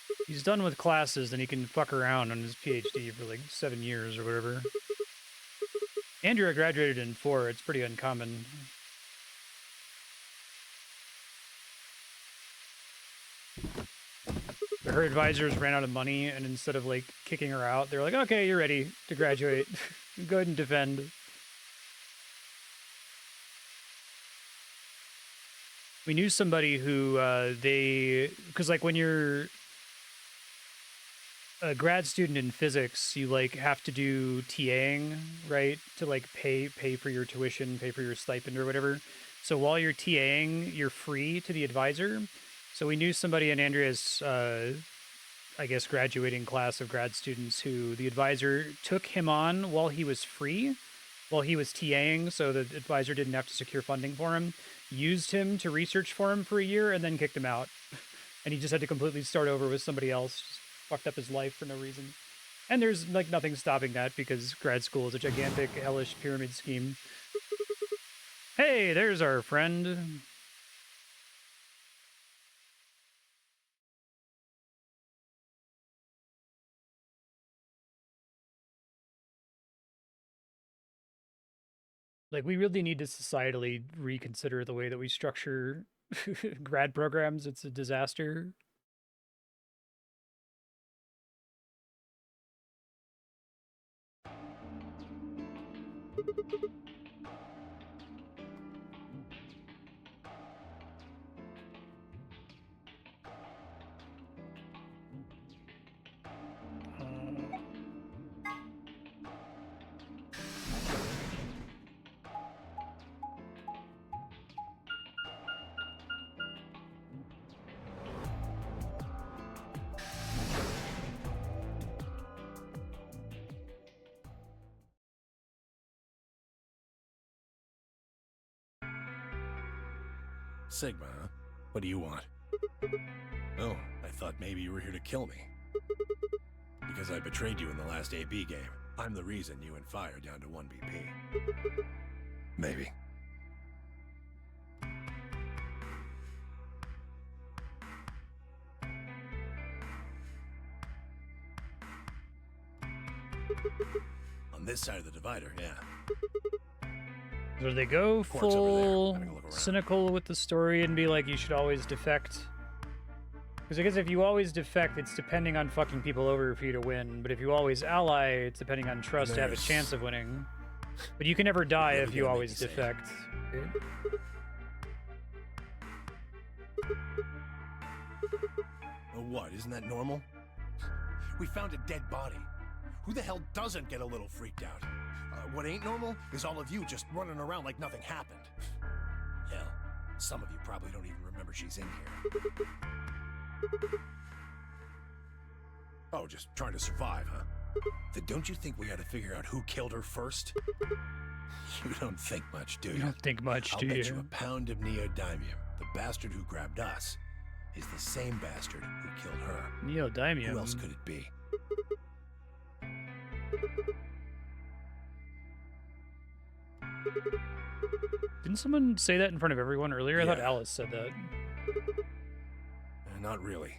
If he's done with classes, then he can fuck around on his PhD for like 7 years or whatever. Andrea graduated in 4. It's pretty uncommon. Her advisors ran out of money, and instead of like kicking her out, they're like, "Okay, you're ready to graduate. Go ahead and defend." We knew somebody who because like when you're a grad student in physics, you like have to do TAing, right? To like pay for your tuition, pay for your stipend or whatever. So while you're TAing, you're free to the advisor. So we knew somebody in Andrea's, I guess, graduating class of grad students who the advisor took him on while he was free, while he was TAing, so the advisor didn't have to secure funding for him, used him to research for him for a year, and then kicked him out. And he just had to completely start over with somebody else. Just fucked up his life for no reason. And there's like nothing stopping that because grad school is a gigantic, hellish pyramid scheme. Hey, there's our friend. Like, we really need to societally reconsider the way that we structure grad programs. It's a disaster. Sigma, huh? What do you want? Oh, I thought maybe you were here to kill me. Because I betrayed you in the last AB game. I'm the reason you and Phi are down to 1 BP. Maybe. On this side of the divider, yeah. So they go Quark's over full there, having a look around. cynical with the story and be like, you should always defect? Because I guess if you always defect, it's depending on fucking people over for you to win. But if you always ally, it's depending on trust to have a chance of winning. But you can never die if you always defect. Oh, what? Isn't that normal? We found a dead body. Who the hell doesn't get a little freaked out? What ain't normal is all of you just running around like nothing happened. Hell, some of you probably don't even remember she's in here. Oh, just trying to survive, huh? Then don't you think we ought to figure out who killed her first? You don't think much, do you? You don't think much, do I'll bet you? you a pound of neodymium. The bastard who grabbed us is the same bastard who killed her. Neodymium? Who else could it be? Didn't someone say that in front of everyone earlier? I thought Yeah. Alice said that. Not really.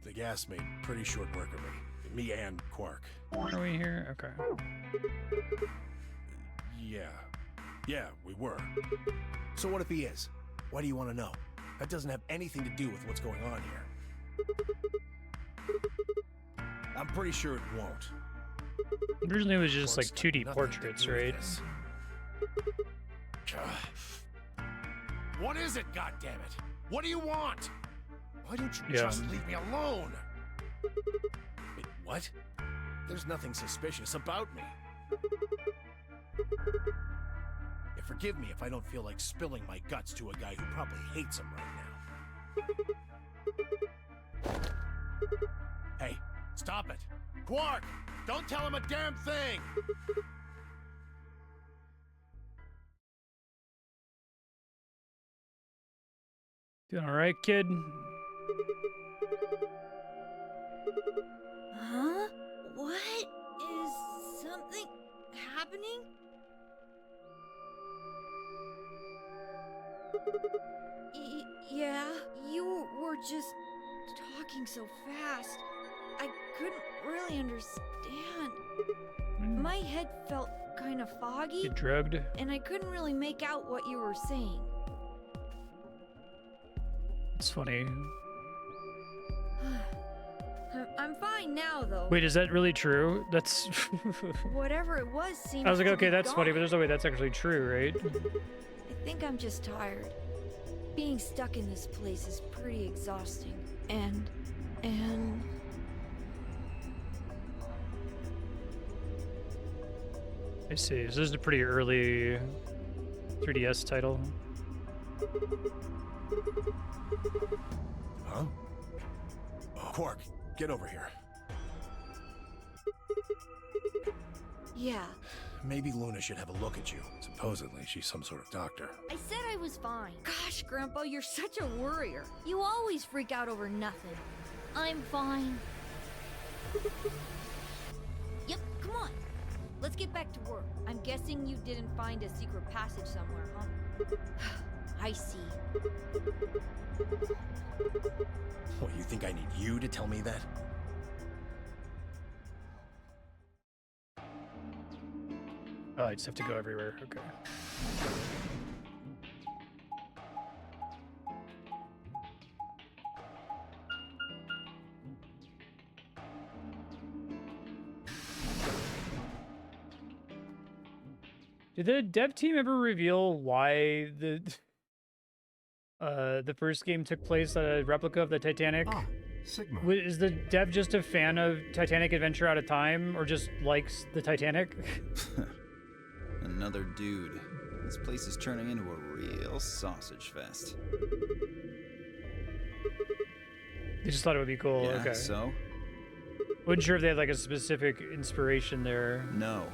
The gas made pretty short work of me. Me and Quark. Are we here? Okay. Yeah, we were. So what if he is? Why do you want to know? That doesn't have anything to do with what's going on here. I'm pretty sure it won't. Originally it was just like Quark's 2D got nothing to portraits, do with right? this. What is it, goddammit? What do you want? Why don't you just leave me alone? Wait, what? There's nothing suspicious about me. Yeah, forgive me if I don't feel like spilling my guts to a guy who probably hates him right now. Quark! Don't tell him a damn thing! Doing all right, kid? Huh? What? Is something happening? Yeah, you were just talking so fast. I couldn't really understand. My head felt kind of foggy. Get drugged? And I couldn't really make out what you were saying. It's funny. I'm fine now, though. Wait, is that really true? That's... Whatever it was seems I was like, to okay, be that's gone. funny, but there's no way that's actually true, right? I think I'm just tired. Being stuck in this place is pretty exhausting. And... I see. So this is a pretty early 3DS title. Huh? Quark, get over here. Yeah. Maybe Luna should have a look at you. Supposedly, she's some sort of doctor. I said I was fine. Gosh, Grandpa, you're such a worrier. You always freak out over nothing. I'm fine. Yep, come on. Let's get back to work. I'm guessing you didn't find a secret passage somewhere, huh? I see. What, you think I need you to tell me that? Oh, I just have to go everywhere. Okay. Did the dev team ever reveal why the first game took place at a replica of the Titanic? Ah, Sigma. Is the dev just a fan of Titanic Adventure Out of Time, or just likes the Titanic? Another dude. This place is turning into a real sausage fest. They just thought it would be cool. Yeah, Okay. so? Wasn't sure if they had like a specific inspiration there. No.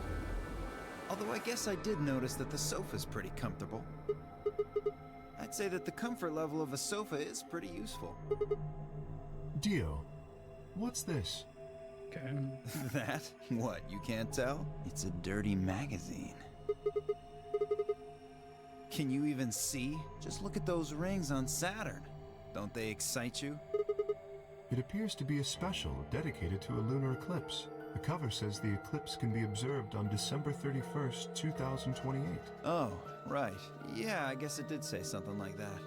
Although I guess I did notice that the sofa's pretty comfortable. I'd say that the comfort level of a sofa is pretty useful. Dio, what's this? Okay. That? What, you can't tell? It's a dirty magazine. Can you even see? Just look at those rings on Saturn. Don't they excite you? It appears to be a special dedicated to a lunar eclipse. The cover says the eclipse can be observed on December 31st, 2028. Oh, right. Yeah, I guess it did say something like that.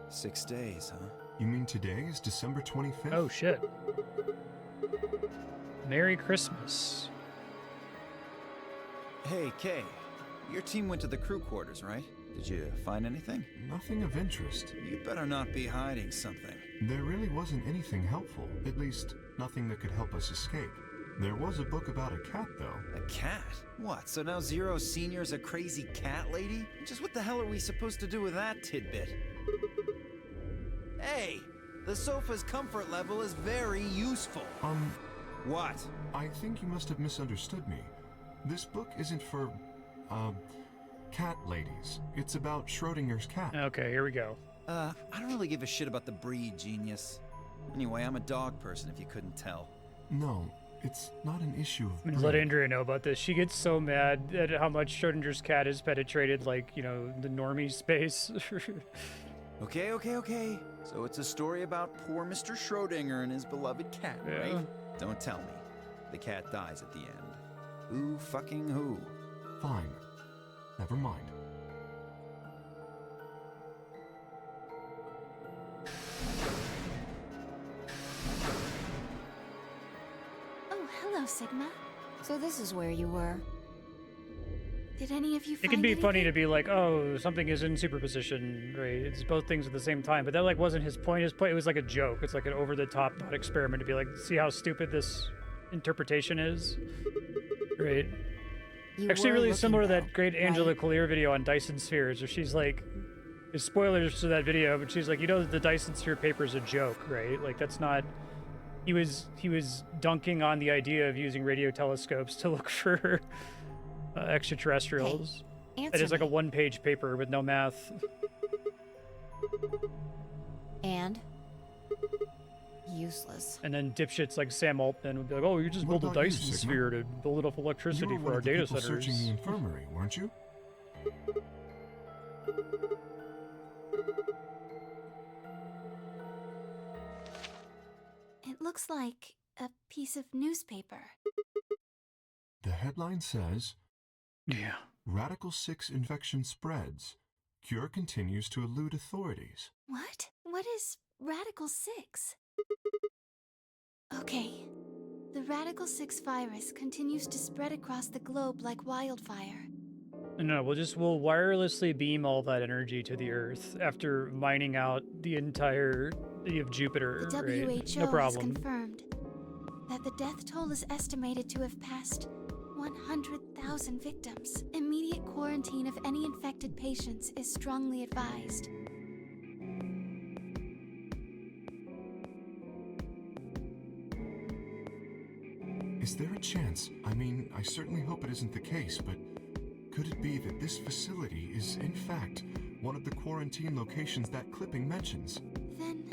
6 days, huh? You mean today is December 25th? Oh, shit. Merry Christmas. Hey, Kay. Your team went to the crew quarters, right? Did you find anything? Nothing of interest. You better not be hiding something. There really wasn't anything helpful. At least, nothing that could help us escape. There was a book about a cat, though. A cat? What, so now Zero Senior's a crazy cat lady? Just what the hell are we supposed to do with that tidbit? Hey! The sofa's comfort level is very useful. What? I think you must have misunderstood me. This book isn't for, cat ladies. It's about Schrodinger's cat. Okay, here we go. I don't really give a shit about the breed, genius. Anyway, I'm a dog person, if you couldn't tell. No, it's not an issue of I'm gonna let Andrea know about this. She gets so mad at how much Schrodinger's cat has penetrated, like, you know, the normie space. Okay. So it's a story about poor Mr. Schrodinger and his beloved cat, Yeah. right? Don't tell me. The cat dies at the end. Who fucking who? Fine. Never mind. Oh, hello, Sigma. So this is where you were. Did any of you It find can be anything? funny to be like, oh, something is in superposition, right? It's both things at the same time, but that like wasn't his point. His point, it was like a joke. It's like an over-the-top thought experiment to be like, see how stupid this interpretation is, right? You Actually, were really looking, similar to though, that great Angela right? Clear video on Dyson spheres, where she's like, there's spoilers to that video, but she's like, you know that the Dyson sphere paper is a joke, right? Like that's not, He was dunking on the idea of using radio telescopes to look for extraterrestrials. Answer It is like a me. one-page paper with no math. And? Useless. And then dipshits like Sam Altman would be like, "Oh, you just What build a about you, Dyson Sigma? sphere to build enough You electricity were for one our of the data people centers." searching the infirmary, weren't you? It looks like a piece of newspaper. The headline says, Yeah. Radical 6 infection spreads. Cure continues to elude authorities. What? What is Radical 6? Okay. The Radical 6 virus continues to spread across the globe like wildfire. No, we'll wirelessly beam all that energy to the Earth after mining out the entirety of Jupiter. The right? WHO No has problem. confirmed that the death toll is estimated to have passed 100,000 victims. Immediate quarantine of any infected patients is strongly advised. Is there a chance? I mean, I certainly hope it isn't the case, but could it be that this facility is, in fact, one of the quarantine locations that clipping mentions? Then,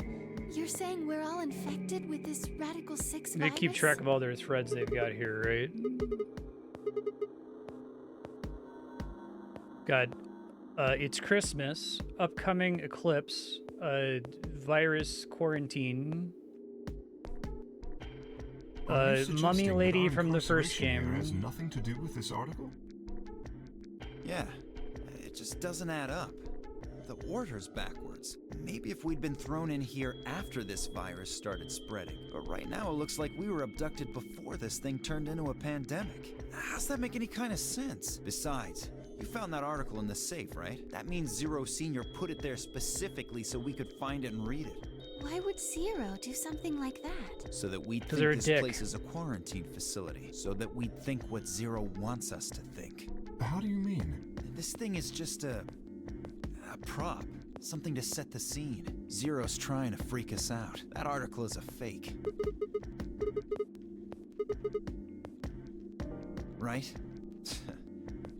you're saying we're all infected with this Radical 6 They virus? keep track of all their threads they've got here, right? God, it's Christmas, upcoming eclipse, virus quarantine. Are you suggesting Mummy that lady our from the first incarceration here game. has nothing to do with this article? Yeah, it just doesn't add up. The order's backwards. Maybe if we'd been thrown in here after this virus started spreading. But right now it looks like we were abducted before this thing turned into a pandemic. How's that make any kind of sense? Besides, you found that article in the safe, right? That means Zero Senior put it there specifically so we could find it and read it. Why would Zero do something like that? So that we'd 'Cause think they're a this dick. place is a quarantine facility. So that we'd think what Zero wants us to think. How do you mean? This thing is just a prop. Something to set the scene. Zero's trying to freak us out. That article is a fake. Right?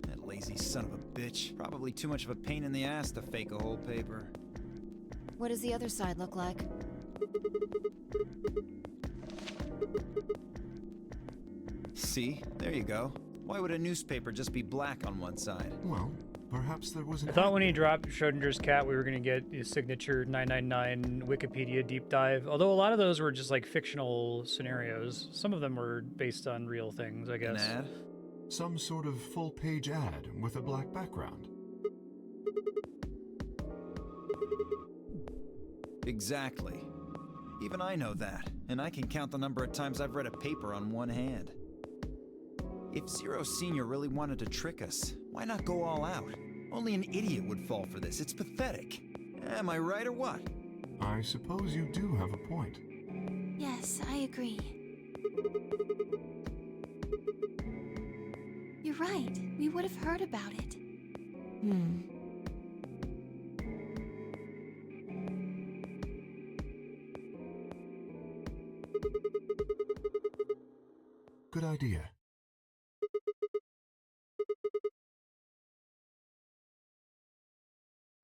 That lazy son of a bitch. Probably too much of a pain in the ass to fake a whole paper. What does the other side look like? See? There you go. Why would a newspaper just be black on one side? Well, perhaps there was an I thought when he ad- dropped Schrodinger's cat, we were going to get his signature 999 Wikipedia deep dive. Although a lot of those were just like fictional scenarios. Some of them were based on real things, I An guess. ad? Some sort of full-page ad with a black background. Exactly. Even I know that, and I can count the number of times I've read a paper on one hand. If Zero Senior really wanted to trick us, why not go all out? Only an idiot would fall for this. It's pathetic. Am I right or what? I suppose you do have a point. Yes, I agree. You're right. We would have heard about it. Good idea.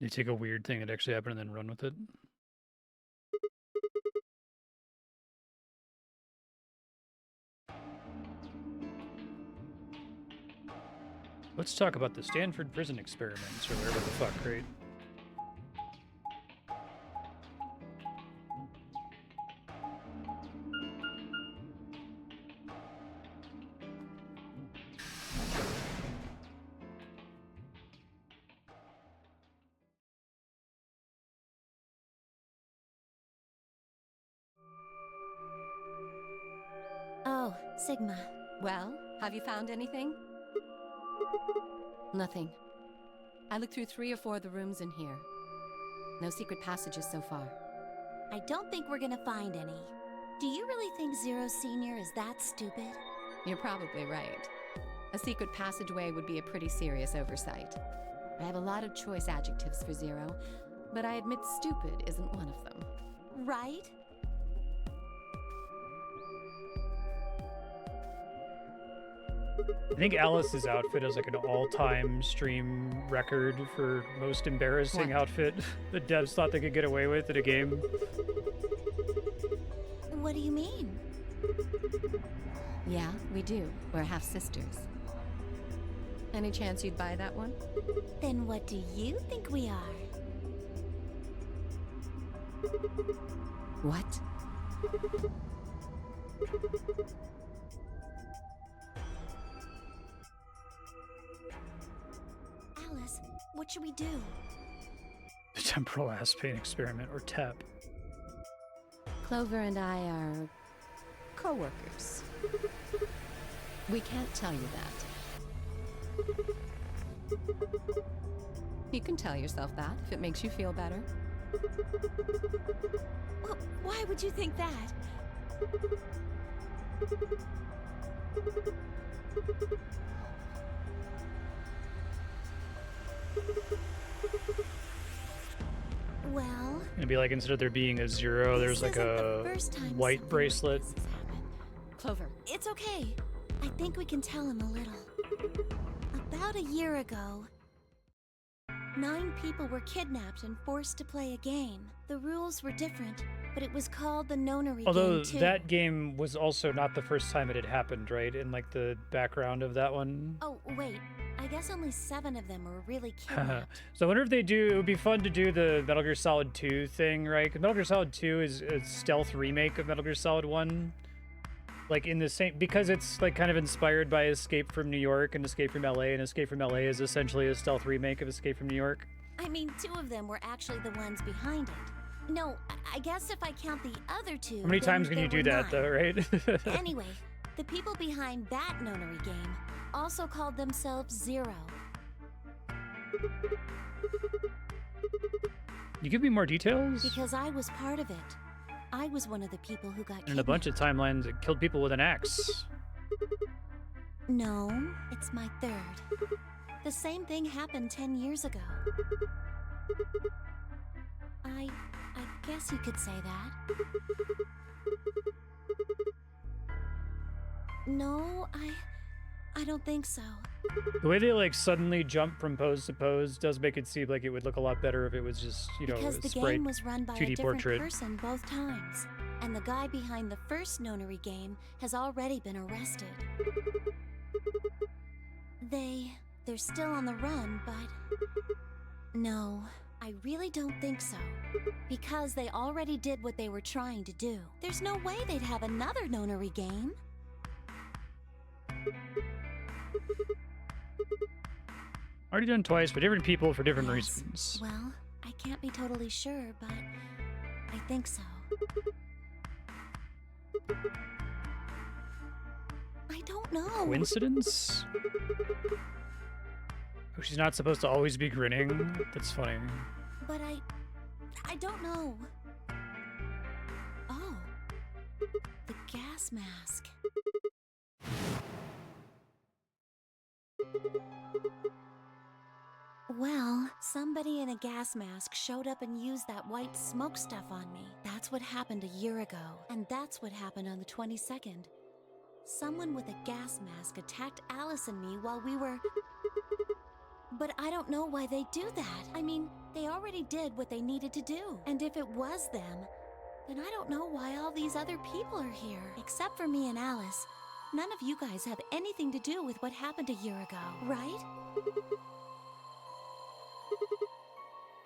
You take a weird thing that actually happened and then run with it. Let's talk about the Stanford prison experiments, or whatever the fuck, right? Oh, Sigma. Well, have you found anything? Nothing. I looked through 3 or 4 of the rooms in here. No secret passages so far. I don't think we're gonna find any. Do you really think Zero Senior is that stupid? You're probably right. A secret passageway would be a pretty serious oversight. I have a lot of choice adjectives for Zero, but I admit stupid isn't one of them. Right? I think Alice's outfit is like an all-time stream record for most embarrassing What? outfit that devs thought they could get away with in a game. What do you mean? Yeah, we do. We're half sisters. Any chance you'd buy that one? Then what do you think we are? What? Alice, what should we do? The temporal aspane experiment, or TEP. Clover and I are co-workers. We can't tell you that. You can tell yourself that if it makes you feel better. Well, why would you think that? Well, It'd be like instead of there being a 0, there's this like isn't the a first time white something bracelet. like this has happened. Clover. It's okay. I think we can tell him a little. About a year ago, 9 people were kidnapped and forced to play a game. The rules were different, but it was called the Nonary Although game too. that game was also not the first time it had happened, right? In like the background of that one. Oh, wait. I guess only 7 of them were really kidnapped. So I wonder if they do, it would be fun to do the Metal Gear Solid 2 thing, right? 'Cause Metal Gear Solid 2 is a stealth remake of Metal Gear Solid 1. Like in the same, because it's like kind of inspired by Escape from New York and Escape from LA, and Escape from LA is essentially a stealth remake of Escape from New York. I mean, 2 of them were actually the ones behind it. No, I guess if I count the other 2. How many then times can there you do were that 9. though, right? Anyway, the people behind that Nonary game also called themselves Zero. You give me more details? Because I was part of it. I was one of the people who got In a bunch of timelines, it killed people with an axe. No, it's my 3rd. The same thing happened 10 years ago. I guess you could say that. No, I don't think so. The way they like suddenly jump from pose to pose does make it seem like it would look a lot better if it was just, you know, Because a the sprite game was run by a 2D different portrait. person both times. And the guy behind the first Nonary game has already been arrested. They're still on the run, but... No, I really don't think so. Because they already did what they were trying to do. There's no way they'd have another Nonary game. Already done twice, but different people for different Yes. reasons. Well, I can't be totally sure, but I think so. I don't know. Coincidence? Oh, she's not supposed to always be grinning? That's funny. But I don't know. Oh. The gas mask. Well, somebody in a gas mask showed up and used that white smoke stuff on me. That's what happened a year ago. And that's what happened on the 22nd. Someone with a gas mask attacked Alice and me while we were... But I don't know why they do that. I mean, they already did what they needed to do. And if it was them, then I don't know why all these other people are here. Except for me and Alice. None of you guys have anything to do with what happened a year ago, right?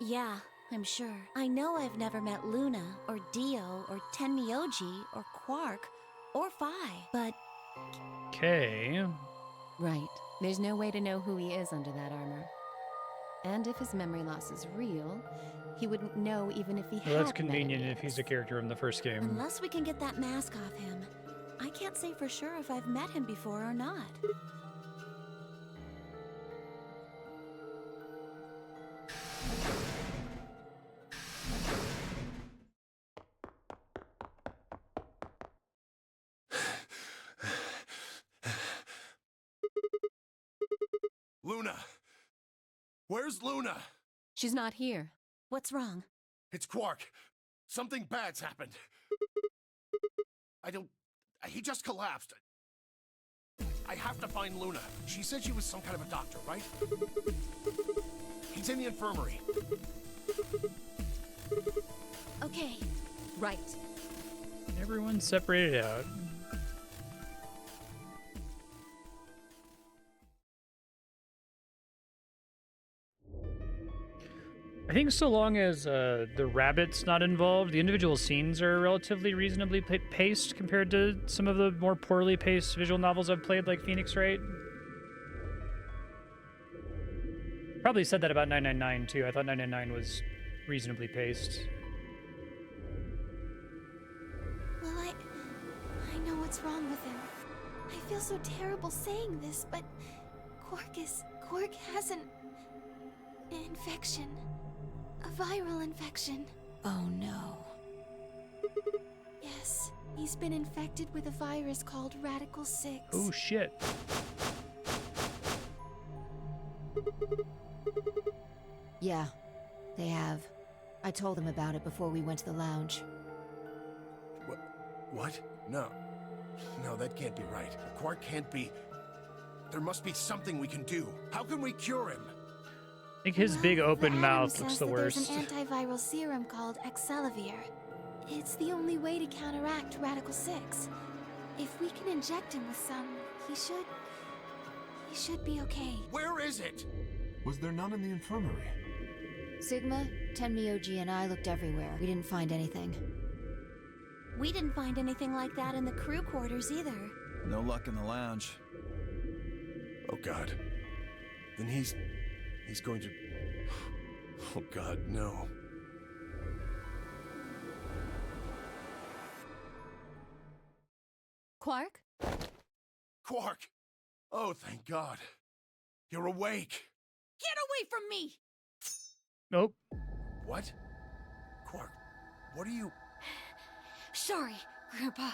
Yeah, I'm sure. I know I've never met Luna, or Dio, or Tenmyoji, or Quark, or Phi, but... Okay. Right. There's no way to know who he is under that armor. And if his memory loss is real, he wouldn't know even if he had Well, that's met convenient any if of he's us. a character from the first game. Unless we can get that mask off him. I can't say for sure if I've met him before or not. Luna! Where's Luna? She's not here. What's wrong? It's Quark. Something bad's happened. He just collapsed. I have to find Luna. She said she was some kind of a doctor, right? He's in the infirmary. Okay. Right. Everyone's separated out. I think so long as the rabbit's not involved, the individual scenes are relatively reasonably paced compared to some of the more poorly paced visual novels I've played, like Phoenix Wright. Probably said that about 999 too. I thought 999 was reasonably paced. Well, I know what's wrong with him. I feel so terrible saying this, but Quark has an infection. A viral infection. Oh no. Yes, he's been infected with a virus called Radical 6. Oh shit. Yeah, they have. I told them about it before we went to the lounge. What? No. No, that can't be right. Quark can't be... There must be something we can do. How can we cure him? I think his big open the mouth Atom looks says the that worst. There's an antiviral serum called Excelavir. It's the only way to counteract Radical 6. If we can inject him with some, he should be okay. Where is it? Was there none in the infirmary? Sigma, Tenmyoji, and I looked everywhere. We didn't find anything. We didn't find anything like that in the crew quarters either. No luck in the lounge. Oh God. Then he's going to... Oh God, no. Quark? Quark! Oh, thank God. You're awake. Get away from me! Nope. What? Quark, what are you... Sorry, Grandpa.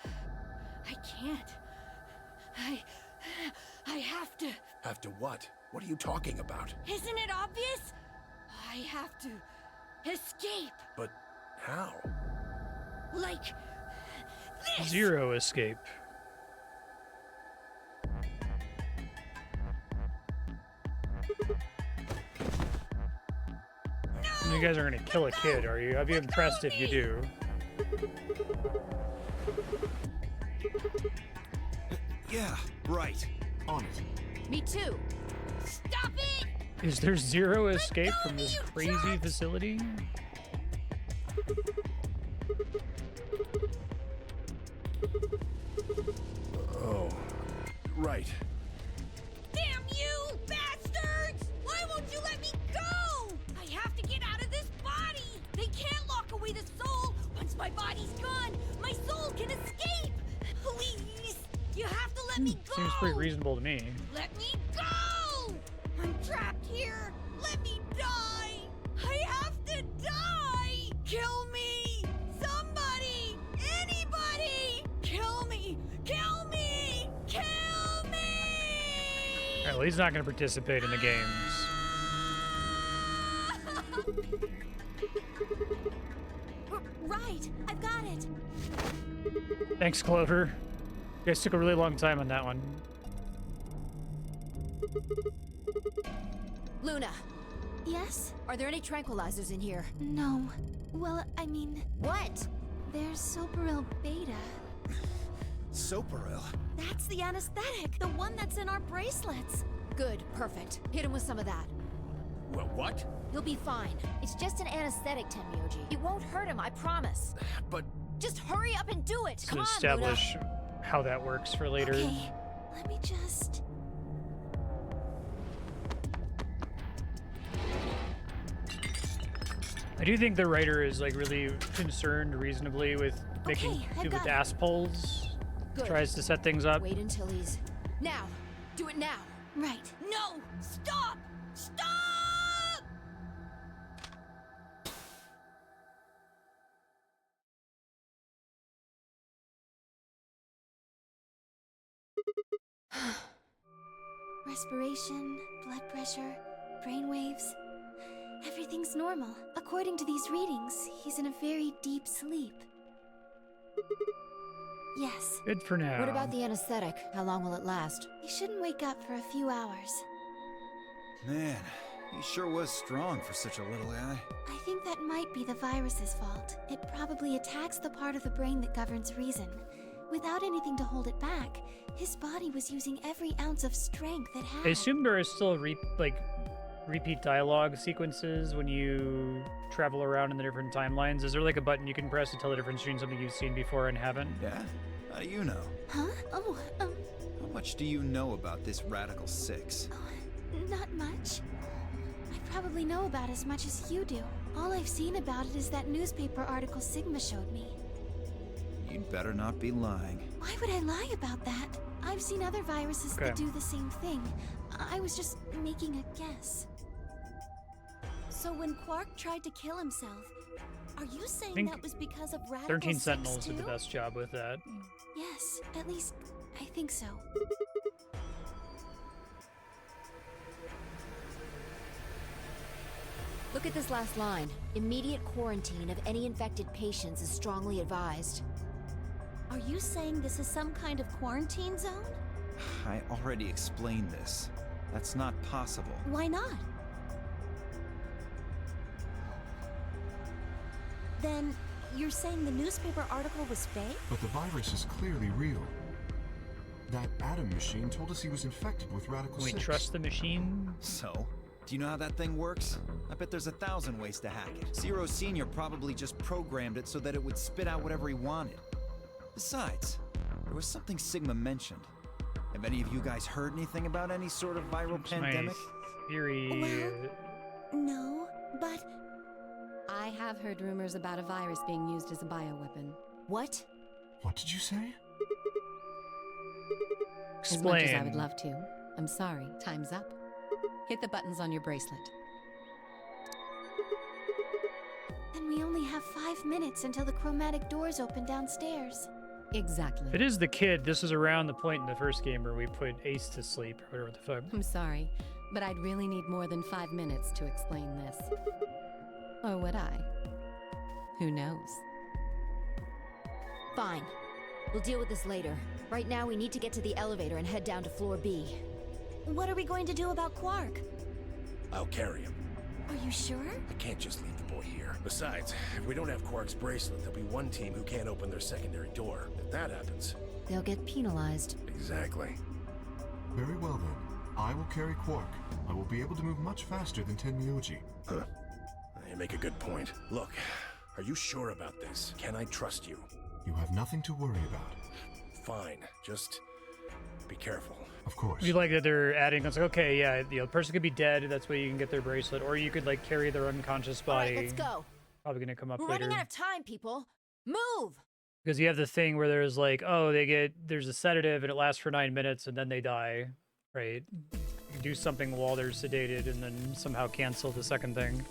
I can't. I have to. Have to what? What are you talking about? Isn't it obvious? I have to escape. But how? Like this. Zero escape. No! You guys are gonna kill a kid, are you? I'd be impressed if you do. Yeah, right. On it. Me too. Stop it! Is there zero escape from this you crazy jerk! facility? Oh, right. Damn you, bastards! Why won't you let me go? I have to get out of this body. They can't lock away the soul. Once my body's gone, my soul can escape. Please, you have to let me go. Seems pretty reasonable to me. Let me go! I'm trapped here. Let me die. I have to die. Kill me. Somebody. Anybody. Kill me. Kill me. Kill me. Well, he's not gonna participate in the games. Right, I've got it. Thanks, Clover. You guys took a really long time on that one. Luna, Yes? are there any tranquilizers in here? No. Well, I mean, What? there's Soparil Beta. Soparil? That's the anesthetic, the one that's in our bracelets. Good, perfect. Hit him with some of that. Well, what? He'll be fine. It's just an anesthetic, Tenmyoji. It won't hurt him, I promise. But... Just hurry up and do it. To Come on, establish how that works for later. Okay, let me just... I do think the writer is like really concerned reasonably with making Okay, I've do with got it. ass pulls. Good. Tries to set things up. Wait until he's... Now! Do it now! Right. No! Stop! Stop! Respiration, blood pressure, brain waves. Everything's normal. According to these readings, he's in a very deep sleep. Yes. Good for now. What about the anesthetic? How long will it last? He shouldn't wake up for a few hours. Man, he sure was strong for such a little guy. I think that might be the virus's fault. It probably attacks the part of the brain that governs reason. Without anything to hold it back, his body was using every ounce of strength it had. I assume there are still repeat dialogue sequences when you travel around in the different timelines. Is there like a button you can press to tell the difference between something you've seen before and haven't? Yeah? How do you know? Huh? Oh, How much do you know about this Radical 6? not much. I probably know about as much as you do. All I've seen about it is that newspaper article Sigma showed me. You'd better not be lying. Why would I lie about that? I've seen other viruses that do the same thing. I was just making a guess. So when Quark tried to kill himself, are you saying think that was because of Radical 13 6 Sentinels did the too? best job with that. Yes, at least I think so. Look at this last line. Immediate quarantine of any infected patients is strongly advised. Are you saying this is some kind of quarantine zone? I already explained this. That's not possible. Why not? Then you're saying the newspaper article was fake? But the virus is clearly real. That Adam machine told us he was infected with Radical Can we 6. trust the machine? So, do you know how that thing works? I bet there's 1,000 ways to hack it. Zero Senior probably just programmed it so that it would spit out whatever he wanted. Besides, there was something Sigma mentioned. Have any of you guys heard anything about any sort of viral pandemic? My theory. Well, no, but I have heard rumors about a virus being used as a bioweapon. What? What did you say? As much as I Explain. would love to. I'm sorry, time's up. Hit the buttons on your bracelet. Then we only have 5 minutes until the chromatic doors open downstairs. Exactly. If it is the kid, this is around the point in the first game where we put Ace to sleep, or whatever the fuck. I'm sorry, but I'd really need more than 5 minutes to explain this. Or would I? Who knows? Fine. We'll deal with this later. Right now, we need to get to the elevator and head down to floor B. what are we going to do about Quark? I'll carry him. Are you sure? I can't just leave the boy here. Besides, if we don't have Quark's bracelet, there'll be one team who can't open their secondary door. If that happens... They'll get penalized. Exactly. Very well then. I will carry Quark. I will be able to move much faster than Tenmyoji. Huh. You make a good point. Look, are you sure about this? Can I trust you? You have nothing to worry about. Fine. Just be careful. Of course. We like that they're adding. It's like, okay, yeah, the person could be dead. That's why you can get their bracelet, or you could like carry their unconscious body. All right, let's go. Probably gonna come up We're later. running out of time, people. Move! Because you have the thing where there's like, oh, there's a sedative and it lasts for 9 minutes and then they die, right? You can do something while they're sedated and then somehow cancel the second thing.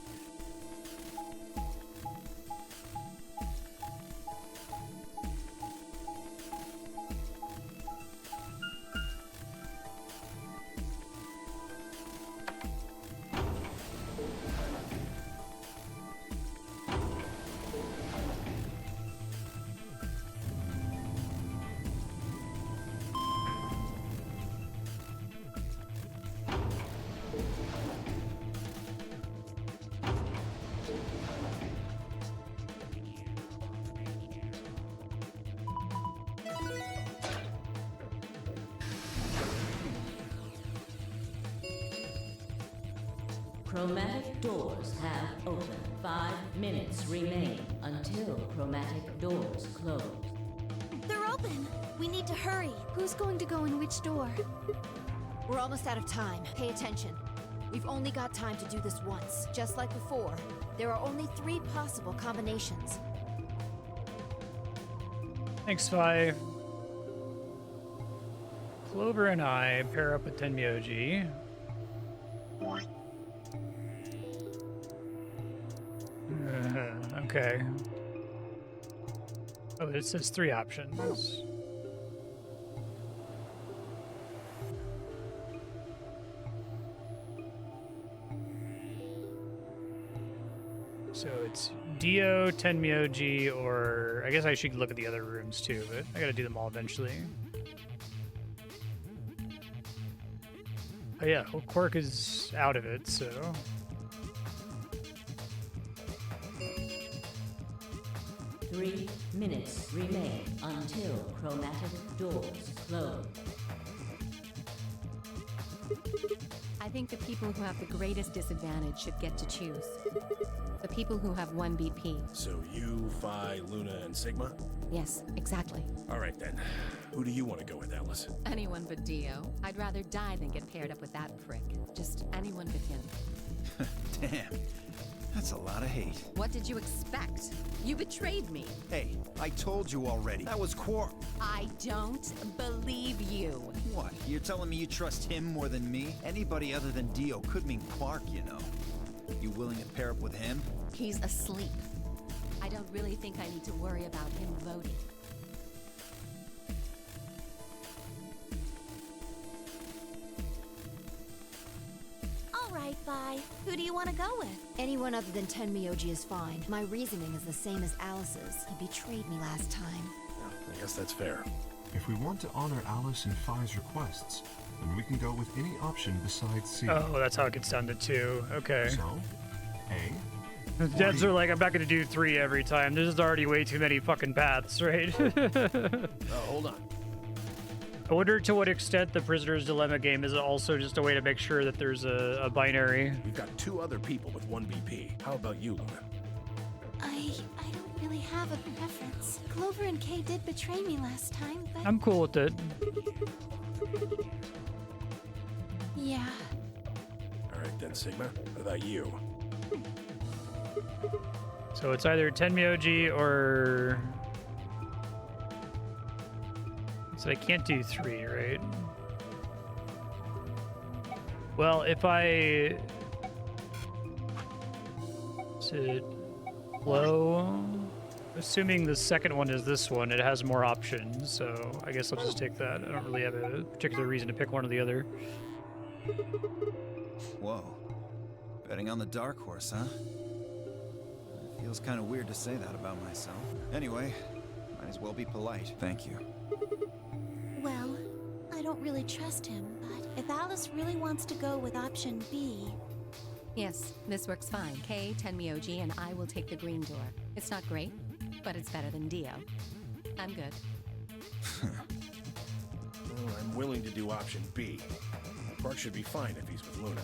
Chromatic doors have opened. 5 minutes remain until chromatic doors close. They're open! We need to hurry. Who's going to go in which door? We're almost out of time. Pay attention. We've only got time to do this once. Just like before, there are only 3 possible combinations. Thanks, Vi. Clover and I pair up with Tenmyoji. Okay. Oh, it says 3 options. So it's Dio, Tenmyoji, or I guess I should look at the other rooms too, but I gotta do them all eventually. Oh yeah, well, Quark is out of it, so... 3 minutes remain until chromatic doors close. I think the people who have the greatest disadvantage should get to choose. The people who have 1 BP. So you, Phi, Luna, and Sigma? Yes, exactly. All right then. Who do you want to go with, Alice? Anyone but Dio. I'd rather die than get paired up with that prick. Just anyone but him. Damn. That's a lot of hate. What did you expect? You betrayed me. Hey, I told you already. That was Quark. I don't believe you. What? You're telling me you trust him more than me? Anybody other than Dio could mean Quark, you know. You willing to pair up with him? He's asleep. I don't really think I need to worry about him voting. All right, Phi. Who do you want to go with? Anyone other than Tenmyoji is fine. My reasoning is the same as Alice's. He betrayed me last time. I guess that's fair. If we want to honor Alice and Phi's requests, then we can go with any option besides C. Oh, that's how it gets down to 2. Okay. So, A. The devs are like, I'm not gonna do 3 every time. There's already way too many fucking paths, right? Oh, hold on. I wonder to what extent the Prisoner's Dilemma game is also just a way to make sure that there's a binary. We've got 2 other people with 1 BP. How about you, Luna? I don't really have a preference. Clover and Kay did betray me last time, but I'm cool with it. yeah. All right then, Sigma. What about you? So it's either Tenmyoji or... So I can't do 3, right? Well, if I... Is it low? Assuming the second one is this one, it has more options, so I guess I'll just take that. I don't really have a particular reason to pick one or the other. Whoa. Betting on the dark horse, huh? It feels kind of weird to say that about myself. Anyway, might as well be polite. Thank you. Well, I don't really trust him, but if Alice really wants to go with option B... Yes, this works fine. Kay, Tenmyoji, and I will take the green door. It's not great, but it's better than Dio. I'm good. Well, I'm willing to do option B. Quark should be fine if he's with Luna.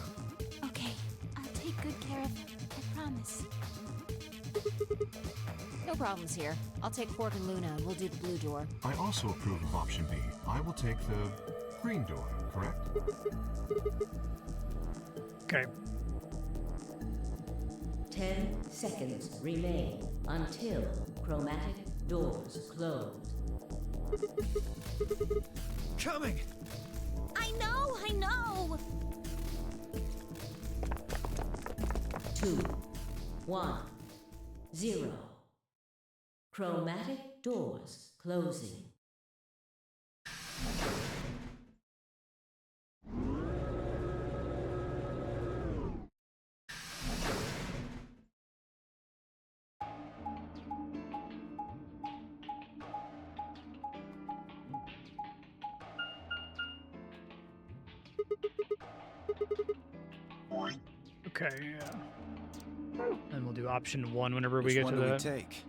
Okay, I'll take good care of him. I promise. No problems here. I'll take Quark and Luna, and we'll do the blue door. I also approve of option B. I will take the green door, correct? Okay. 10 seconds remain until chromatic doors close. Coming! I know! 2, 1, 0. Chromatic doors closing. Okay, yeah. And we'll do option 1 whenever we Which get one to do we that. take?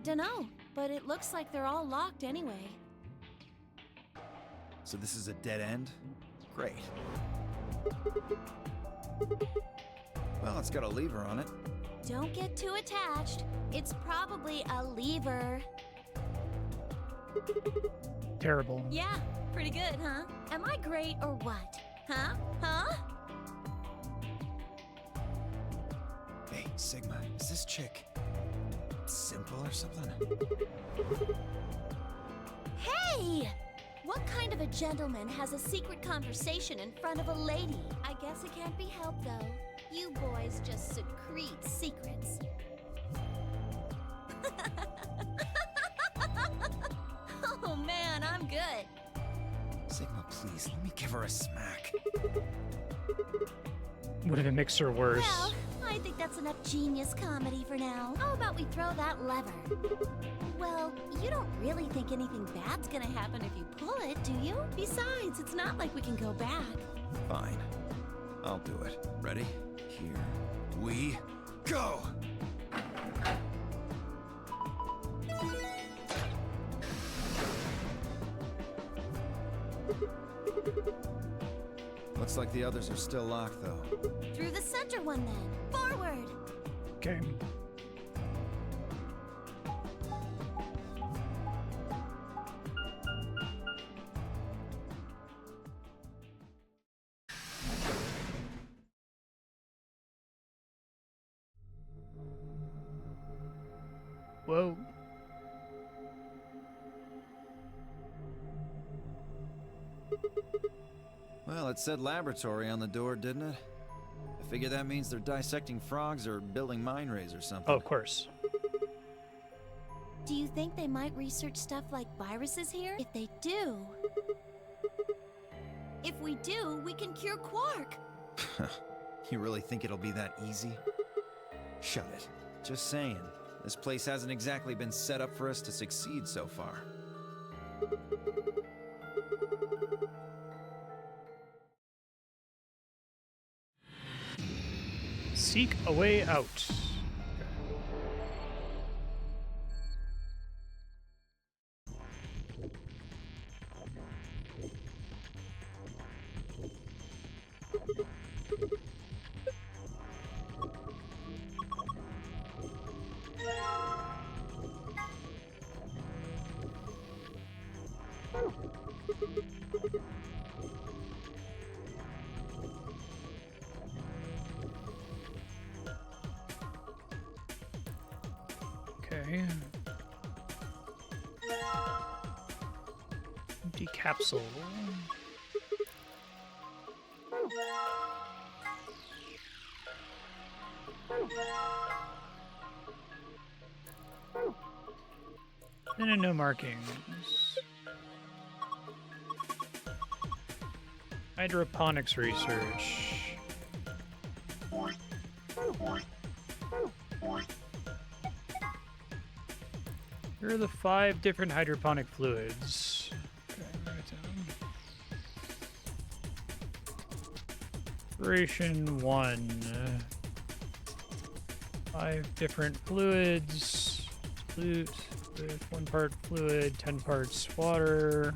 Dunno, but it looks like they're all locked anyway. So this is a dead end? Great. Well, it's got a lever on it. Don't get too attached. It's probably a lever. Terrible. Yeah, pretty good, huh? Am I great or what? Huh? Huh? Hey, Sigma, is this chick simple or something? Hey! What kind of a gentleman has a secret conversation in front of a lady? I guess it can't be helped, though. You boys just secrete secrets. Oh man, I'm good. Sigma, please, let me give her a smack. Would have it makes her worse. Well, I think that's enough genius comedy for now. How about we throw that lever? Well, you don't really think anything bad's gonna happen if you pull it, do you? Besides, it's not like we can go back. Fine. I'll do it. Ready? Here we go! Looks like the others are still locked, though. Through the center one, then. Forward! Okay. Whoa. Well, it said laboratory on the door, didn't it? I figure that means they're dissecting frogs or building mine rays or something. Oh, of course. Do you think they might research stuff like viruses here? If they do... If we do, we can cure Quark! You really think it'll be that easy? Shut it. Just saying. This place hasn't exactly been set up for us to succeed so far. Seek a way out. Okay. Empty capsule. And no markings. Hydroponics research. Here are the 5 different hydroponic fluids. Okay, write it down. Operation 1. 5 different fluids. Flute with 1 part fluid, 10 parts water.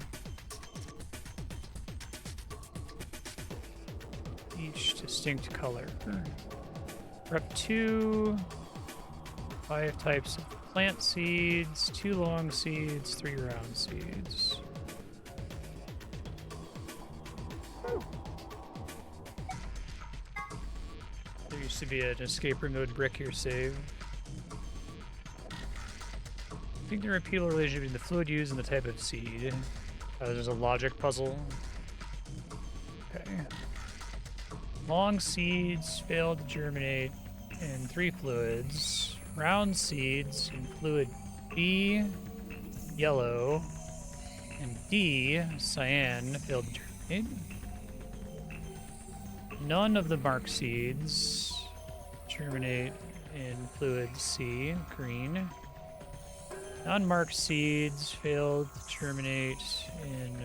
Each distinct color. Rep 2. 5 types of plant seeds, 2 long seeds, 3 round seeds. There used to be an escape room mode brick here save. I think the repeatable relationship between the fluid used and the type of seed. There's a logic puzzle. Okay. Long seeds failed to germinate in 3 fluids. Round seeds in fluid B, yellow, and D, cyan, failed to germinate. None of the marked seeds germinate in fluid C, green. Non-marked seeds failed to germinate in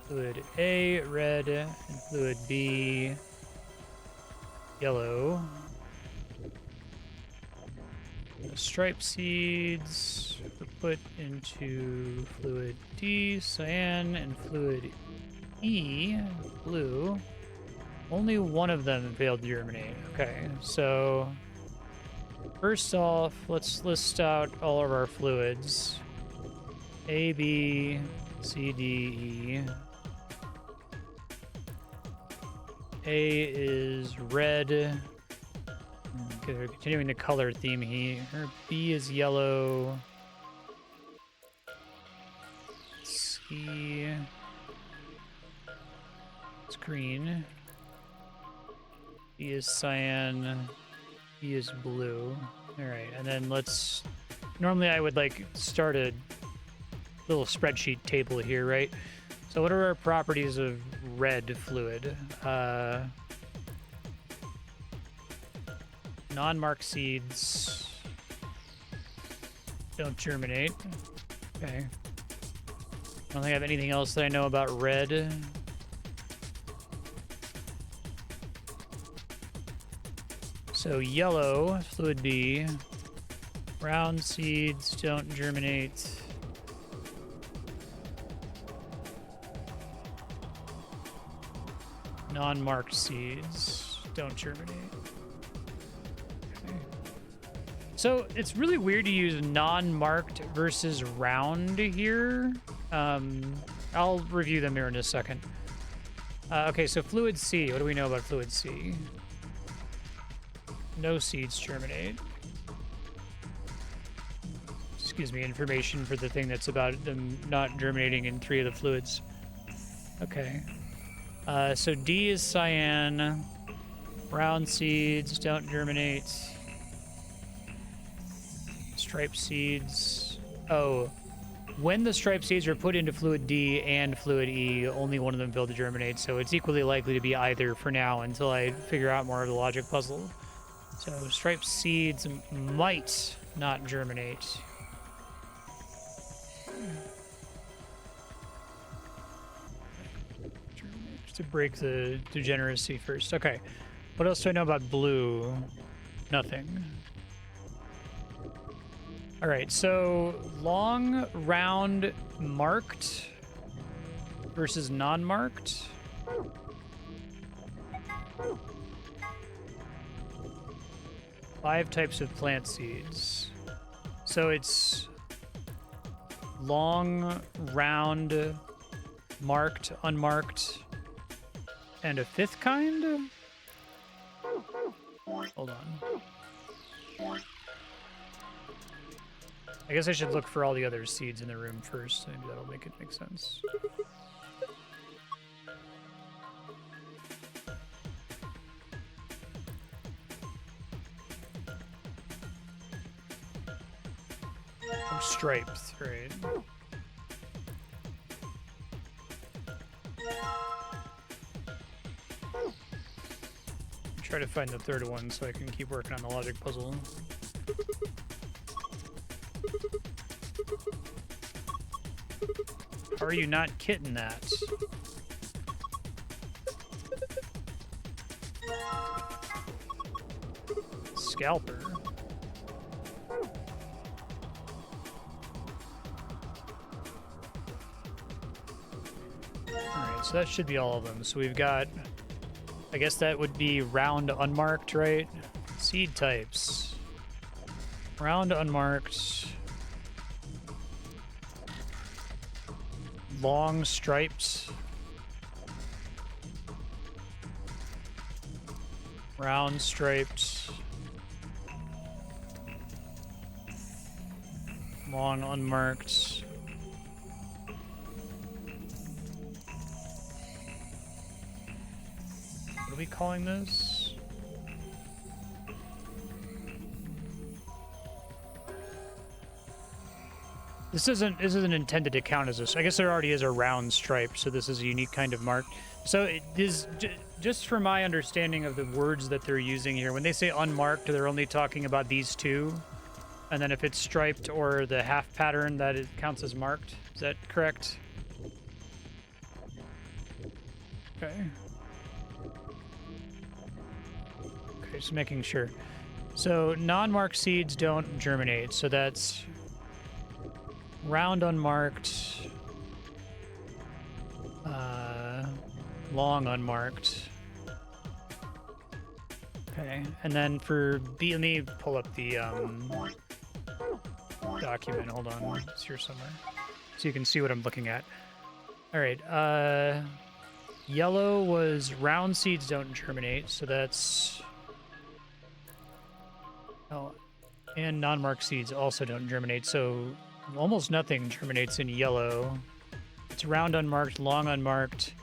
fluid A, red, and fluid B, yellow. The striped seeds were put into fluid D, cyan, and fluid E, blue. Only one of them failed to germinate. Okay, so first off, let's list out all of our fluids. A, B, C, D, E. A is red. Okay, we're continuing the color theme here. B is yellow. C is green. D is cyan. E is blue. Alright, and then let's... Normally I would like start a little spreadsheet table here, right? So what are our properties of red fluid? Non-marked seeds don't germinate. Okay. I don't think I have anything else that I know about red. So yellow, fluid B. Round seeds don't germinate. Non-marked seeds don't germinate. Okay. So it's really weird to use non-marked versus round here. I'll review them here in a second. Okay, so fluid C. What do we know about fluid C? No seeds germinate. Excuse me, information for the thing that's about them not germinating in 3 of the fluids. Okay. So D is cyan. Round seeds don't germinate. Striped seeds. Oh, when the striped seeds are put into fluid D and fluid E, only one of them failed to germinate. So it's equally likely to be either for now until I figure out more of the logic puzzle. So striped seeds might not germinate. To break the degeneracy first. Okay. What else do I know about blue? Nothing. All right, so long, round, marked versus non-marked. Five types of plant seeds. So it's long, round, marked, unmarked, and a 5th kind? Hold on. I guess I should look for all the other seeds in the room first. Maybe that'll make it make sense. Oh, striped, right. Try to find the 3rd one so I can keep working on the logic puzzle. How are you not kitting that? Scalper. Alright, so that should be all of them. So we've got, I guess that would be round unmarked, right? Seed types. Round unmarked. Long striped. Round striped. Long unmarked. What are we calling this? This isn't intended to count as this. I guess there already is a round stripe, so this is a unique kind of mark. So it is just for my understanding of the words that they're using here. When they say unmarked, they're only talking about these two, and then if it's striped or the half pattern, that it counts as marked. Is that correct? Okay. Okay, just making sure. So non-marked seeds don't germinate, so that's round unmarked, long unmarked. Okay, and then for B, let me pull up the document. Hold on, it's here somewhere, so you can see what I'm looking at. All right, yellow was round seeds don't germinate, so that's, oh, and non-marked seeds also don't germinate, so almost nothing germinates in yellow. It's round unmarked, long unmarked,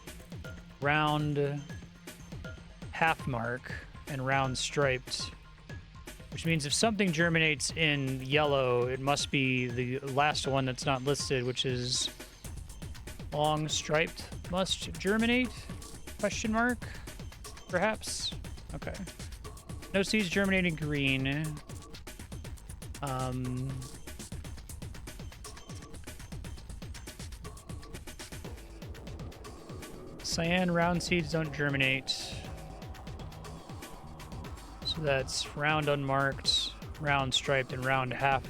round half mark, and round striped. Which means if something germinates in yellow, it must be the last one that's not listed, which is long striped must germinate? Question mark? Perhaps? Okay. No seeds germinating green. Cyan round seeds don't germinate. So that's round unmarked, round striped, and round half.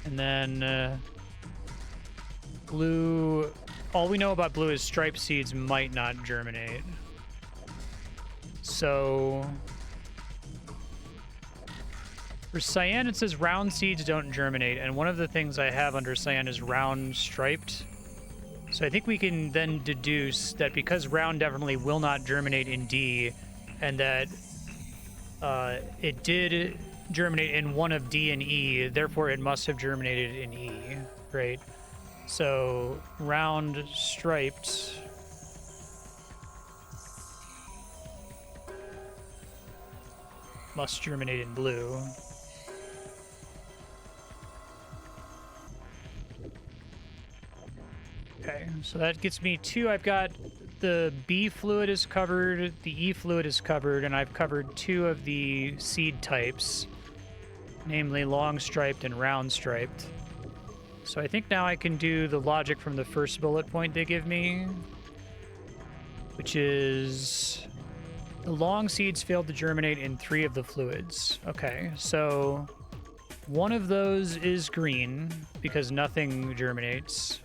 And then blue, all we know about blue is striped seeds might not germinate. So for cyan, it says round seeds don't germinate, and one of the things I have under cyan is round striped. So I think we can then deduce that because round definitely will not germinate in D, and that it did germinate in one of D and E, therefore it must have germinated in E, right? So round striped must germinate in blue. Okay, so that gets me 2. I've got the B fluid is covered, the E fluid is covered, and I've covered 2 of the seed types, namely long striped and round striped. So I think now I can do the logic from the first bullet point they give me, which is the long seeds failed to germinate in 3 of the fluids. Okay, so one of those is green because nothing germinates.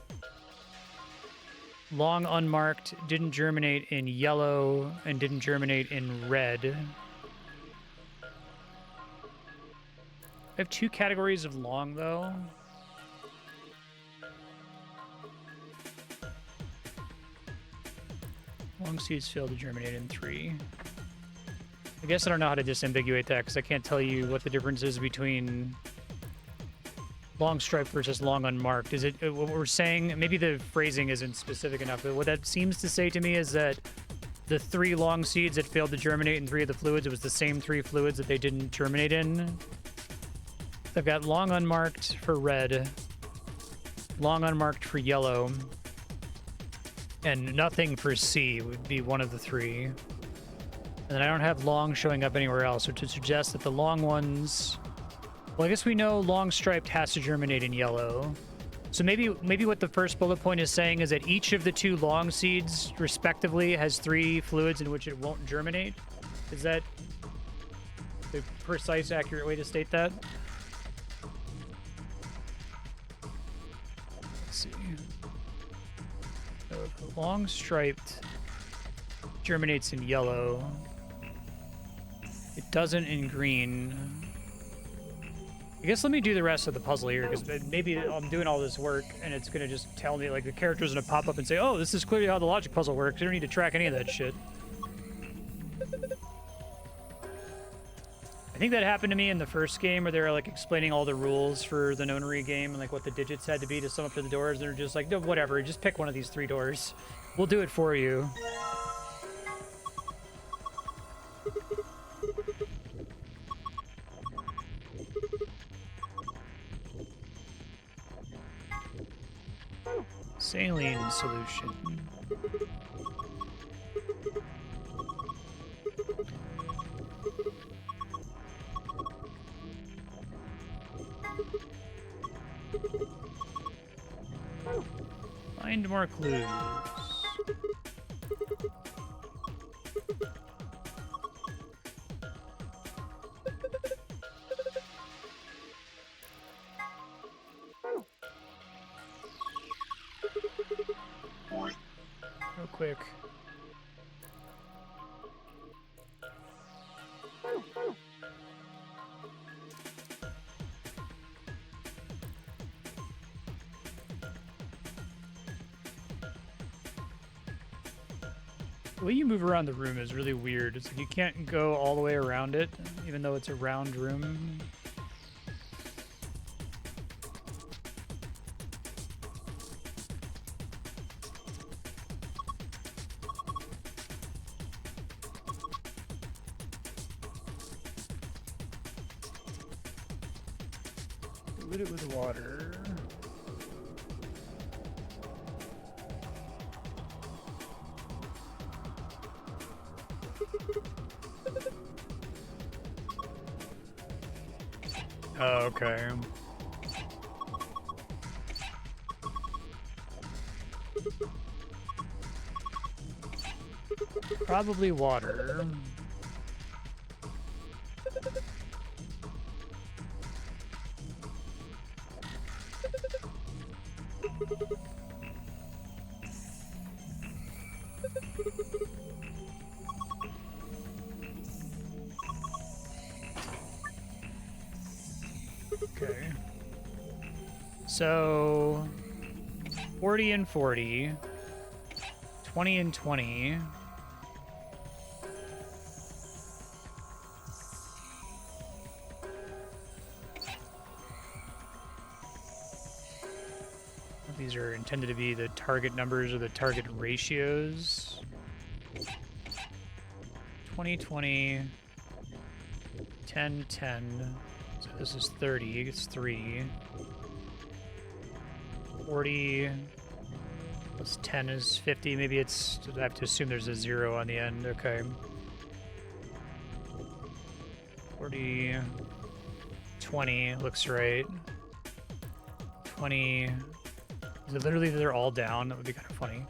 Long unmarked didn't germinate in yellow and didn't germinate in red. I have 2 categories of long, though. Long seeds failed to germinate in 3. I guess I don't know how to disambiguate that because I can't tell you what the difference is between long stripe versus long unmarked. Is it what we're saying? Maybe the phrasing isn't specific enough, but what that seems to say to me is that the 3 long seeds that failed to germinate in 3 of the fluids, it was the same 3 fluids that they didn't germinate in. I've got long unmarked for red, long unmarked for yellow, and nothing for C would be one of the 3. And then I don't have long showing up anywhere else, which would suggest that the long ones... Well, I guess we know long striped has to germinate in yellow. So maybe what the first bullet point is saying is that each of the 2 long seeds, respectively, has 3 fluids in which it won't germinate. Is that the precise, accurate way to state that? Let's see. So if the long striped germinates in yellow, it doesn't in green. I guess let me do the rest of the puzzle here, because maybe I'm doing all this work and it's going to just tell me, like, the character's going to pop up and say, oh, this is clearly how the logic puzzle works. You don't need to track any of that shit. I think that happened to me in the first game where they were, like, explaining all the rules for the nonary game and, like, what the digits had to be to sum up to the doors. They're just like, no, whatever, just pick one of these 3 doors. We'll do it for you. Saline solution. Find more clues. Real quick. The way you move around the room is really weird. It's like you can't go all the way around it, even though it's a round room. Dilute it with water. Oh, okay. Probably water. Okay. So 40 and 40, 20 and 20. These are intended to be the target numbers or the target ratios. 20, 20, 10, 10. So this is 30, it's 3. 40 plus 10 is 50. Maybe it's, I have to assume there's a 0 on the end. Okay. 40, 20 looks right. 20, is it literally they're all down? That would be kind of funny.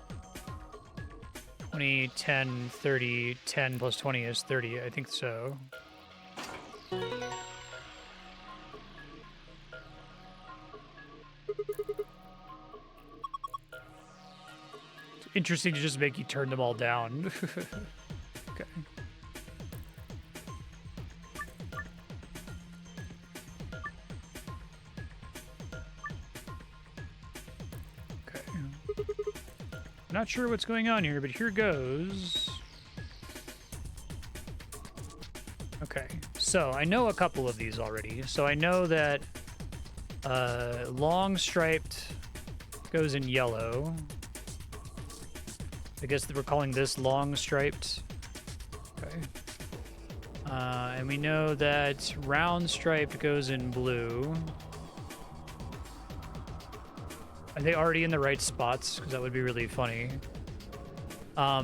20, 10, 30, 10 plus 20 is 30. I think so. It's interesting to just make you turn them all down. Okay. Not sure what's going on here, but here goes. Okay, so I know a couple of these already. So I know that long striped goes in yellow. I guess we're calling this long striped. Okay. And we know that round striped goes in blue. Are they already in the right spots? Because that would be really funny. All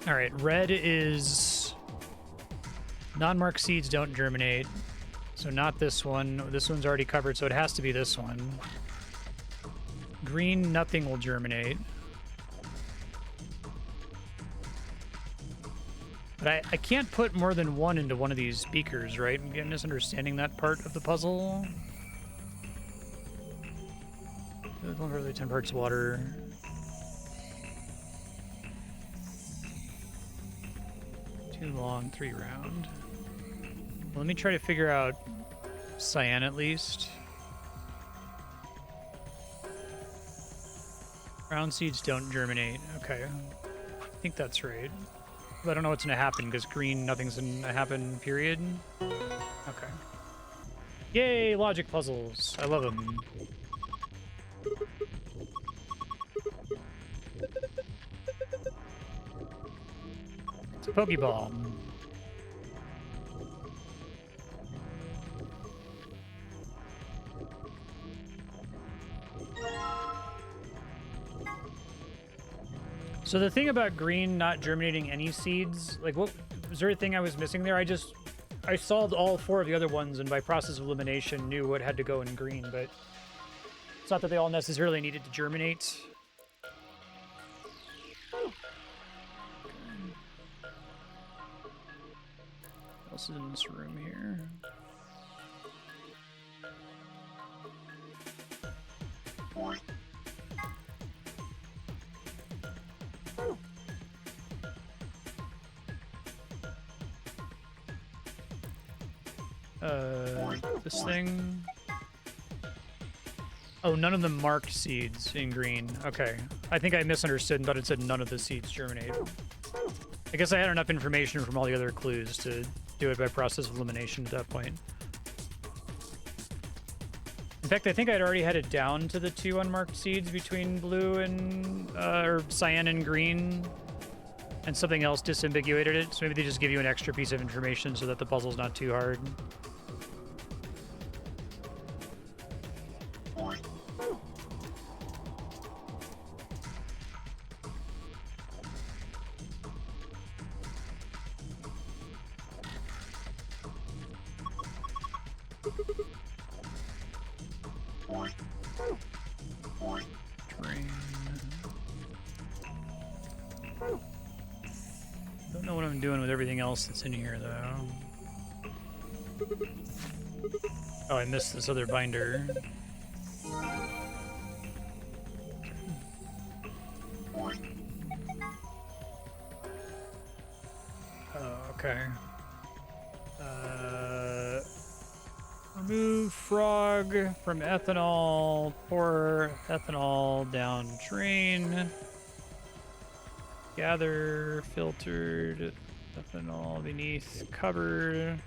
right, red is non-marked seeds don't germinate. So not this one. This one's already covered, so it has to be this one. Green, nothing will germinate. But I can't put more than one into one of these beakers, right? I'm misunderstanding that part of the puzzle. 10 parts water. Too long, 3 round. Well, let me try to figure out cyan at least. Round seeds don't germinate. Okay. I think that's right. But I don't know what's gonna happen because green, nothing's gonna happen, period. Okay. Yay, logic puzzles. I love them. It's a Pokeball. So the thing about green not germinating any seeds, like what was there a thing I was missing there? I solved all 4 of the other ones and by process of elimination knew what had to go in green, but it's not that they all necessarily needed to germinate. What else is in this room here? This thing. Oh, none of them marked seeds in green. Okay. I think I misunderstood and thought it said none of the seeds germinate. I guess I had enough information from all the other clues to do it by process of elimination at that point. In fact, I think I'd already had it down to the 2 unmarked seeds between blue and, or cyan and green. And something else disambiguated it. So maybe they just give you an extra piece of information so that the puzzle's not too hard. Train. Don't know what I'm doing with everything else that's in here, though. Oh, I missed this other binder. Oh, okay. Remove frog from ethanol, pour ethanol down drain. Gather filtered ethanol beneath cupboard.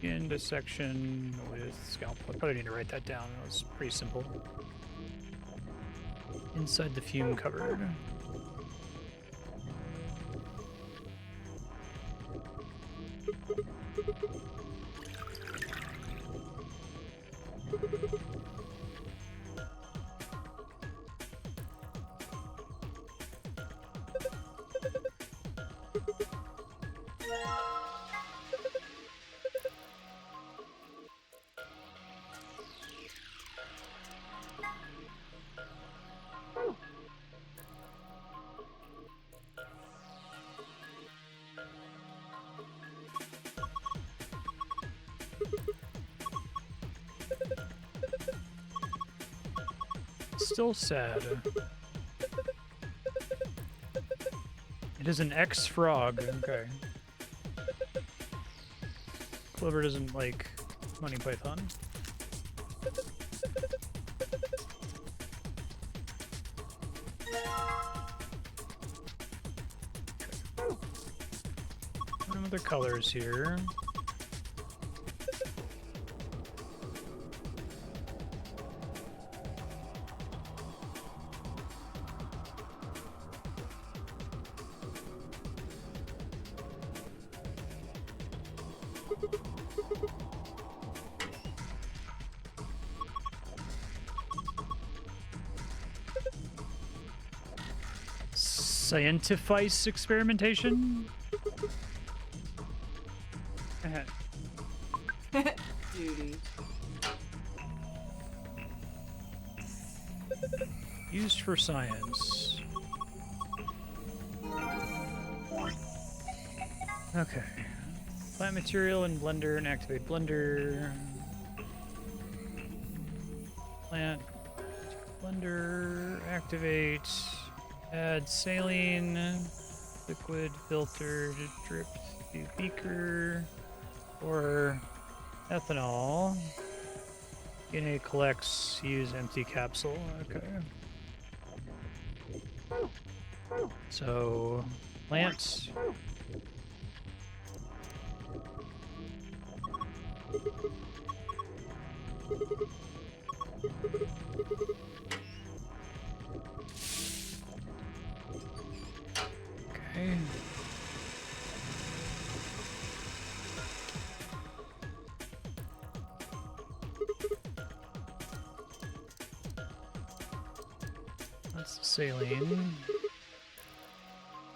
Into section with scalpel. I probably need to write that down. That was pretty simple. Inside the fume cupboard. Still sad. It is an ex-frog. Okay. Clover doesn't like Monty Python. Some other colors here. Scientifice experimentation? Duty. Used for science. Okay. Plant material in blender and activate blender. Plant blender, activate. Add saline, liquid filtered, drip to beaker, or ethanol. DNA collects, use empty capsule. Okay. So, plant. Okay. That's the saline.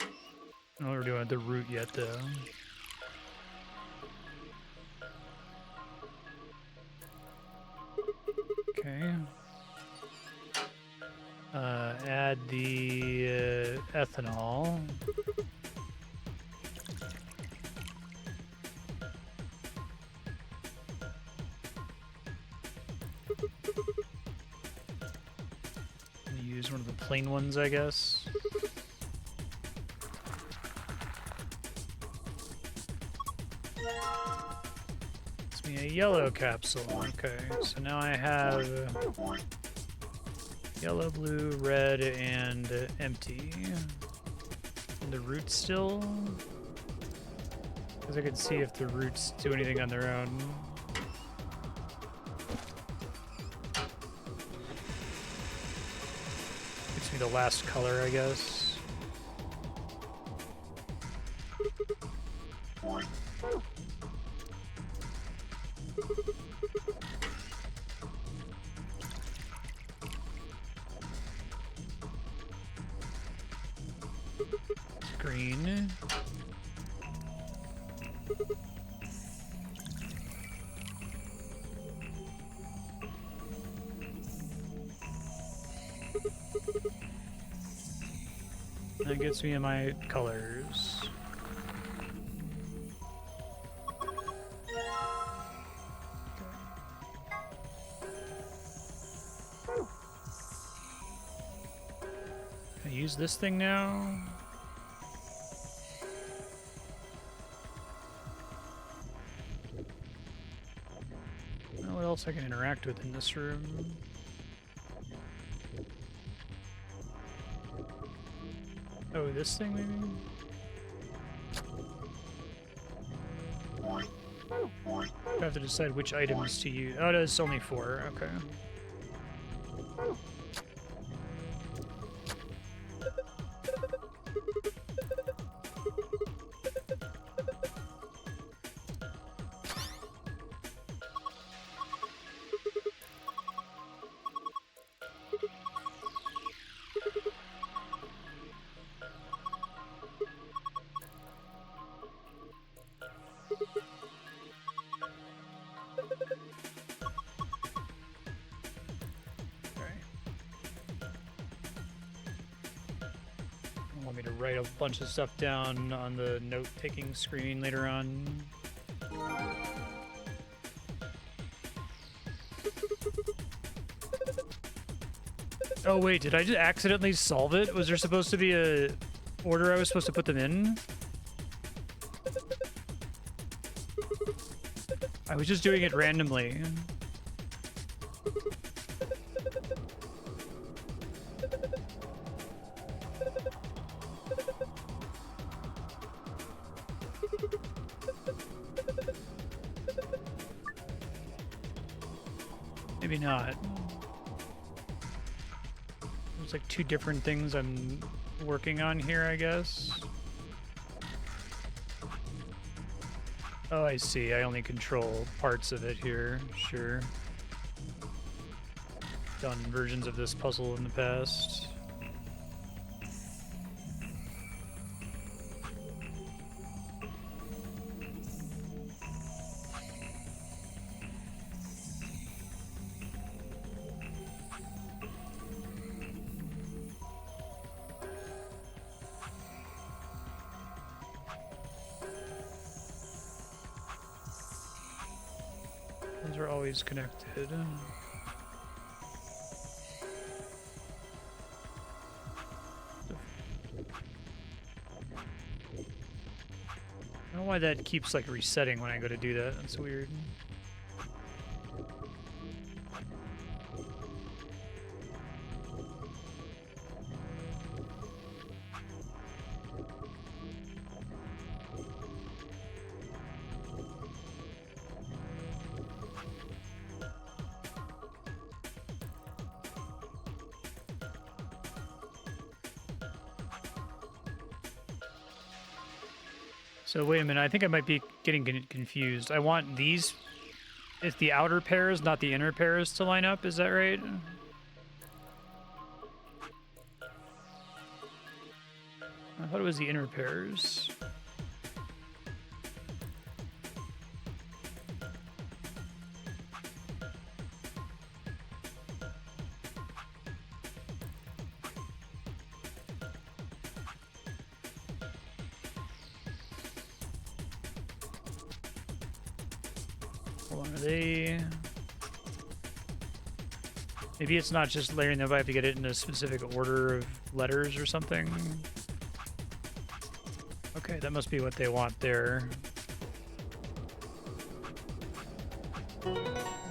I don't know what we're doing at the root yet, though. Okay. Add the ethanol. Use one of the plain ones, I guess. It's me a yellow capsule. Okay, so now I have yellow, blue, red, and empty. And the roots still? Because I could see if the roots do anything on their own. Gives me the last color, I guess. Green. that gets me in my colors. Can I use this thing now? What else I can interact with in this room? Oh, this thing maybe? I have to decide which items to use. Oh, it's only 4. Okay. Want me to write a bunch of stuff down on the note-taking screen later on. Oh wait, did I just accidentally solve it? Was there supposed to be a order I was supposed to put them in? I was just doing it randomly. Maybe not. There's like 2 different things I'm working on here, I guess. Oh, I see. I only control parts of it here. Sure. Done versions of this puzzle in the past. Those are always connected. I don't know why that keeps like resetting when I go to do that. That's weird. So wait a minute, I think I might be getting confused. I want these, it's the outer pairs, not the inner pairs to line up, is that right? I thought it was the inner pairs. Hold on, are they... Maybe it's not just layering them, but I have to get it in a specific order of letters or something. Okay, that must be what they want there.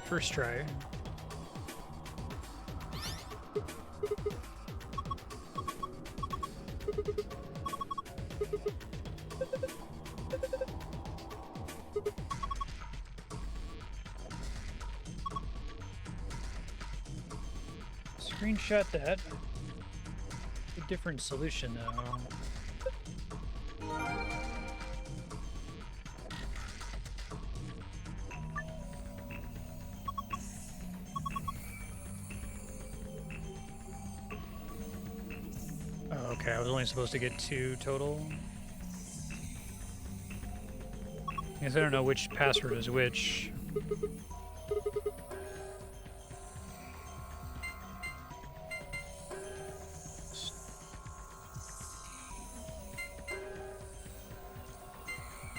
First try. Screenshot that. A different solution though. Oh, okay, I was only supposed to get 2 total. I guess I don't know which password is which.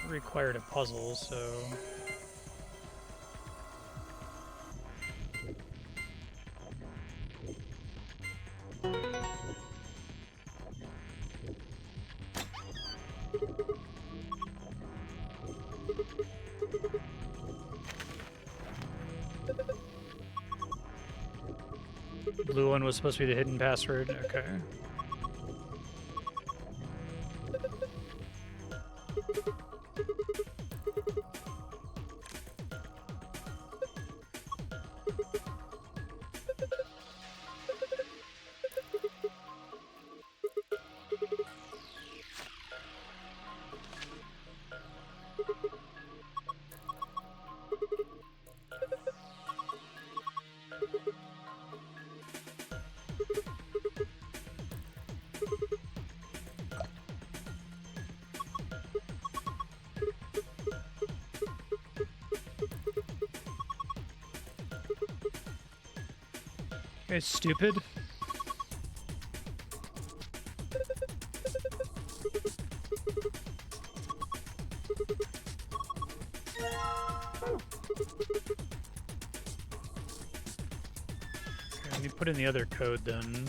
required a puzzle, so... Blue one was supposed to be the hidden password. Okay. It's stupid. Okay, let me put in the other code then.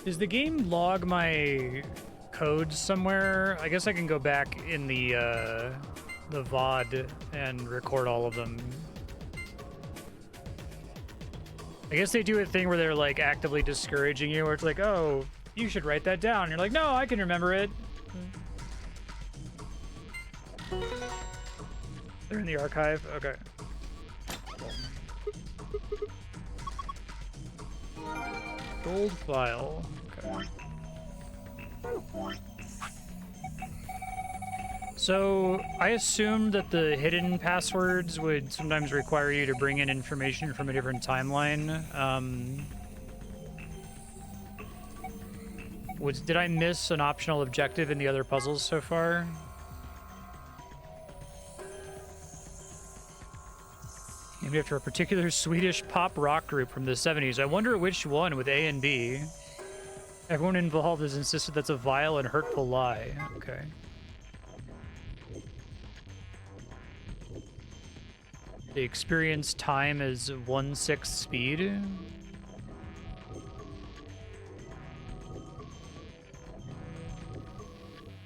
Does the game log my codes somewhere? I guess I can go back in the VOD and record all of them. I guess they do a thing where they're like actively discouraging you, where it's like, oh, you should write that down. And you're like, no, I can remember it. They're in the archive? Okay. Gold file. Okay. So I assumed that the hidden passwords would sometimes require you to bring in information from a different timeline. Did I miss an optional objective in the other puzzles so far? Maybe after a particular Swedish pop rock group from the 70s. I wonder which one with A and B. Everyone involved has insisted that's a vile and hurtful lie. Okay. The experience time is 1/6 speed.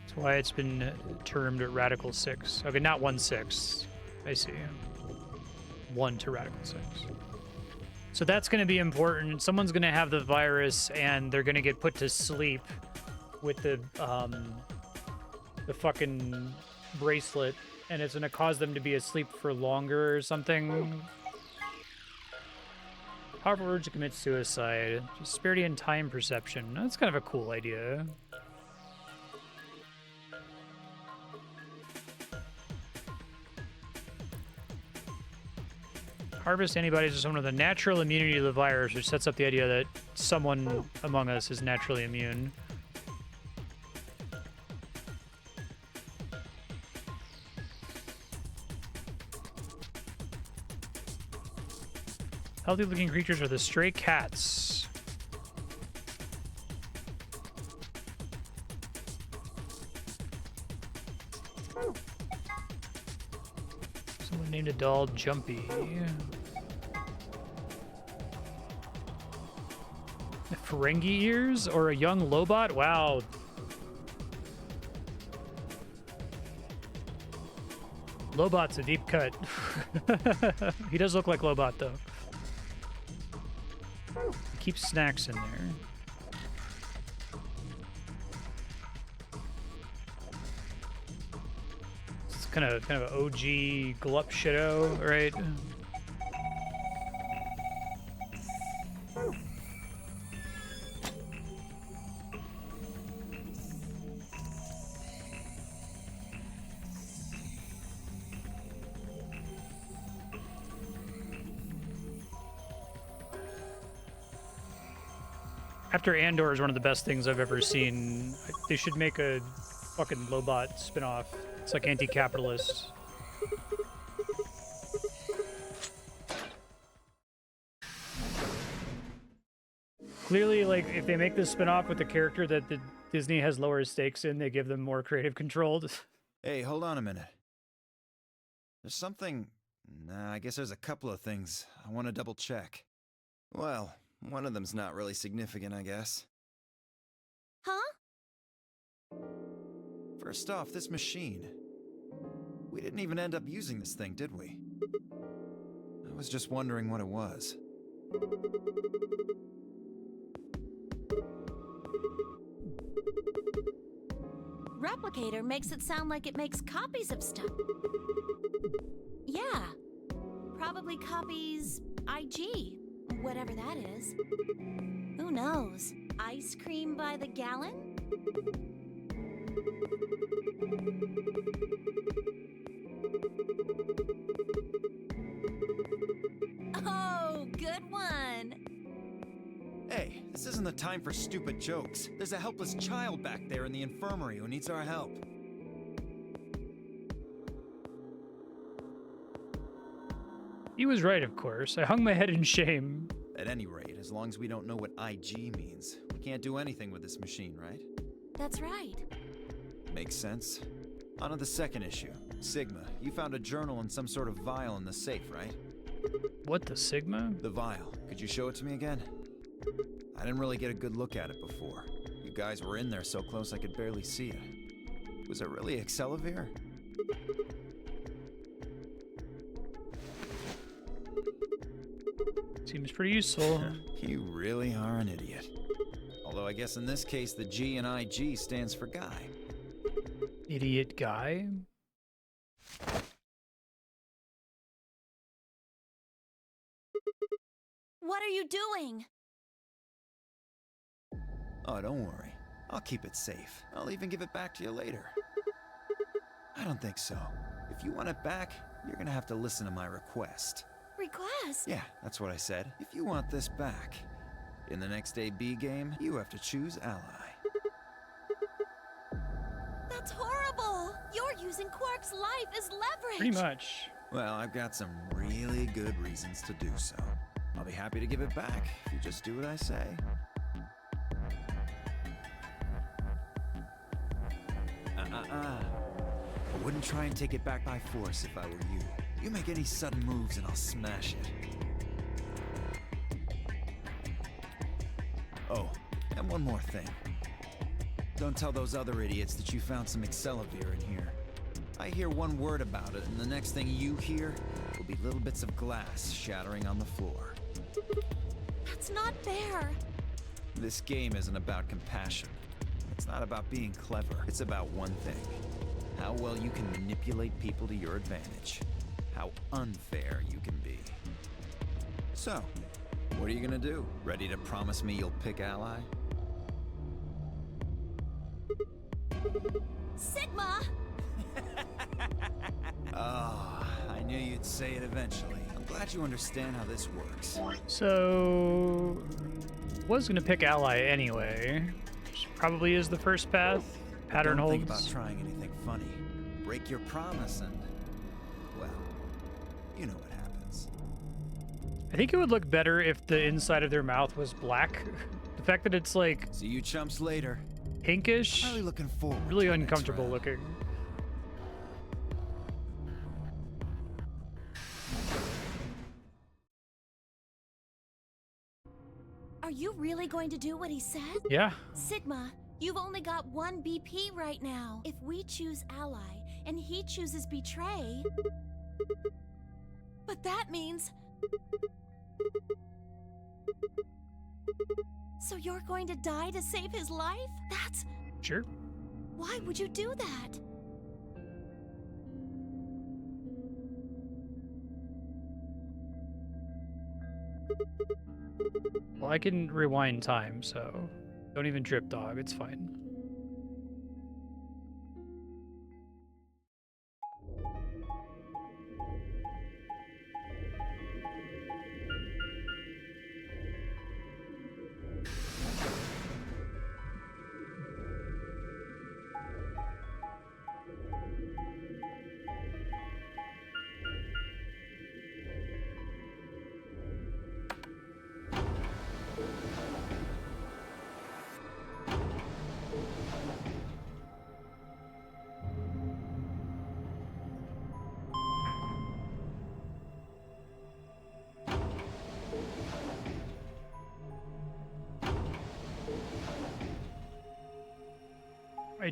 That's why it's been termed Radical 6. Okay, not 1/6. I see. 1 to Radical 6. So that's going to be important. Someone's going to have the virus and they're going to get put to sleep with the fucking bracelet. And it's going to cause them to be asleep for longer or something. Powerful urge to commit suicide. Disparity in time perception. That's kind of a cool idea. Harvest antibodies are someone with a natural immunity to the virus, which sets up the idea that someone among us is naturally immune. Healthy-looking creatures are the stray cats. Someone named a doll Jumpy. Ferengi ears or a young Lobot? Wow. Lobot's a deep cut. He does look like Lobot, though. Keep snacks in there. It's kind of an OG glup shitto, right? After Andor is one of the best things I've ever seen. They should make a fucking Lobot spin-off. It's like anti-capitalist. Clearly, like, if they make this spin-off with the character that the Disney has lower stakes in, they give them more creative control. Hey, hold on a minute. There's something... Nah, I guess there's a couple of things I want to double check. Well, one of them's not really significant, I guess. Huh? First off, this machine. We didn't even end up using this thing, did we? I was just wondering what it was. Replicator makes it sound like it makes copies of stuff. Yeah. Probably copies IG, whatever that is. Who knows? Ice cream by the gallon? Oh, good one. Hey, this isn't the time for stupid jokes. There's a helpless child back there in the infirmary who needs our help. He was right, of course. I hung my head in shame. At any rate, as long as we don't know what IG means, we can't do anything with this machine, right? That's right. Makes sense. On to the second issue. Sigma, you found a journal and some sort of vial in the safe, right? What, the Sigma? The vial. Could you show it to me again? I didn't really get a good look at it before. You guys were in there so close I could barely see it. Was it really Accelavir? Seems pretty useful. You really are an idiot. Although I guess in this case the G in IG stands for guy. Idiot guy? What are you doing? Oh, don't worry. I'll keep it safe. I'll even give it back to you later. I don't think so. If you want it back, you're gonna have to listen to my request. Request? Yeah, that's what I said. If you want this back, in the next AB game, you have to choose ally. That's horrible! You're using Quark's life as leverage! Pretty much. Well, I've got some really good reasons to do so. I'll be happy to give it back if you just do what I say. I wouldn't try and take it back by force if I were you. You make any sudden moves and I'll smash it. Oh, and one more thing. Don't tell those other idiots that you found some Accelavir in here. I hear one word about it, and the next thing you hear will be little bits of glass shattering on the floor. That's not fair. This game isn't about compassion. It's not about being clever. It's about one thing. How well you can manipulate people to your advantage. How unfair you can be. So, what are you gonna do? Ready to promise me you'll pick ally? Sigma! Oh, I knew you'd say it eventually. I'm glad you understand how this works. So, was gonna pick ally anyway. Which probably is the first path. Pattern Don't holds. think about trying anything funny. Break your promise and, well, you know what happens. I think it would look better if the inside of their mouth was black. The fact that it's like See you chumps later. pinkish, Really looking forward. really to the next uncomfortable round. looking. Are you really going to do what he said? Yeah. Sigma, you've only got one BP right now. If we choose ally and he chooses betray... But that means... So you're going to die to save his life? That's... Sure. Why would you do that? Well, I can rewind time, so don't even trip, dog. It's fine.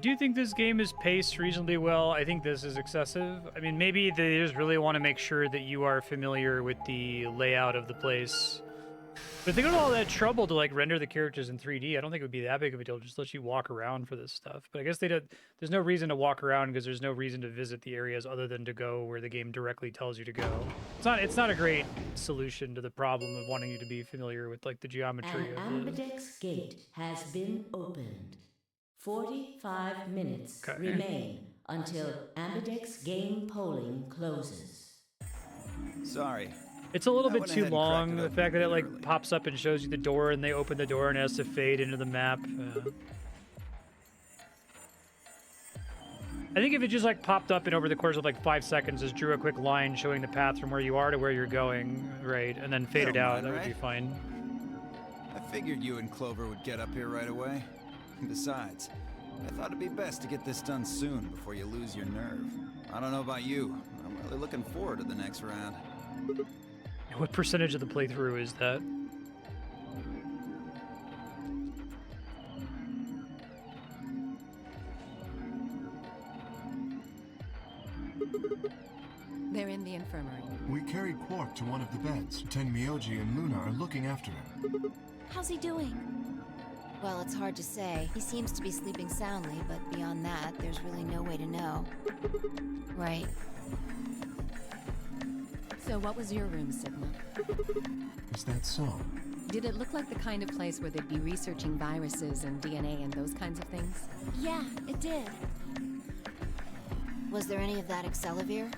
do think this game is paced reasonably well. I think this is excessive. I mean, maybe they just really want to make sure that you are familiar with the layout of the place. But if they go to all that trouble to like render the characters in 3D, I don't think it would be that big of a deal. Just let you walk around for this stuff. But I guess they don't. There's no reason to walk around because there's no reason to visit the areas other than to go where the game directly tells you to go. It's not a great solution to the problem of wanting you to be familiar with like the geometry An of the... Ambidex gate has been opened. 45 minutes remain until Ambidex game polling closes. Sorry. It's a little I bit went too ahead and cracked long. it The open fact that a it bit like early. pops up and shows you the door and they open the door and it has to fade into the map. I think if it just like popped up and over the course of like 5 seconds just drew a quick line showing the path from where you are to where you're going, right, and then faded don't out, mind, that would be right? fine. I figured you and Clover would get up here right away. Besides, I thought it'd be best to get this done soon before you lose your nerve. I don't know about you. I'm really looking forward to the next round. What percentage of the playthrough is that? They're in the infirmary. We carried Quark to one of the beds. Tenmyoji and Luna are looking after him. How's he doing? Well, it's hard to say. He seems to be sleeping soundly, but beyond that, there's really no way to know. Right. So what was your room, Sigma? Is that so? Did it look like the kind of place where they'd be researching viruses and DNA and those kinds of things? Yeah, it did. Was there any of that Excelivir?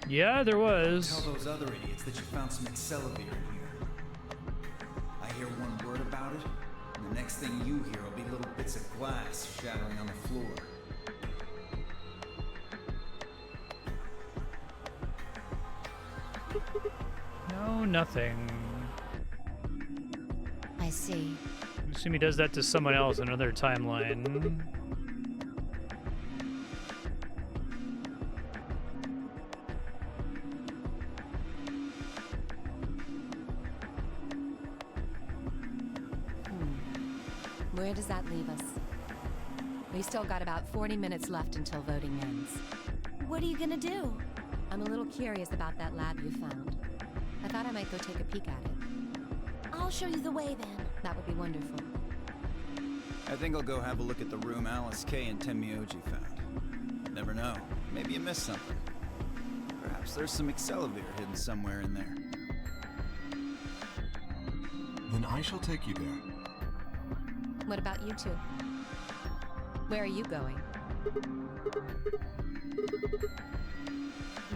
Yeah, there was. Tell those other idiots that you found some Excelivir in here. I hear one word about it, and the next thing you hear will be little bits of glass shattering on the floor. No, nothing. I see. I assume he does that to someone else in another timeline. Where does that leave us? We still got about 40 minutes left until voting ends. What are you gonna do? I'm a little curious about that lab you found. I thought I might go take a peek at it. I'll show you the way then. That would be wonderful. I think I'll go have a look at the room Alice K and Tenmyoji found. Never know. Maybe you missed something. Perhaps there's some Excelivir hidden somewhere in there. Then I shall take you there. What about you two? Where are you going?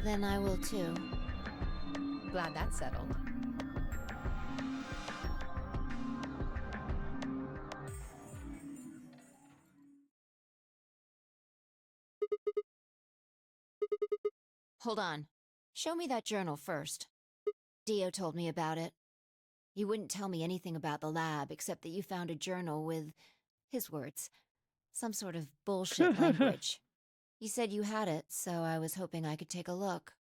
Then I will too. Glad that's settled. Hold on. Show me that journal first. Dio told me about it. He wouldn't tell me anything about the lab except that you found a journal with, his words, some sort of bullshit language. He said you had it, so I was hoping I could take a look.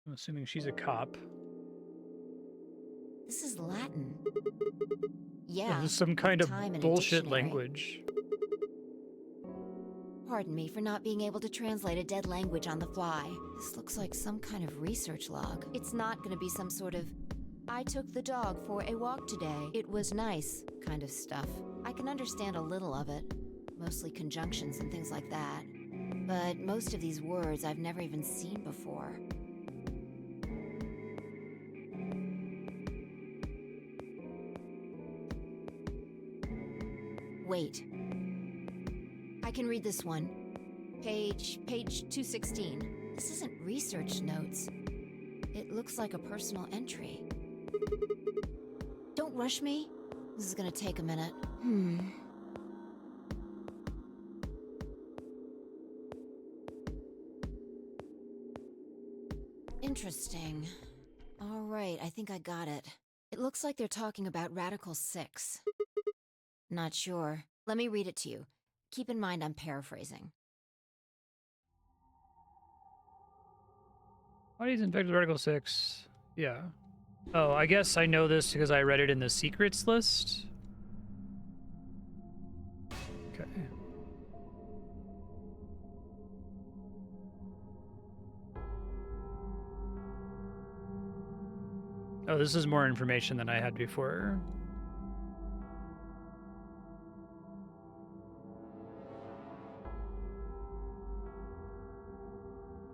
I'm assuming she's a cop. This is Latin. Yeah. This is some kind of time in a bullshit dictionary. language. Pardon me for not being able to translate a dead language on the fly. This looks like some kind of research log. It's not gonna be some sort of, I took the dog for a walk today. It was nice kind of stuff. I can understand a little of it, mostly conjunctions and things like that. But most of these words I've never even seen before. Wait. I can read this one. Page 216. This isn't research notes. It looks like a personal entry. Don't rush me. This is gonna take a minute. Interesting. All right, I think I got it. It looks like they're talking about Radical 6. Not sure. Let me read it to you. Keep in mind I'm paraphrasing. Body's infected with Article 6. Yeah. Oh, I guess I know this because I read it in the secrets list. Okay. Oh, this is more information than I had before.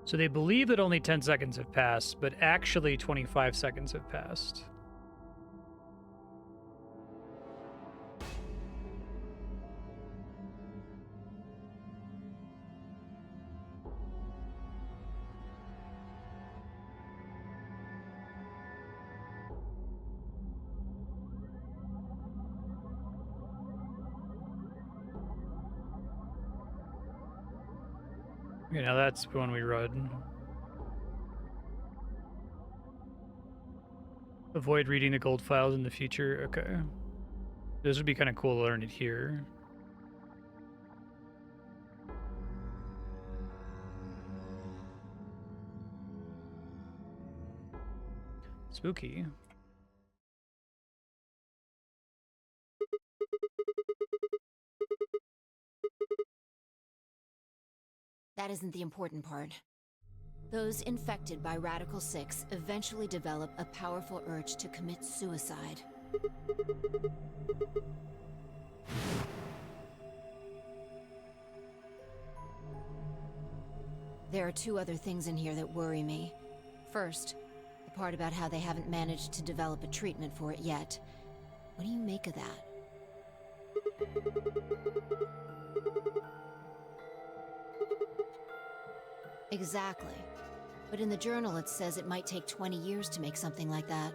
So they believe that only 10 seconds have passed, but actually 25 seconds have passed. Okay, now that's the one we read. Avoid reading the gold files in the future. Okay. This would be kind of cool to learn it here. Spooky. That isn't the important part. Those infected by Radical 6 eventually develop a powerful urge to commit suicide. There are two other things in here that worry me. First, the part about how they haven't managed to develop a treatment for it yet. What do you make of that? Exactly. But in the journal it says it might take 20 years to make something like that.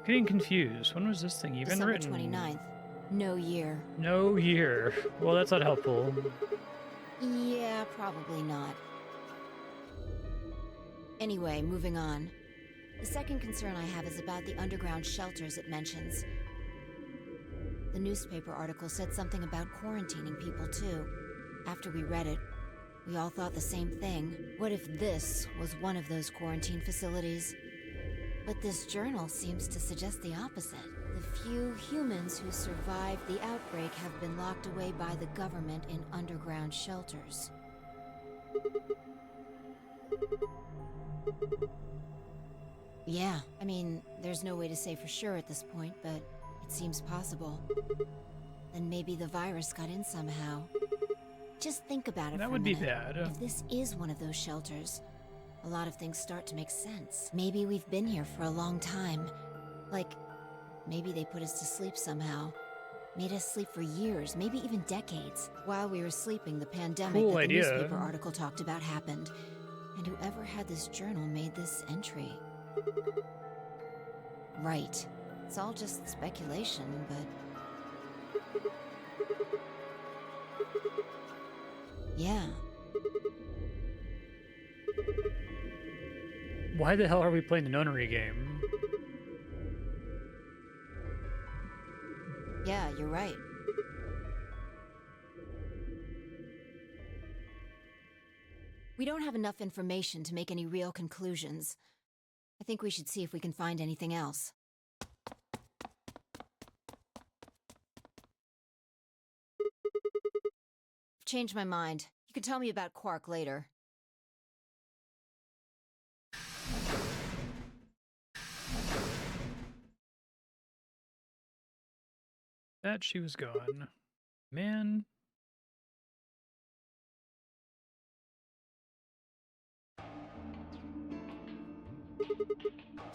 Getting confused. When was this thing even December written? 29th. No year. No year. Well, that's not helpful. Yeah, probably not. Anyway, moving on. The second concern I have is about the underground shelters it mentions. The newspaper article said something about quarantining people too. After we read it, we all thought the same thing. What if this was one of those quarantine facilities? But this journal seems to suggest the opposite. The few humans who survived the outbreak have been locked away by the government in underground shelters. Yeah, I mean, there's no way to say for sure at this point, but it seems possible. Then maybe the virus got in somehow. Just think about it That for would a be minute. bad. If this is one of those shelters, a lot of things start to make sense. Maybe we've been here for a long time. Like, maybe they put us to sleep somehow. Made us sleep for years, maybe even decades. While we were sleeping, the pandemic Cool that the idea. newspaper article talked about happened. And whoever had this journal made this entry. Right. It's all just speculation, but... yeah. Why the hell are we playing the nunnery game? Yeah, you're right. We don't have enough information to make any real conclusions. I think we should see if we can find anything else. I've changed my mind. You can tell me about Quark later. That she was gone. Man.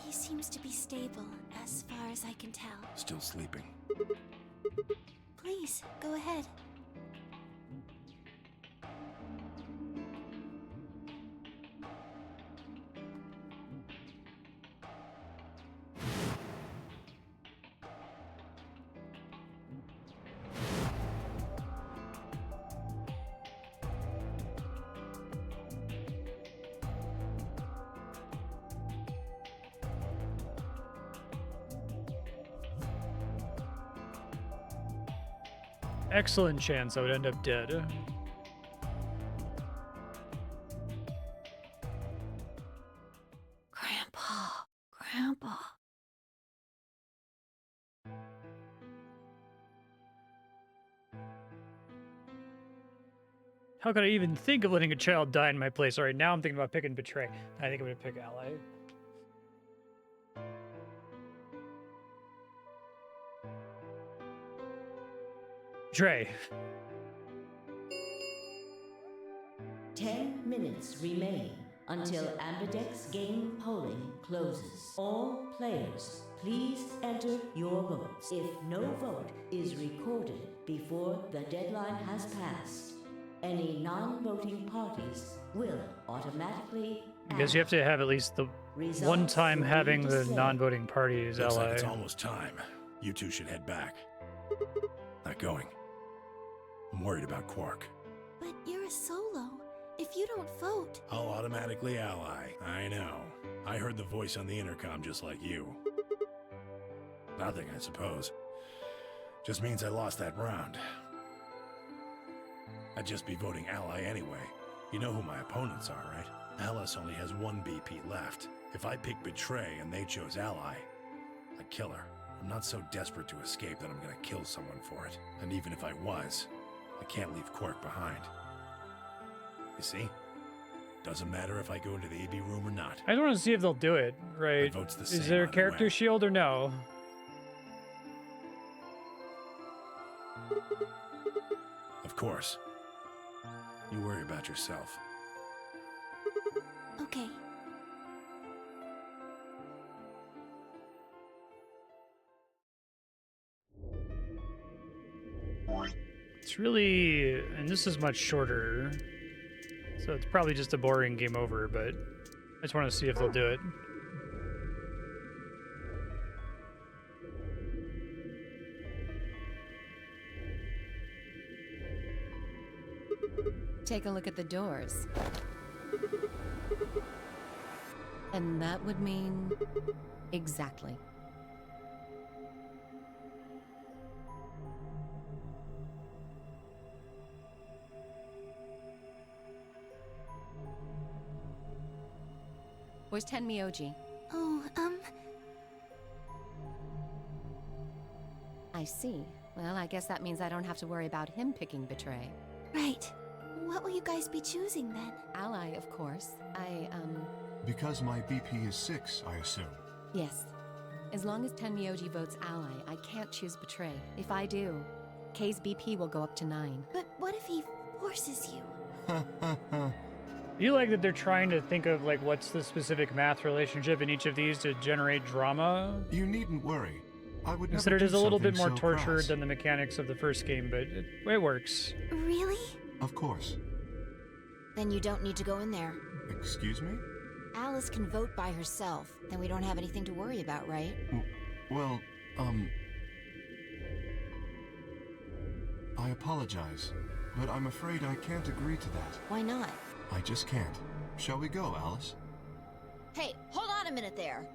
He seems to be stable, as far as I can tell. Still sleeping. Please, go ahead. Excellent chance I would end up dead. How could I even think of letting a child die in my place? All right, now I'm thinking about picking Betray. I think I'm going to pick Ally. Betray. 10 minutes remain until Ambidex game polling closes. All players, please enter your votes. If no vote is recorded before the deadline has passed, any non-voting parties will automatically. I guess you have to have at least the one time having the non-voting party as Looks ally. like it's almost time. You two should head back. Not going. I'm worried about Quark. But you're a solo. If you don't vote... I'll automatically ally. I know. I heard the voice on the intercom just like you. Nothing, I suppose. Just means I lost that round. I'd just be voting ally anyway. You know who my opponents are, right? Alice only has one BP left. If I pick Betray and they chose ally, I'd kill her. I'm not so desperate to escape that I'm gonna kill someone for it. And even if I was, I can't leave Quark behind. You see? Doesn't matter if I go into the AB room or not. I just want to see if they'll do it, right? vote's the Is same there a either character way. shield or no? Of course. You worry about yourself. Okay. It's really, and this is much shorter, so it's probably just a boring game over, but I just want to see if they'll do it. Take a look at the doors. And that would mean exactly. Where's Tenmyoji? Oh, I see. Well, I guess that means I don't have to worry about him picking Betray. right. What will you guys be choosing then? Ally, of course. Because my BP is 6, I assume. Yes. As long as Tenmyoji votes Ally, I can't choose Betray. If I do, K's BP will go up to 9. But what if he forces you? You like that they're trying to think of like what's the specific math relationship in each of these to generate drama? You needn't worry. I would never Considered do as a little bit something more so tortured crass. than the mechanics of the first game, but it works. Really? Of course. Then you don't need to go in there. Excuse me? Alice can vote by herself. Then we don't have anything to worry about, right? Well, I apologize, but I'm afraid I can't agree to that. Why not? I just can't. Shall we go, Alice? Hey, hold on a minute there.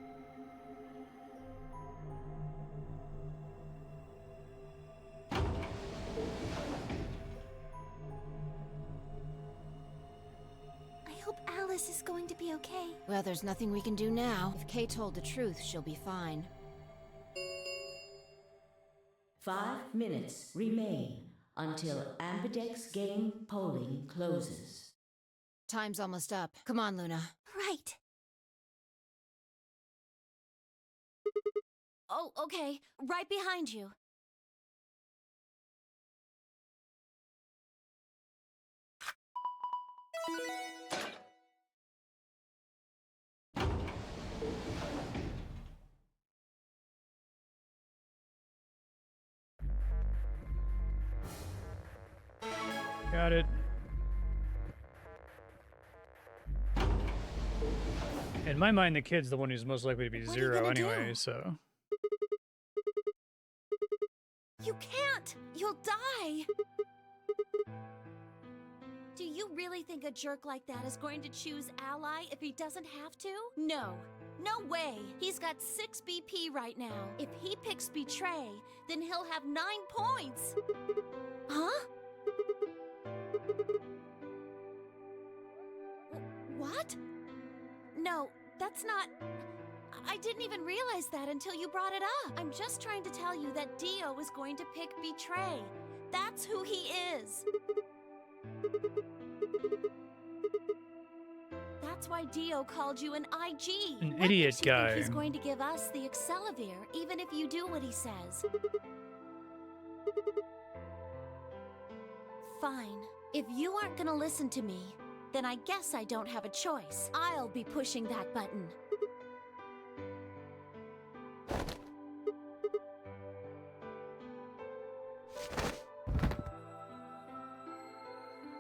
I hope Alice is going to be okay. Well, there's nothing we can do now. If Kay told the truth, she'll be fine. 5 minutes remain until Ambidex game polling closes. Time's almost up. Come on, Luna. Right. Oh, okay. Right behind you. Got it. In my mind, the kid's the one who's most likely to be What are you 0 gonna anyway, do? so. You can't! You'll die! Do you really think a jerk like that is going to choose Ally if he doesn't have to? No. No way! He's got 6 BP right now. If he picks Betray, then he'll have 9 points! Huh? What? No, that's not... I didn't even realize that until you brought it up. I'm just trying to tell you that Dio is going to pick Betray. That's who he is. That's why Dio called you an IG. An What idiot makes you think guy. he's going to give us the Excelivir, even if you do what he says? Fine. If you aren't gonna listen to me, then I guess I don't have a choice. I'll be pushing that button.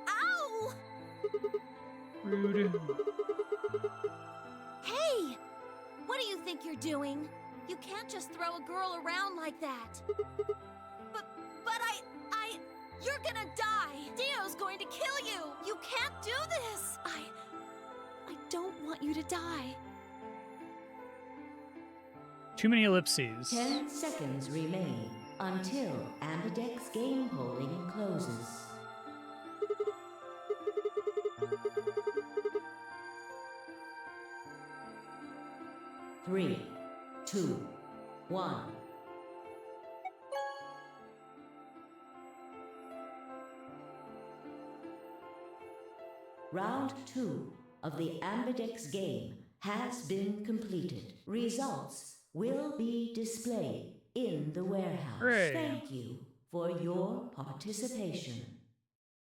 Ow! Rude. Hey! What do you think you're doing? You can't just throw a girl around like that. But you're gonna die! Dio's going to kill you! You can't do this! I don't want you to die. Too many ellipses. 10 seconds remain until Ambidex game polling closes. 3, 2, 1. Round 2 of the Ambidex game has been completed. Results will be displayed in the warehouse. Hooray. Thank you for your participation.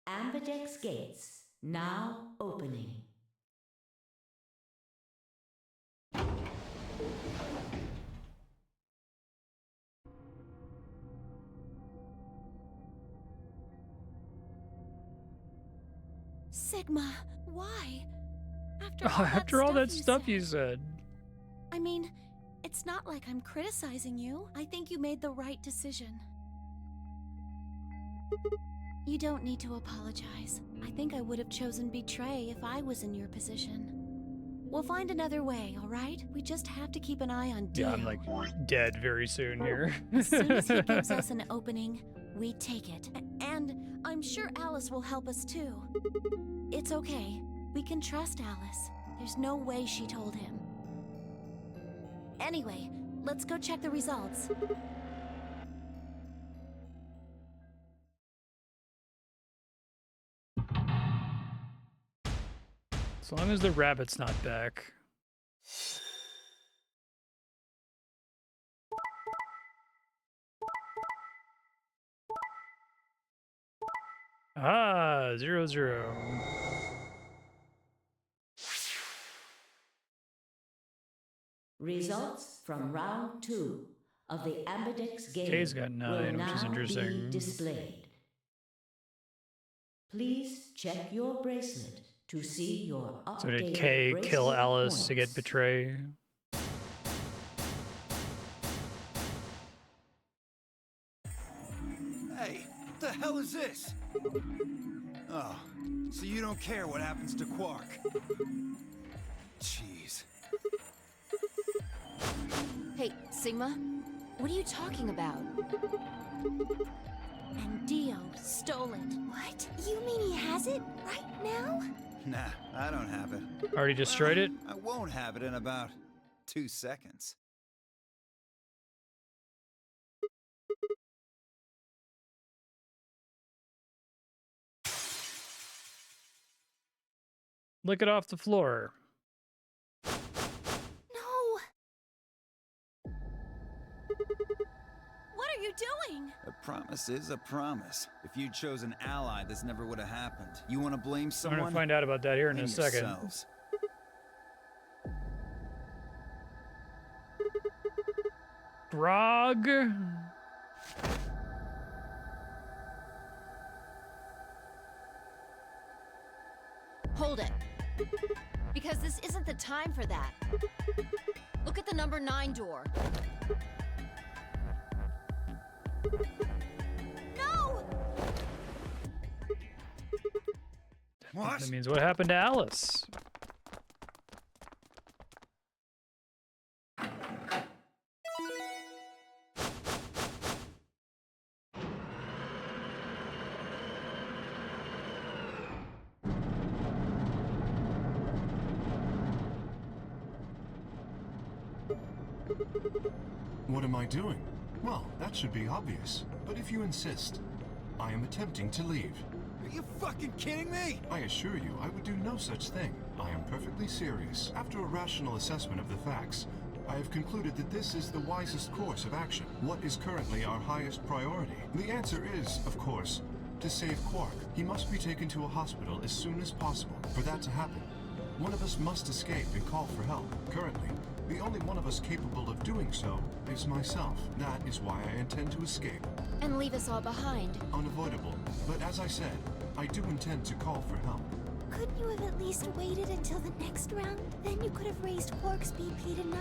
Ambidex gates now opening. Sigma, why? After all that stuff said. you said. I mean, it's not like I'm criticizing you. I think you made the right decision. You don't need to apologize. I think I would have chosen betray if I was in your position. We'll find another way, all right? We just have to keep an eye on Dio. Yeah, I'm like dead very soon here. As soon as he gives us an opening, we take it. And I'm sure Alice will help us too. It's okay. We can trust Alice. There's no way she told him. Anyway, let's go check the results. As long as the rabbit's not back. Ah, 0-0. Results from round 2 of the Ambidex game Kay's got will 9, which is now interesting. be displayed. Please check your bracelet to see your updated So did Kay kill bracelet Alice to get points. betray? Hey, what the hell is this? Oh, so you don't care what happens to Quark? Jeez. Hey, Sigma, what are you talking about? And Dio stole it. What? You mean he has it right now? Nah, I don't have it. Already destroyed it? I won't have it in about 2 seconds. Lick it off the floor. No! What are you doing? A promise is a promise. If you'd chosen an ally, this never would have happened. You want to blame I'm someone? gonna find out about that here in Blame a second. yourselves. Grog. Hold it. Because this isn't the time for that. Look at the number 9 door. No! What? That means what happened to Alice? What am I doing? Well, that should be obvious, but if you insist, I am attempting to leave. Are you fucking kidding me? I assure you, I would do no such thing. I am perfectly serious. After a rational assessment of the facts, I have concluded that this is the wisest course of action. What is currently our highest priority? The answer is, of course, to save Quark. He must be taken to a hospital as soon as possible. For that to happen, one of us must escape and call for help. Currently, the only one of us capable of doing so is myself. That is why I intend to escape. And leave us all behind. Unavoidable. But as I said, I do intend to call for help. Couldn't you have at least waited until the next round? Then you could have raised Quark's BP to 9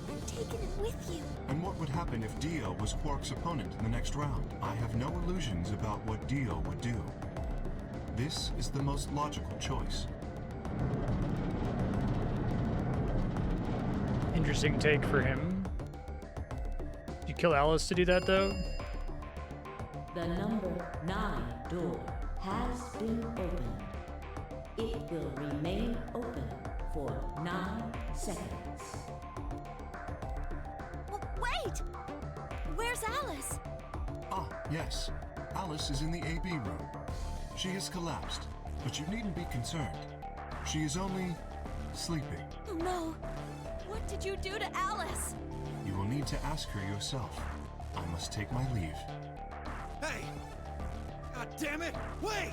and taken it with you. And what would happen if Dio was Quark's opponent in the next round? I have no illusions about what Dio would do. This is the most logical choice. Interesting take for him. Did you kill Alice to do that, though? The number 9 door has been opened. It will remain open for 9 seconds. Wait! Where's Alice? Ah, yes. Alice is in the AB room. She has collapsed, but you needn't be concerned. She is only sleeping. Oh no! What did you do to Alice? You will need to ask her yourself. I must take my leave. Hey! God damn it! Wait!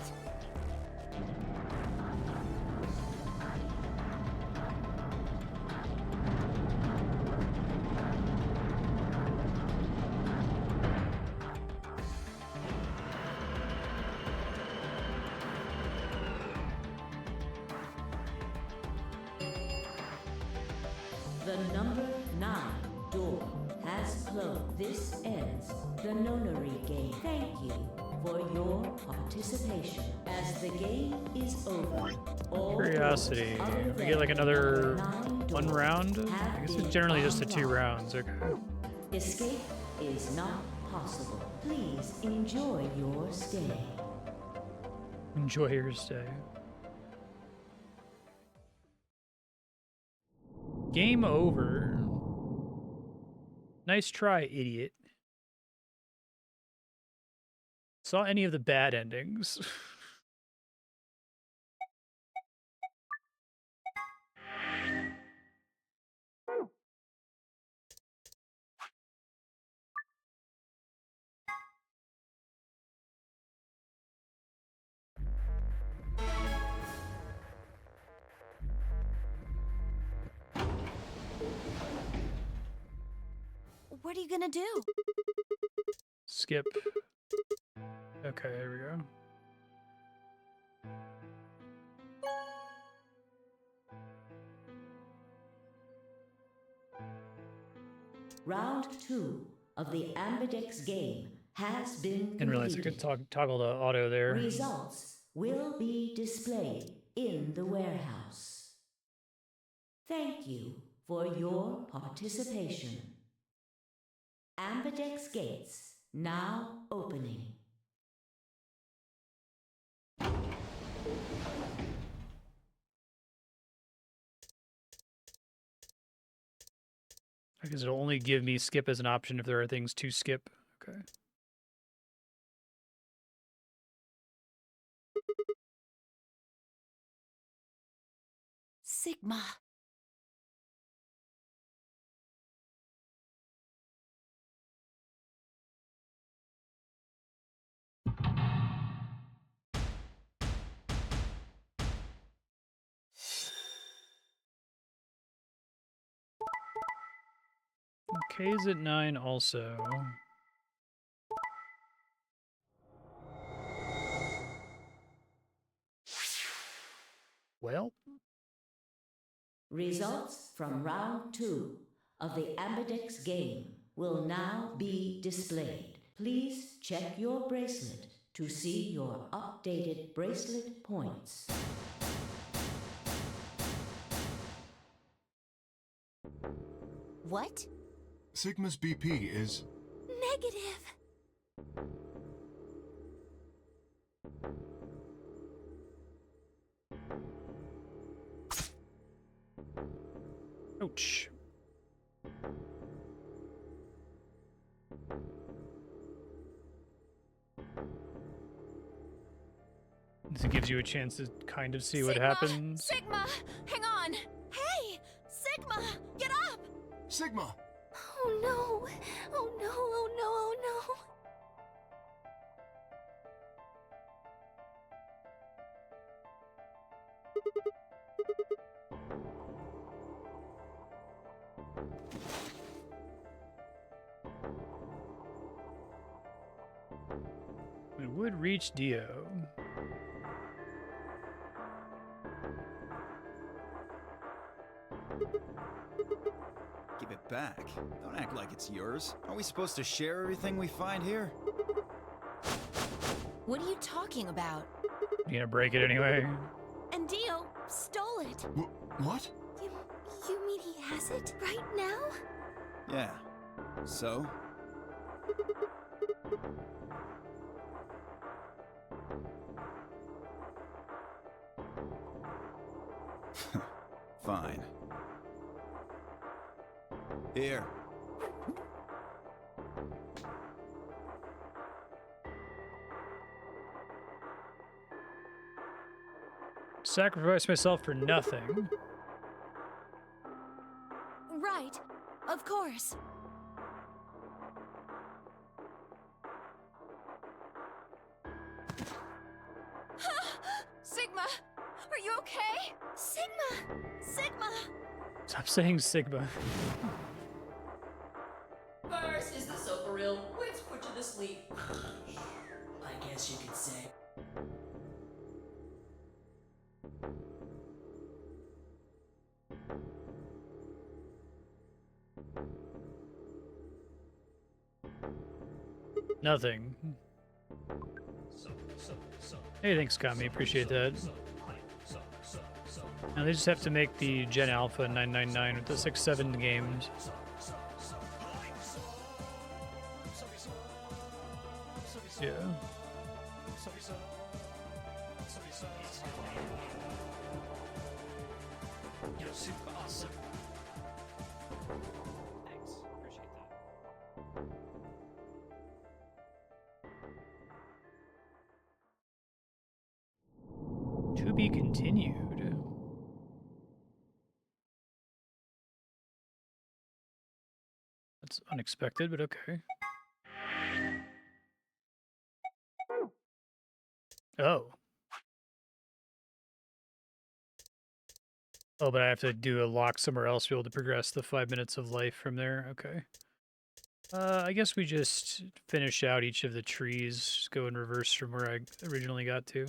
The number 9 door has closed. This ends the nonary game. Thank you for your participation. As the game is over, all Curiosity. We get like another one round? I guess it's generally just the 2 rounds. Okay. escape is not possible. Please enjoy your stay. Enjoy your stay. Game over. Nice try, idiot. Saw any of the bad endings. What are you gonna do? Skip. Okay, there we go. Round 2 of the Ambidex game has been Didn't realize you completed. could toggle the auto there. Results will be displayed in the warehouse. Thank you for your participation. Ambidex gates now opening. I guess it'll only give me skip as an option if there are things to skip. Okay. Sigma. K's at 9 also. Well. Results from round 2 of the Ambidex game will now be displayed. Please check your bracelet to see your updated bracelet points. What? Sigma's BP is... Negative. Ouch. This gives you a chance to kind of see what Sigma! happens. Sigma! Hang on! Hey! Sigma! Get up! Sigma! Oh no! Oh no! Oh no! Oh no! It would reach Dio. Give it back. Don't act like it's yours. Are we supposed to share everything we find here? What are you talking about? You gonna break it anyway? And Dio stole it. What? You mean he has it right now? Yeah. So? Fine. Here. Sacrifice myself for nothing. Right. Of course. Sigma! Are you okay? Sigma! Sigma! Stop saying Sigma. First, is the sofa real? Let's put you to sleep. I guess you could say. Nothing. Hey, thanks, Kami. Appreciate that. Now they just have to make the Gen Alpha 999 with the 6-7 games. Yeah. You're super awesome. Thanks. Appreciate that. To be continued. That's unexpected, but okay. Oh. Oh, but I have to do a lock somewhere else to be able to progress the 5 minutes of life from there. Okay. I guess we just finish out each of the trees, just go in reverse from where I originally got to.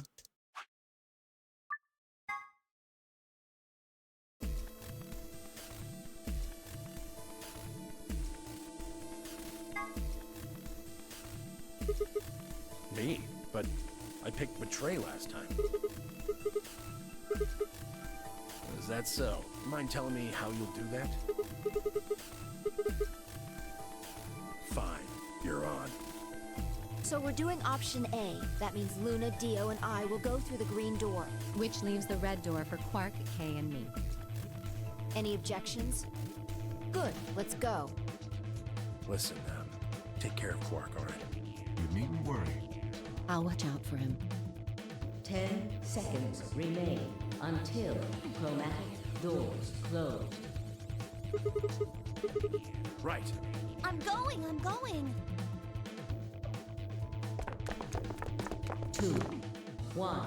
Me? But I picked betray last time. Is that so? Mind telling me how you'll do that? Fine, you're on. So we're doing option A. That means Luna, Dio, and I will go through the green door. Which leaves the red door for Quark, Kay, and me. Any objections? Good, let's go. Listen, take care of Quark, alright? You needn't worry. I'll watch out for him. 10 seconds remain until chromatic doors close. Right. I'm going! 2, 1,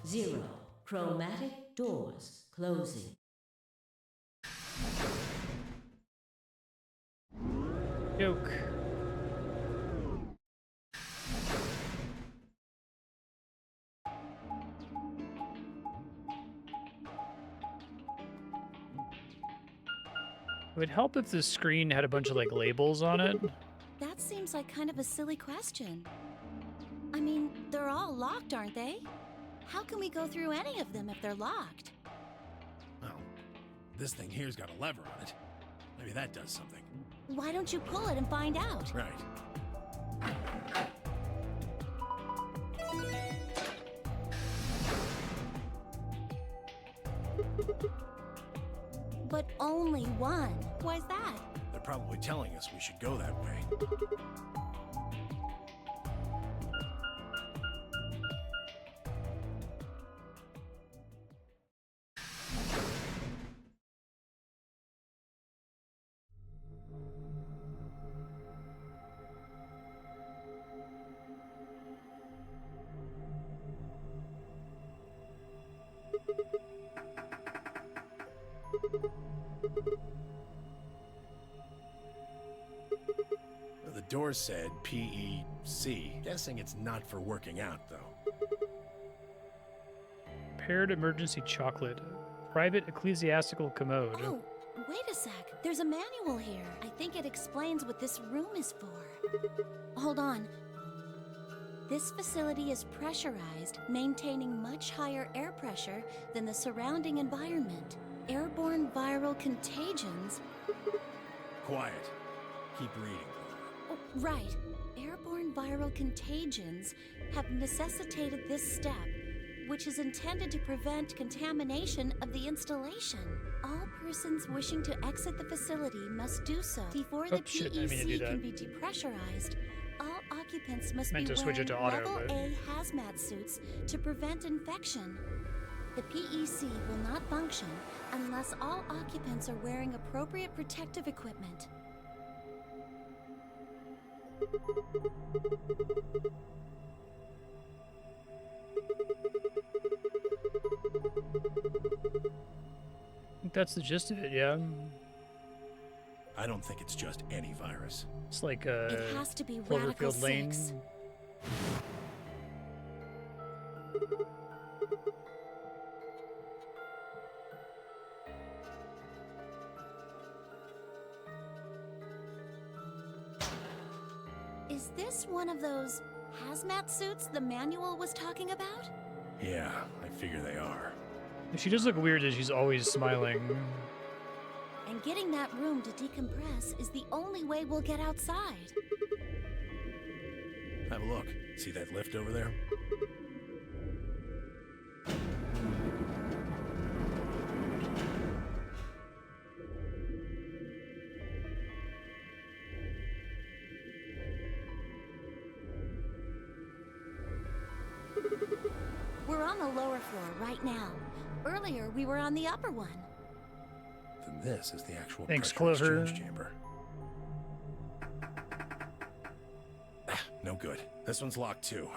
0. Chromatic doors closing. Joke. It would help if the screen had a bunch of like labels on it. That seems like kind of a silly question. I mean, they're all locked, aren't they? How can we go through any of them if they're locked? Well, this thing here's got a lever on it. Maybe that does something. Why don't you pull it and find out? Right. But only one. Why's that? They're probably telling us we should go that way. door said PEC. Guessing it's not for working out, though. Paired emergency chocolate. Private ecclesiastical commode. Oh, wait a sec. There's a manual here. I think it explains what this room is for. Hold on. This facility is pressurized, maintaining much higher air pressure than the surrounding environment. Airborne viral contagions. Quiet. Keep reading. Oh, right. Airborne viral contagions have necessitated this step, which is intended to prevent contamination of the installation. All persons wishing to exit the facility must do so before the PEC can be depressurized. All occupants must be wearing level A hazmat suits to prevent infection. The PEC will not function unless all occupants are wearing appropriate protective equipment. I think that's the gist of it, yeah. I don't think it's just any virus. It's like it has to be Radical Cloverfield Lane. 6. Is this one of those hazmat suits the manual was talking about? Yeah, I figure they are. She does look weird as she's always smiling. And getting that room to decompress is the only way we'll get outside. Have a look. See that lift over there? We're on the lower floor right now. Earlier, we were on the upper one. Then this is the actual Thanks, pressure Clover. exchange chamber. No good. This one's locked too.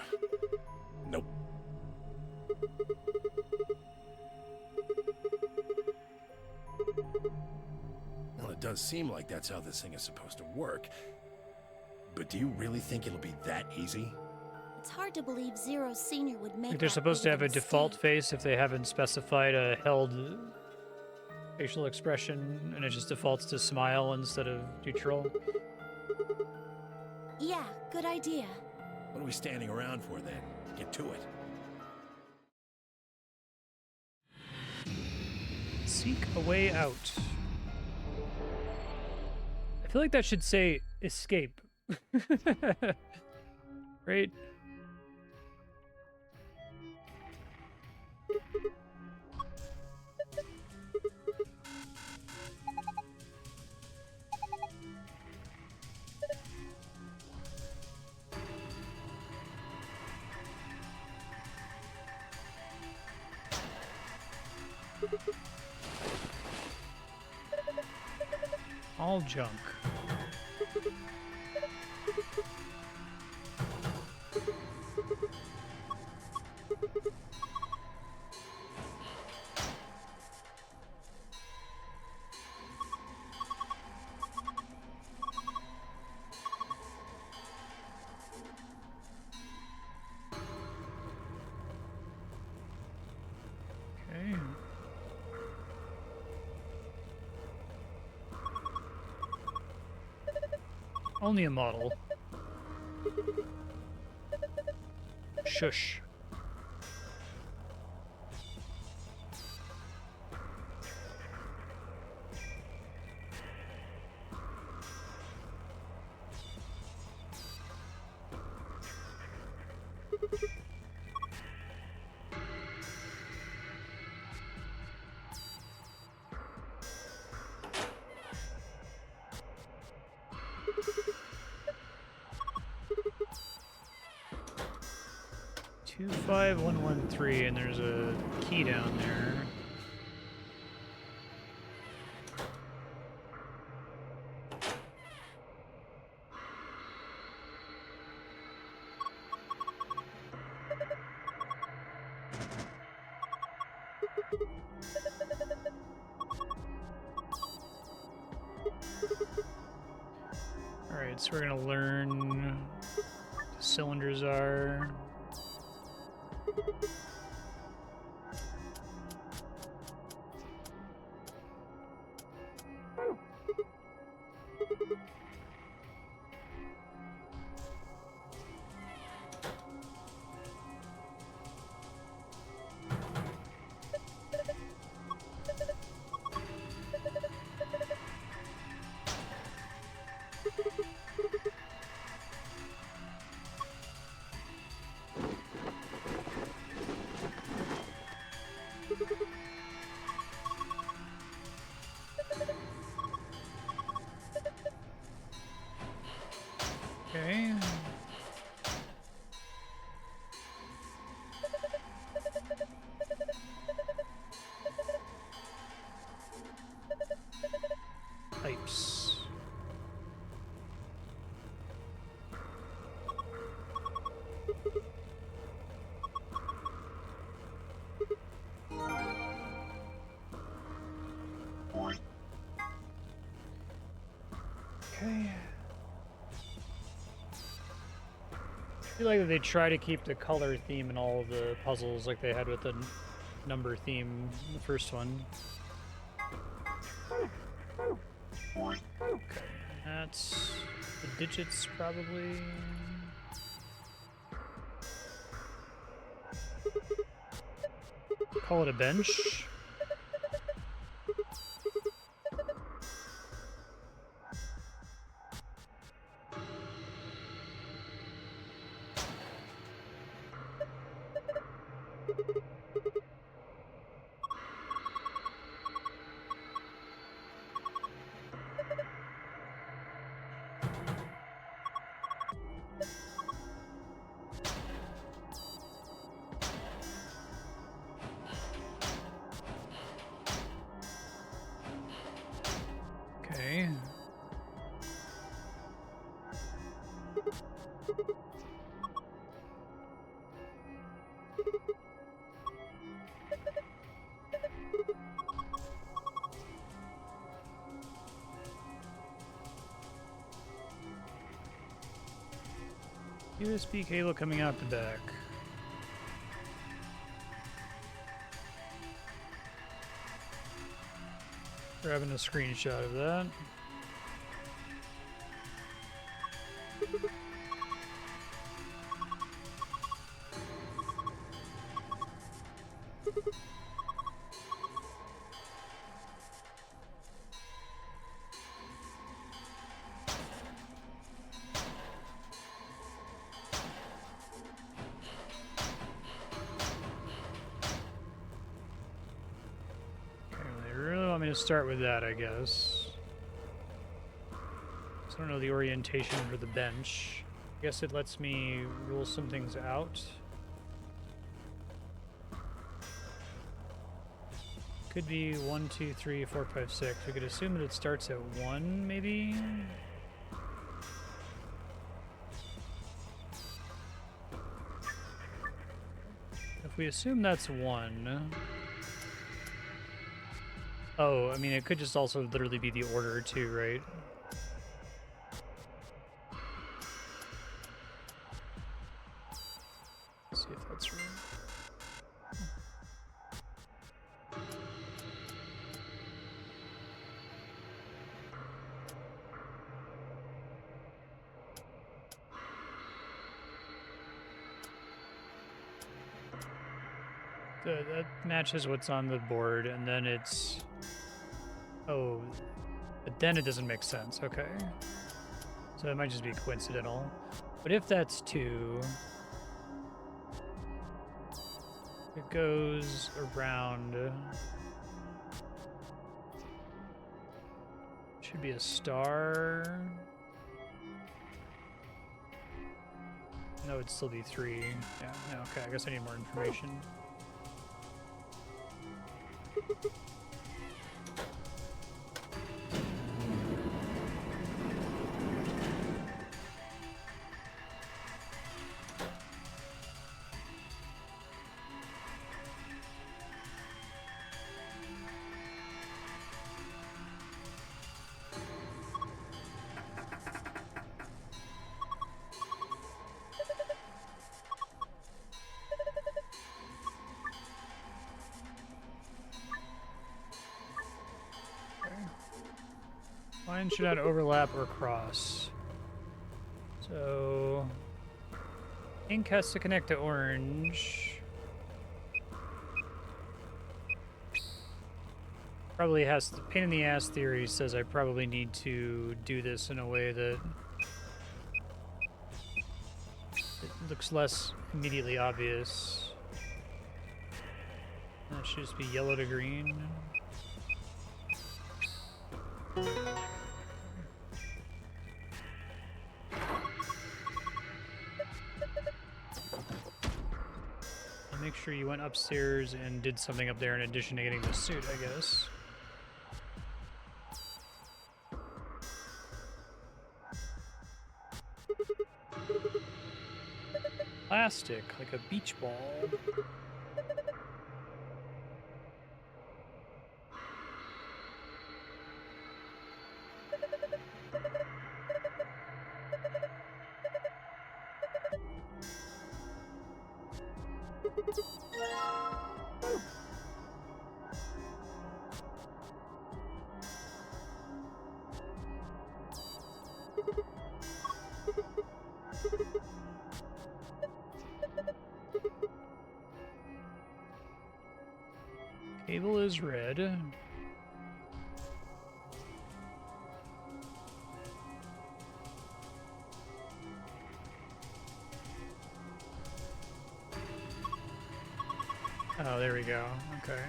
Nope. Well, it does seem like that's how this thing is supposed to work. But do you really think it'll be that easy? It's hard to believe Zero Senior would make Like they're that supposed to big have of a default mistake. face if they haven't specified a held facial expression, and it just defaults to smile instead of neutral. Yeah, good idea. What are we standing around for then? Get to it. Seek a way out. I feel like that should say escape. Right? All junk. Okay. Only a model. Shush. Two 5113, and there's a key down there. Alright, So we're gonna learn what the cylinders are. Okay. Pipes. Okay. I feel like they try to keep the color theme in all of the puzzles like they had with the number theme in the first one. Okay, that's the digits probably. Call it a bench. Okay. USB cable coming out the back. Grabbing a screenshot of that. To start with that, I guess. So I don't know the orientation for the bench. I guess it lets me rule some things out. Could be 1, 2, 3, 4, 5, 6. We could assume that it starts at 1, maybe? If we assume that's 1... Oh, I mean, it could just also literally be the order too, right? Let's see if that's right. That matches what's on the board, and then it's... Oh, but then it doesn't make sense. Okay. So it might just be coincidental. But if that's 2, it goes around. Should be a star. No, it'd still be 3. Yeah, no, okay, I guess I need more information. Lines should not overlap or cross. So pink has to connect to orange. Probably has the pain in the ass theory says I probably need to do this in a way that it looks less immediately obvious. That should just be yellow to green. Make sure you went upstairs and did something up there in addition to getting the suit, I guess. Plastic, like a beach ball. Cable is red. Oh, there we go. Okay.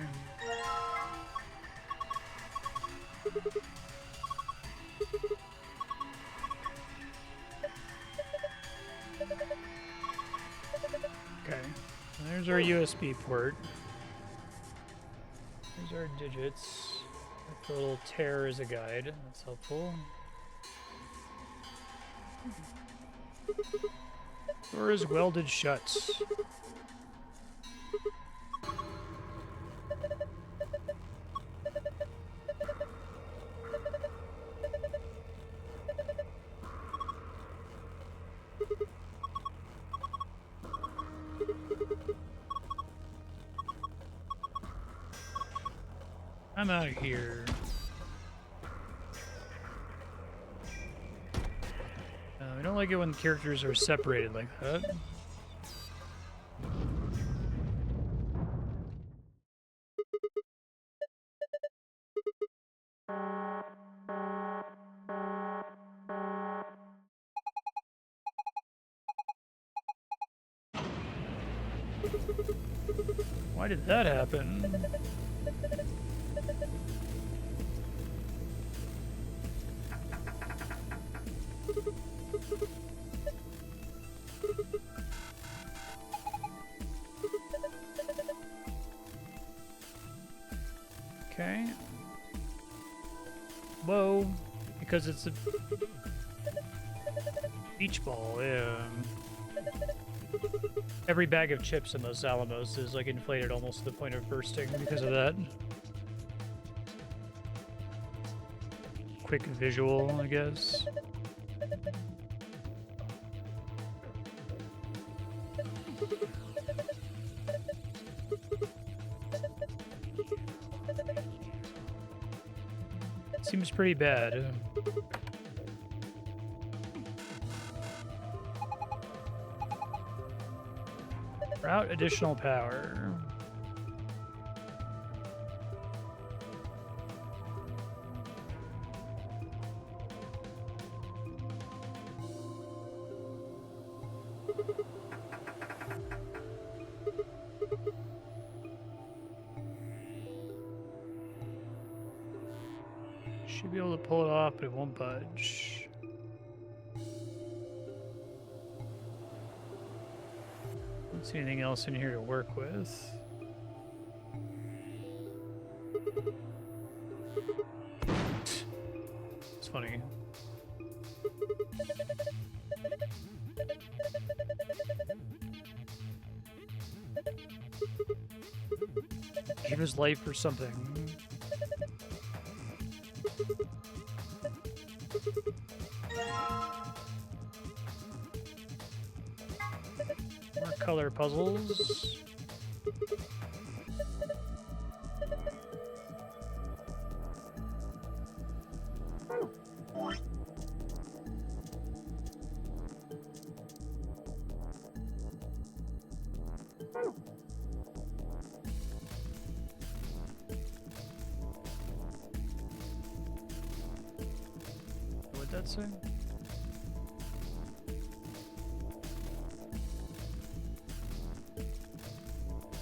Okay. There's our USB port. Here's our digits. Like the little tear is a guide. That's helpful. Door is welded shut. I'm out of here. I don't like it when characters are separated like that. Why did that happen? Okay. Whoa. Because it's a beach ball, yeah. Every bag of chips in Los Alamos is like inflated almost to the point of bursting because of that. Quick visual, I guess. Seems pretty bad. Route additional power. Should be able to pull it off, but it won't budge. Don't see anything else in here to work with. It's funny. Give his life or something. More color puzzles. that say?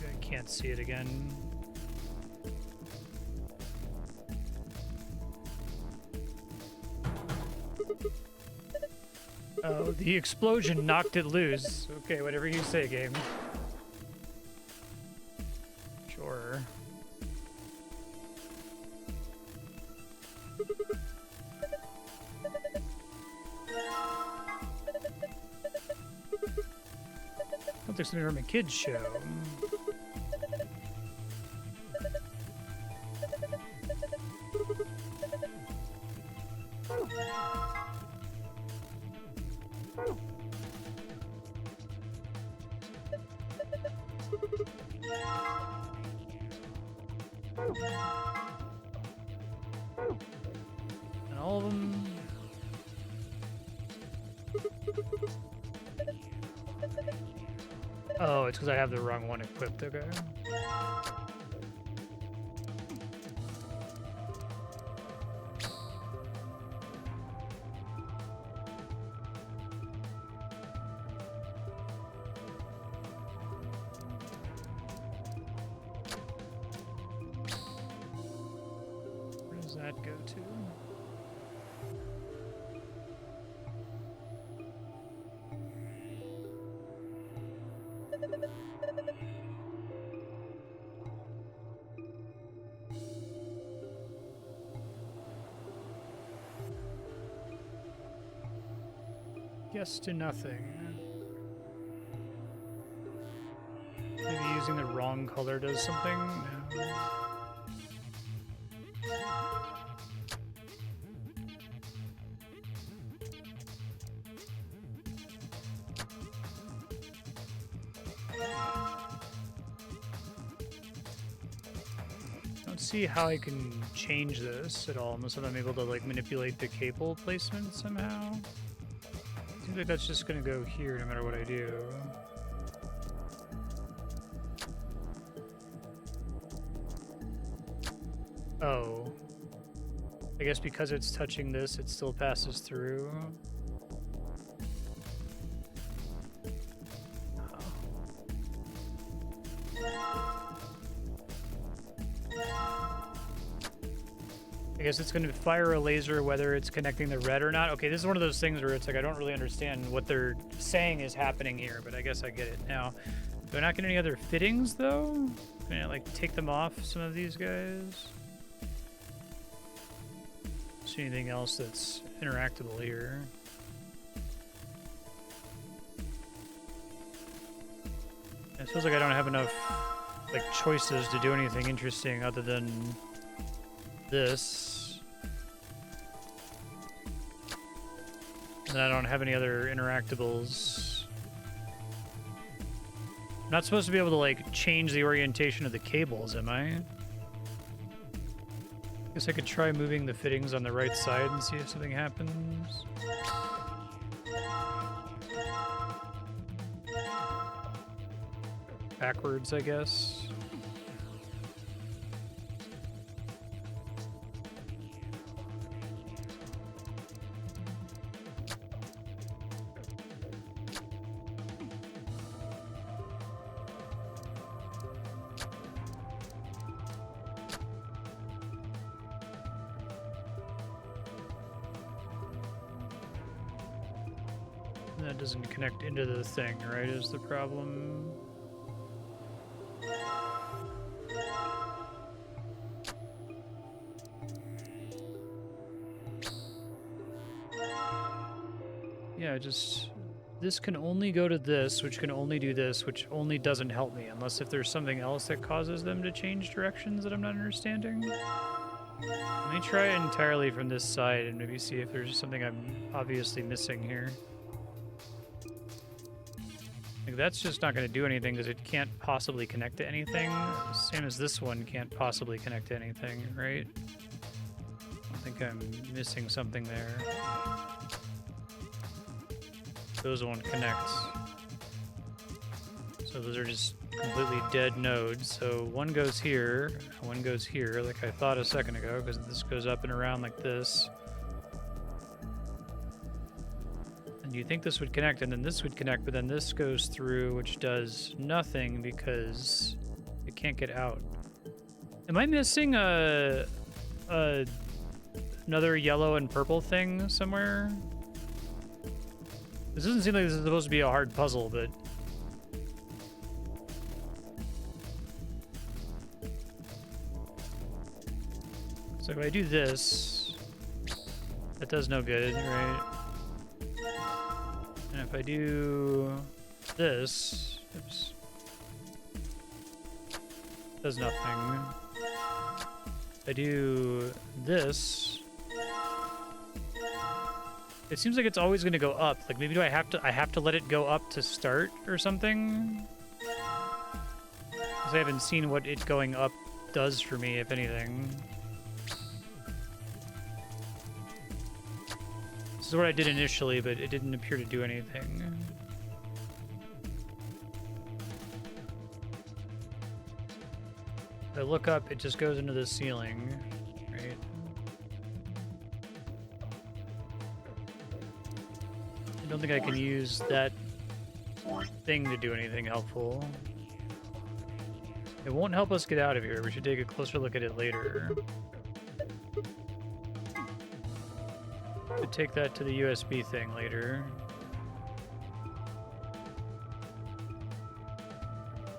I can't see it again. Oh, the explosion knocked it loose. Okay, whatever you say, game. Sure. I don't think it's from a kid's show. And all of them. Oh, it's because I have the wrong one equipped, okay. Where does that go to? Yes to nothing. Maybe using the wrong color does something? No. Don't see how I can change this at all unless I'm able to like manipulate the cable placement somehow. Seems like that's just gonna go here no matter what I do. Oh. I guess because it's touching this, it still passes through. I guess it's going to fire a laser whether it's connecting the red or not. Okay, this is one of those things where it's like I don't really understand what they're saying is happening here, but I guess I get it now. Do I not get any other fittings, though? Can I, like, take them off, some of these guys? See anything else that's interactable here? It feels like I don't have enough, like, choices to do anything interesting other than this. And I don't have any other interactables. I'm not supposed to be able to, like, change the orientation of the cables, am I? Guess I could try moving the fittings on the right side and see if something happens. Backwards, I guess. That doesn't connect into the thing, right, is the problem. Yeah, this can only go to this, which can only do this, which only doesn't help me, unless if there's something else that causes them to change directions that I'm not understanding. Let me try it entirely from this side and maybe see if there's something I'm obviously missing here. Like, that's just not going to do anything because it can't possibly connect to anything. Same as this one can't possibly connect to anything, right? I think I'm missing something there. Those won't connect. So those are just completely dead nodes. So one goes here, one goes here, like I thought a second ago, because this goes up and around like this. And you think this would connect, and then this would connect, but then this goes through, which does nothing because it can't get out. Am I missing another yellow and purple thing somewhere? This doesn't seem like this is supposed to be a hard puzzle, but... So if I do this, that does no good, right? And if I do this, oops, does nothing. If I do this, it seems like it's always going to go up. Like maybe I have to let it go up to start or something? Because I haven't seen what it going up does for me, if anything. This is what I did initially, but it didn't appear to do anything. If I look up, it just goes into the ceiling, right? I don't think I can use that thing to do anything helpful. It won't help us get out of here. We should take a closer look at it later. Could take that to the USB thing later.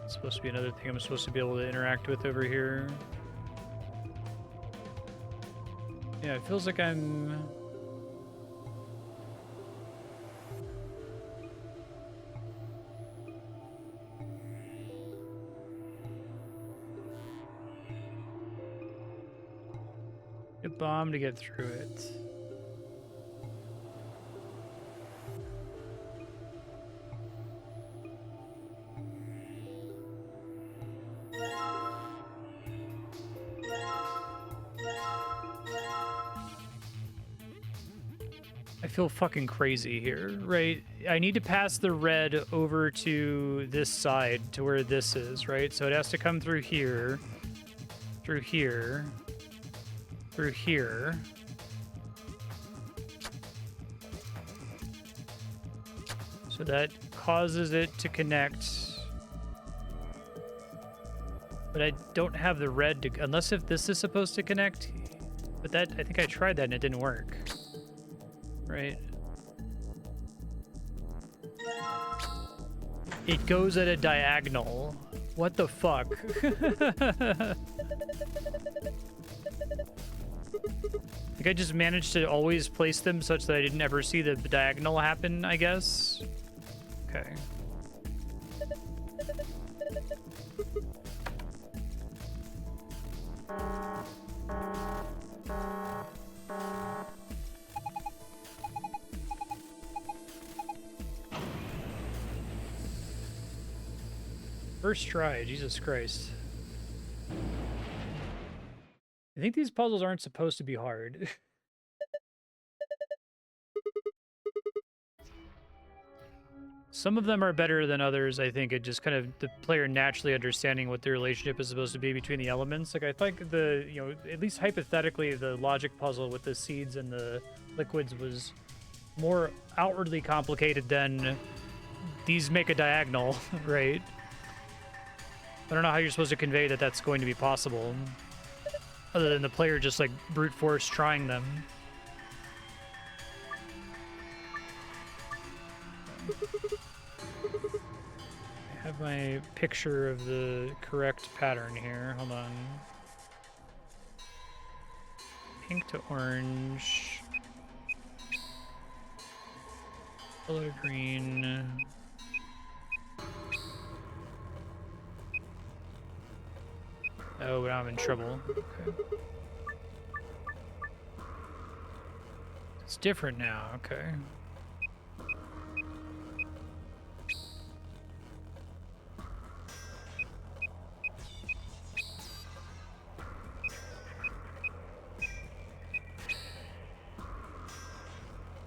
It's supposed to be another thing I'm supposed to be able to interact with over here. Yeah, it feels like I'm... a bomb to get through it. I feel fucking crazy here, right? I need to pass the red over to this side, to where this is, right? So it has to come through here, through here, through here. So that causes it to connect. But I don't have the red to, unless if this is supposed to connect. But that, I think I tried that and it didn't work. Right? It goes at a diagonal. What the fuck? I think I just managed to always place them such that I didn't ever see the diagonal happen, I guess. Okay. First try, Jesus Christ. I think these puzzles aren't supposed to be hard. Some of them are better than others, I think. It just kind of the player naturally understanding what the relationship is supposed to be between the elements. Like I think the, you know, at least hypothetically, the logic puzzle with the seeds and the liquids was more outwardly complicated than these make a diagonal, right? I don't know how you're supposed to convey that that's going to be possible, other than the player just like brute force trying them. I have my picture of the correct pattern here. Hold on. Pink to orange. Yellow to green. Oh, but I'm in trouble. Okay. It's different now, okay.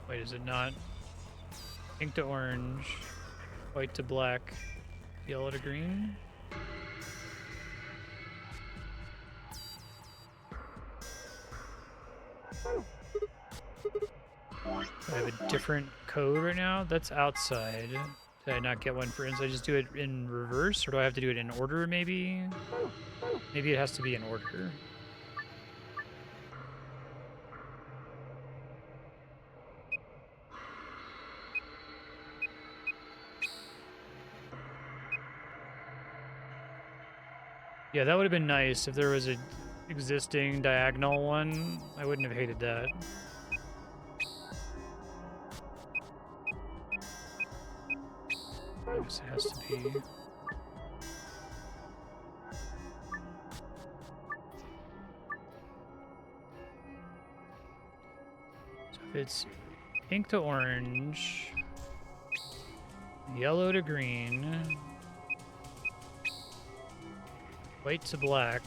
Wait, is it not? Pink to orange, white to black, yellow to green? I have a different code right now? That's outside. Did I not get one for inside? Just do it in reverse, or do I have to do it in order, maybe? Maybe it has to be in order. Yeah, that would have been nice if there was an existing diagonal one. I wouldn't have hated that. I guess it has to be. So if it's pink to orange, yellow to green, white to black.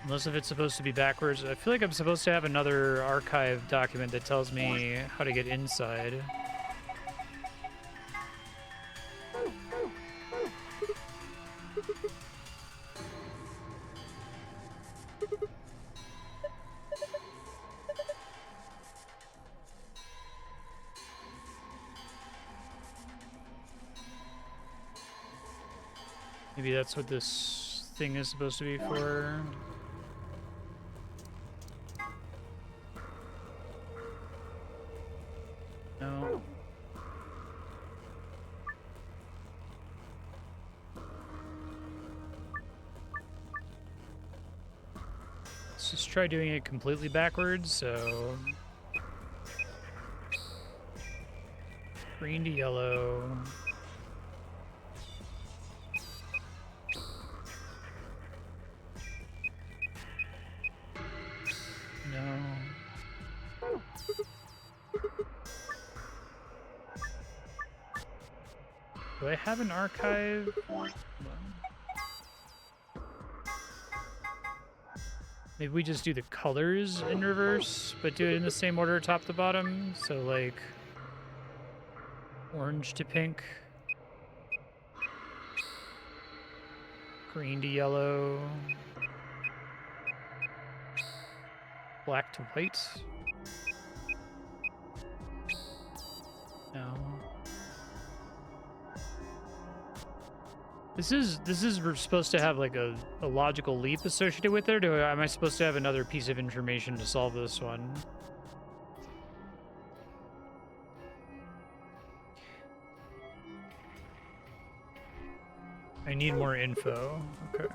Unless if it's supposed to be backwards. I feel like I'm supposed to have another archive document that tells me how to get inside. Maybe that's what this thing is supposed to be for. No. Let's just try doing it completely backwards, so... green to yellow. No. Do I have an archive? Hold on. Maybe we just do the colors in reverse, but do it in the same order top to bottom. So like orange to pink, green to yellow, black to white. No. This is we're supposed to have like a logical leap associated with it, or am I supposed to have another piece of information to solve this one? I need more info. Okay.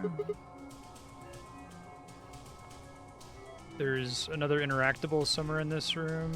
There's another interactable somewhere in this room.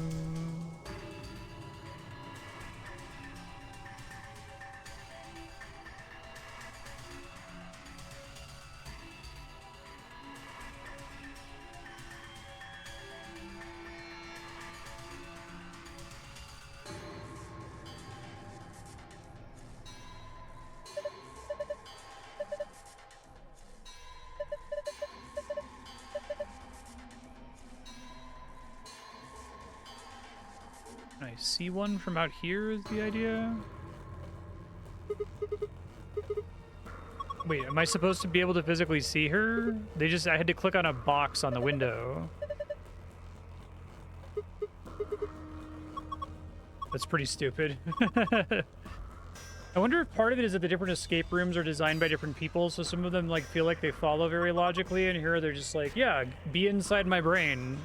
Can I see one from out here is the idea? Wait, am I supposed to be able to physically see her? I had to click on a box on the window. That's pretty stupid. I wonder if part of it is that the different escape rooms are designed by different people, so some of them like feel like they follow very logically, and here they're just like, yeah, be inside my brain.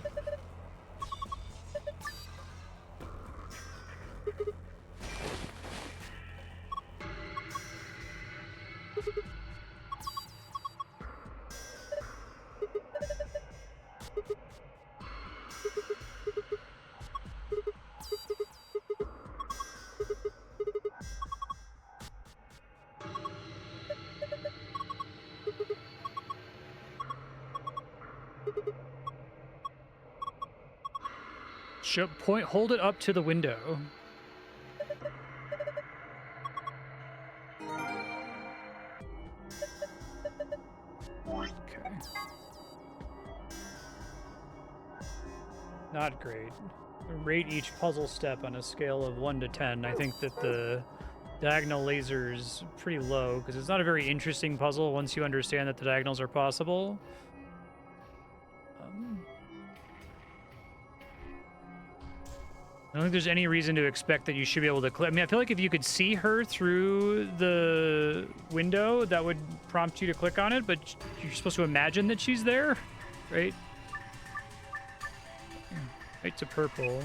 Hold it up to the window. Okay. Not great. Rate each puzzle step on a scale of 1 to 10. I think that the diagonal laser is pretty low, because it's not a very interesting puzzle once you understand that the diagonals are possible. I don't think there's any reason to expect that you should be able to click. I mean, I feel like if you could see her through the window, that would prompt you to click on it, but you're supposed to imagine that she's there, right? Right to purple.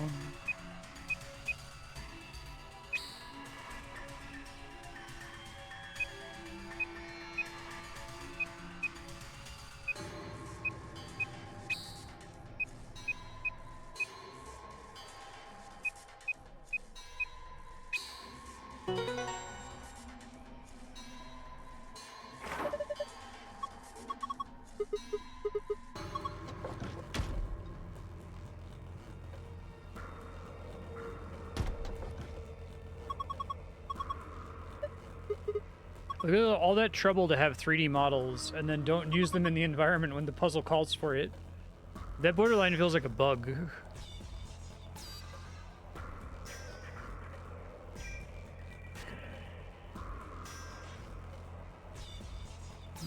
Look at all that trouble to have 3D models and then don't use them in the environment when the puzzle calls for it. That borderline feels like a bug.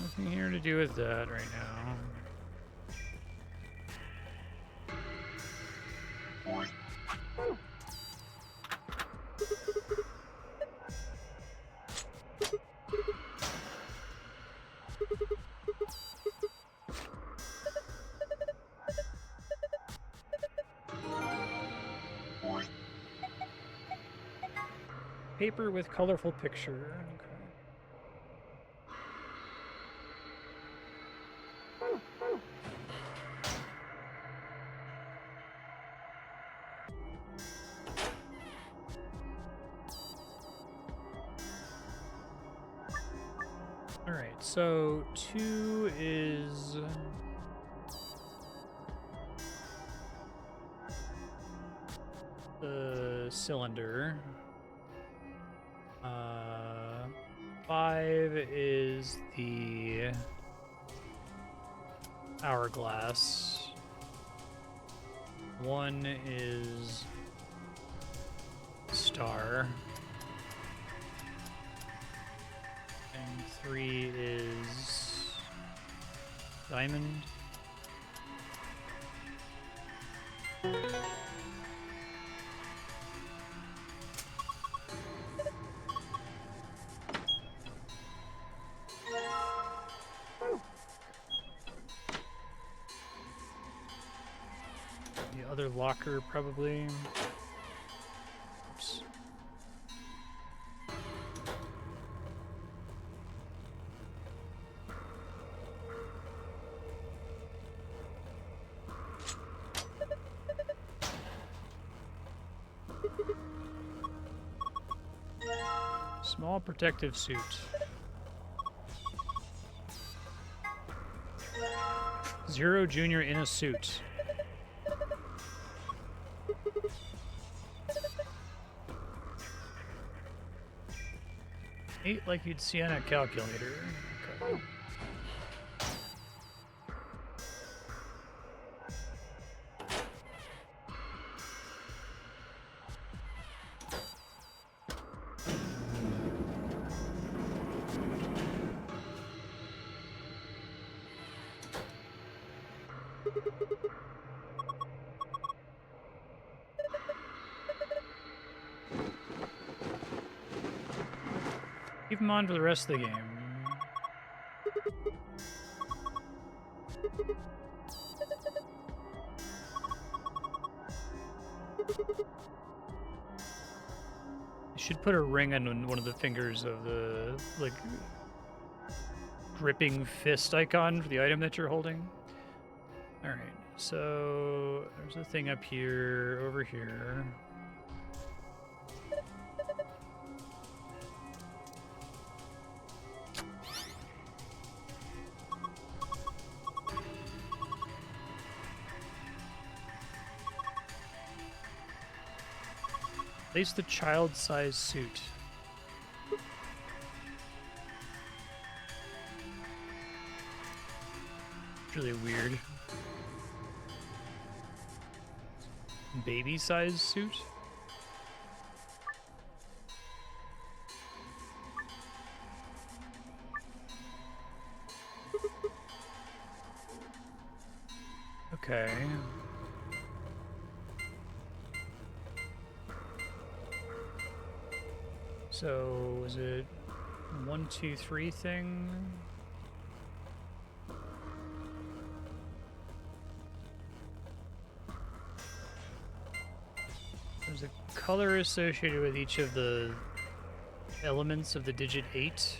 Nothing here to do with that right now. Paper with colorful picture. All right, so 2 is the cylinder. 5 is the hourglass. 1 is star. And 3 is diamond. The other locker, probably. Oops. Small protective suit. Zero Junior in a suit. Eight like you'd see on a calculator. Okay. Keep them on for the rest of the game. You should put a ring on one of the fingers of the, like, gripping fist icon for the item that you're holding. Alright, so there's a thing up here, over here. Place the child-sized suit. It's really weird. Baby-sized suit? Okay. So is it 1, 2, 3 thing? There's a color associated with each of the elements of the digit 8.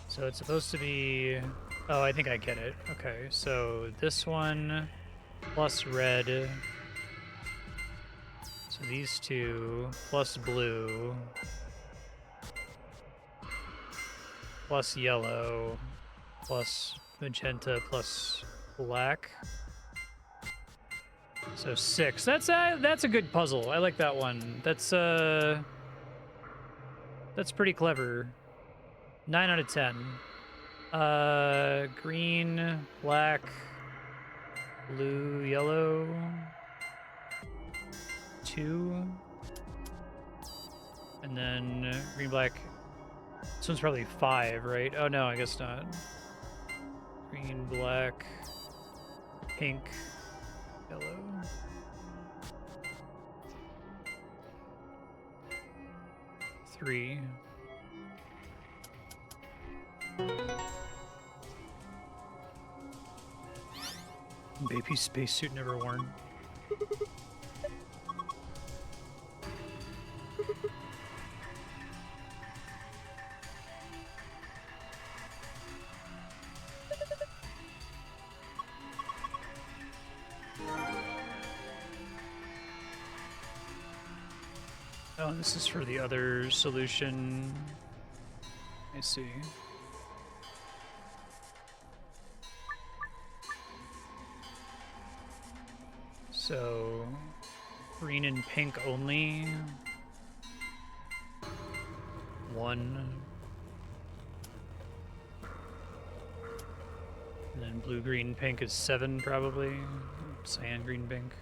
So it's supposed to be... Oh, I think I get it. Okay, so this one plus red. So these two plus blue plus yellow plus magenta plus black. So 6. That's a good puzzle. I like that one. That's pretty clever. 9 out of 10. Green, black, blue, yellow. 2. And then green, black. This one's probably 5, right? Oh no, I guess not. Green, black, pink, yellow. Three. Baby spacesuit never worn. Oh, this is for the other solution. I see. So, green and pink only. 1. And then blue, green, pink is 7 probably. Cyan, green, pink.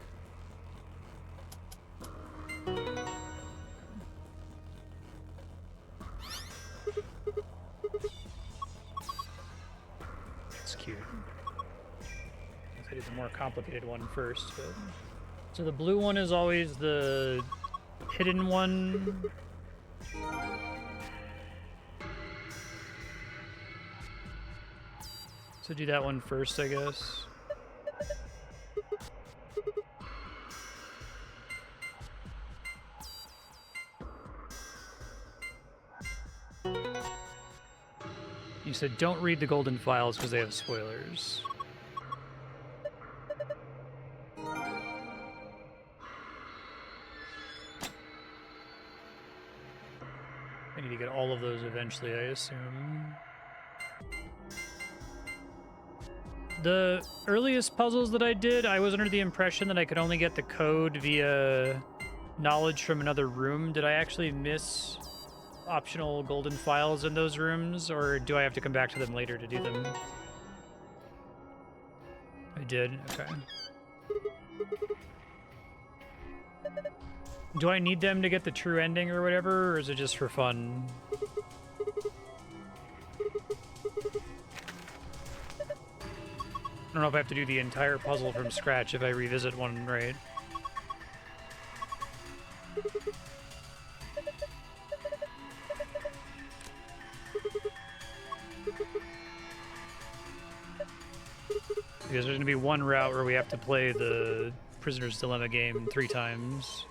That's cute. I did the more complicated one first, but... So the blue one is always the hidden one. So do that one first, I guess. You said don't read the golden files because they have spoilers. I need to get all of those eventually, I assume. The earliest puzzles that I did, I was under the impression that I could only get the code via knowledge from another room. Did I actually miss optional golden files in those rooms, or do I have to come back to them later to do them? I did, okay. Do I need them to get the true ending or whatever, or is it just for fun? I don't know if I have to do the entire puzzle from scratch if I revisit one, right? Because there's gonna be one route where we have to play the Prisoner's Dilemma game 3 times.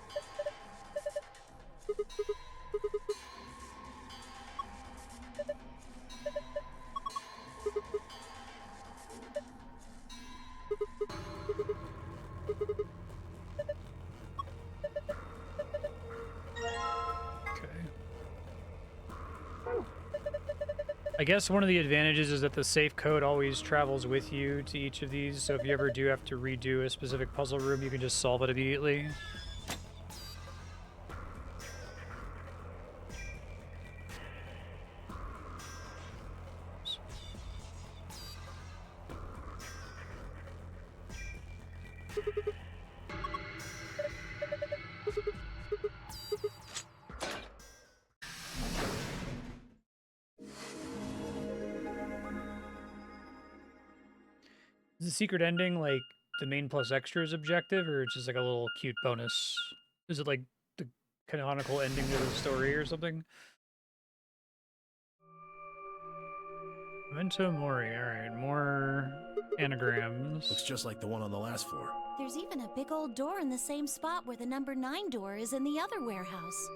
I guess one of the advantages is that the safe code always travels with you to each of these, so if you ever do have to redo a specific puzzle room, you can just solve it immediately. Is the secret ending like the main plus extras objective, or it's just like a little cute bonus? Is it like the canonical ending to the story or something. Memento Mori. All right, more anagrams. Looks just like the one on the last floor. There's even a big old door in the same spot where the number 9 door is in the other warehouse.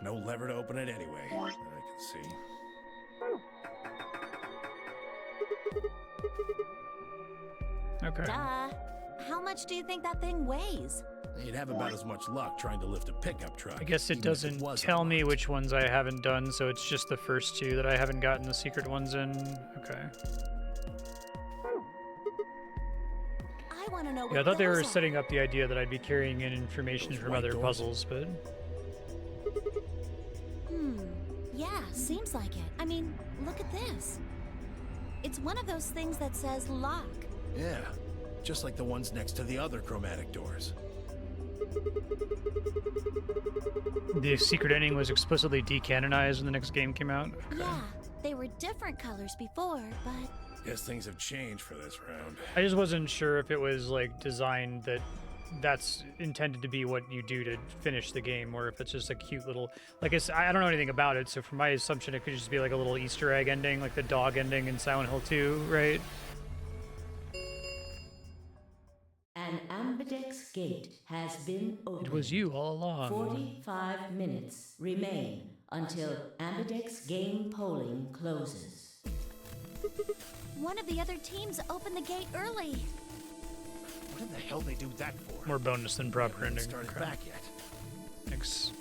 No lever to open it anyway, that I can see. Okay. Duh. How much do you think that thing weighs? You'd have about as much luck trying to lift a pickup truck. I guess it even if doesn't was tell me unlocked. which ones I haven't done, so it's just the first 2 that I haven't gotten the secret ones in. Okay. I want to know what Yeah, I thought they were those are. setting up the idea that I'd be carrying in information Those from white other doors? puzzles, but Yeah, seems like it. I mean, look at this. It's one of those things that says lock. Yeah, just like the ones next to the other chromatic doors. the secret ending was explicitly decanonized when the next game came out. Okay. Yeah, they were different colors before, but Guess things have changed for this round. I just wasn't sure if it was like designed that that's intended to be what you do to finish the game, or if it's just a cute little, like I don't know anything about it, so for my assumption it could just be like a little Easter egg ending, like the dog ending in Silent Hill 2, right? An Ambidex gate has been opened. It was you all along. 45 minutes remain until Ambidex game polling closes. one of the other teams opened the gate early. What in the hell they do that for? More bonus than proper ending. Started Okay. back yet? Thanks.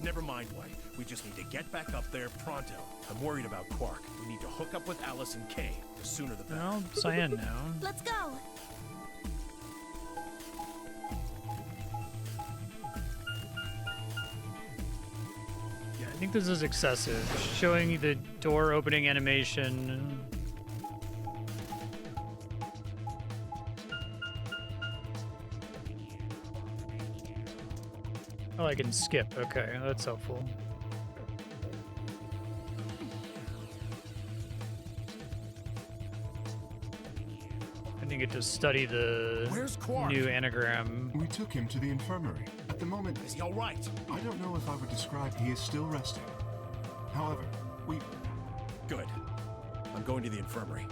Never mind, White. We just need to get back up there pronto. I'm worried about Quark. We need to hook up with Alice and Kay. The sooner the better. Well, cyan now. Let's go. Yeah, I think this is excessive. Showing you the door opening animation. Oh, I can skip. Okay, that's helpful. I didn't get to study the Where's Quark? new anagram. We took him to the infirmary. At the moment, Is he all right? I don't know if I would describe he is still resting. However, we... Good. I'm going to the infirmary.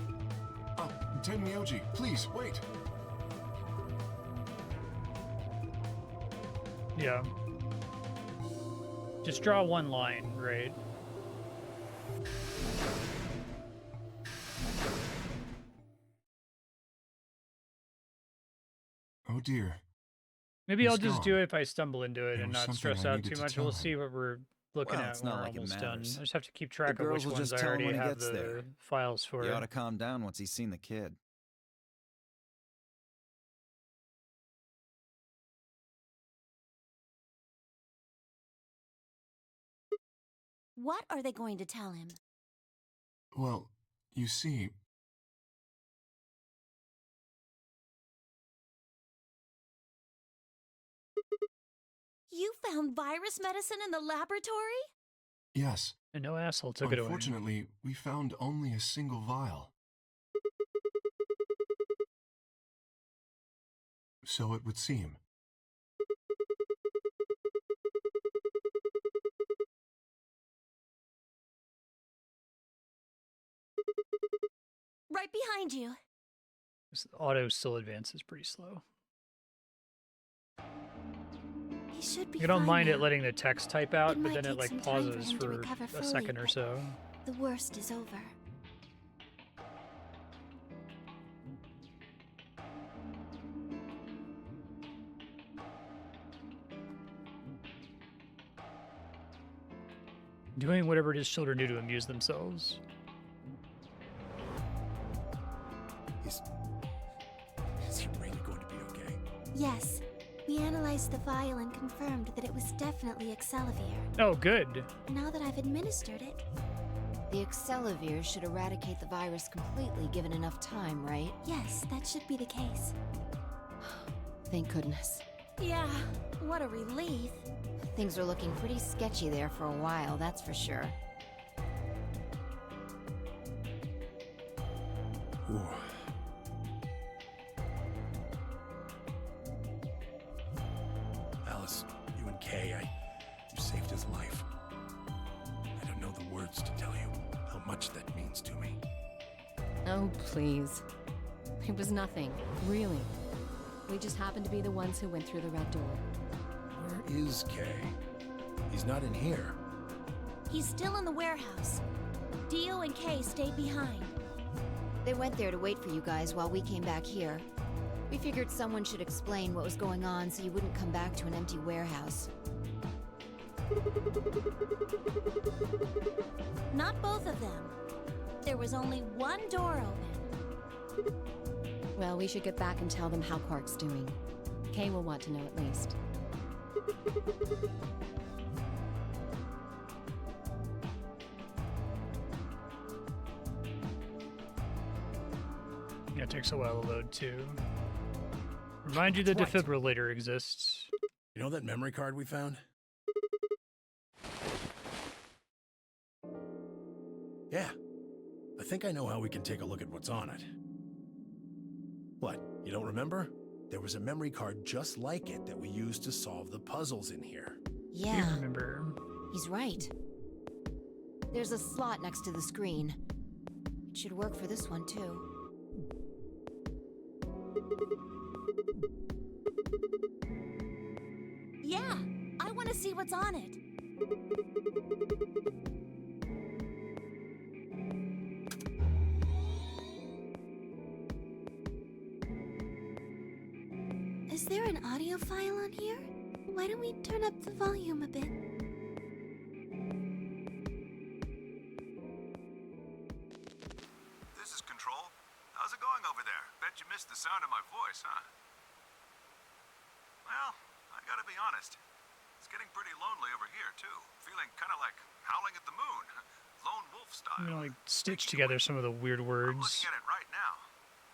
Tenmyoji, please, wait! Yeah. Just draw one line, right? Oh dear. Maybe He's I'll just do gone. it if I stumble into it There and was not something stress I out needed too to much. tell We'll him. see what we're looking Well, at it's when not we're like it almost matters. done. I just have to keep track of girls which will ones just I tell him already when he have gets the there. files for. He ought to calm down once he's seen the kid. What are they going to tell him? Well, you see, You found virus medicine in the laboratory? yes. And no asshole took it away. Unfortunately, we found only a single vial. So it would seem. Right behind you. This auto still advances pretty slow. He should be I don't fine mind now. it letting the text type out, It but might then it take some like time for pauses him to for recover a fully, second or but so. The worst is over. Doing whatever it is children do to amuse themselves. Is he really going to be okay? Yes. We analyzed the vial and confirmed that it was definitely Excelivir. Oh, good. Now that I've administered it, The Excelivir should eradicate the virus completely given enough time, right? yes, that should be the case. Thank goodness. Yeah, what a relief. Things are looking pretty sketchy there for a while, that's for sure. Ooh. Alice, you and Kay, you saved his life. I don't know the words to tell you how much that means to me. Oh, please. It was nothing, really. We just happened to be the ones who went through the red door. Where is Kay? He's not in here. He's still in the warehouse. Dio and Kay stayed behind. They went there to wait for you guys while we came back here. We figured someone should explain what was going on so you wouldn't come back to an empty warehouse. Not both of them. There was only one door open. Well, we should get back and tell them how Quark's doing. Kay will want to know at least. Yeah, it takes a while to load too. Remind you the defibrillator exists. You know that memory card we found? Yeah. I think I know how we can take a look at what's on it. What, you don't remember? There was a memory card just like it that we used to solve the puzzles in here. Yeah. You remember. He's right. There's a slot next to the screen. It should work for this one, too. Yeah, I want to see what's on it. Is there an audio file on here? Why don't we turn up the volume a bit? This is Control. How's it going over there? Bet you missed the sound of my voice, huh? Well, I gotta be honest. It's getting pretty lonely over here, too. Feeling kind of like howling at the moon. Lone wolf style. I'm gonna like stitch together some of the weird I'm words. looking at it right now.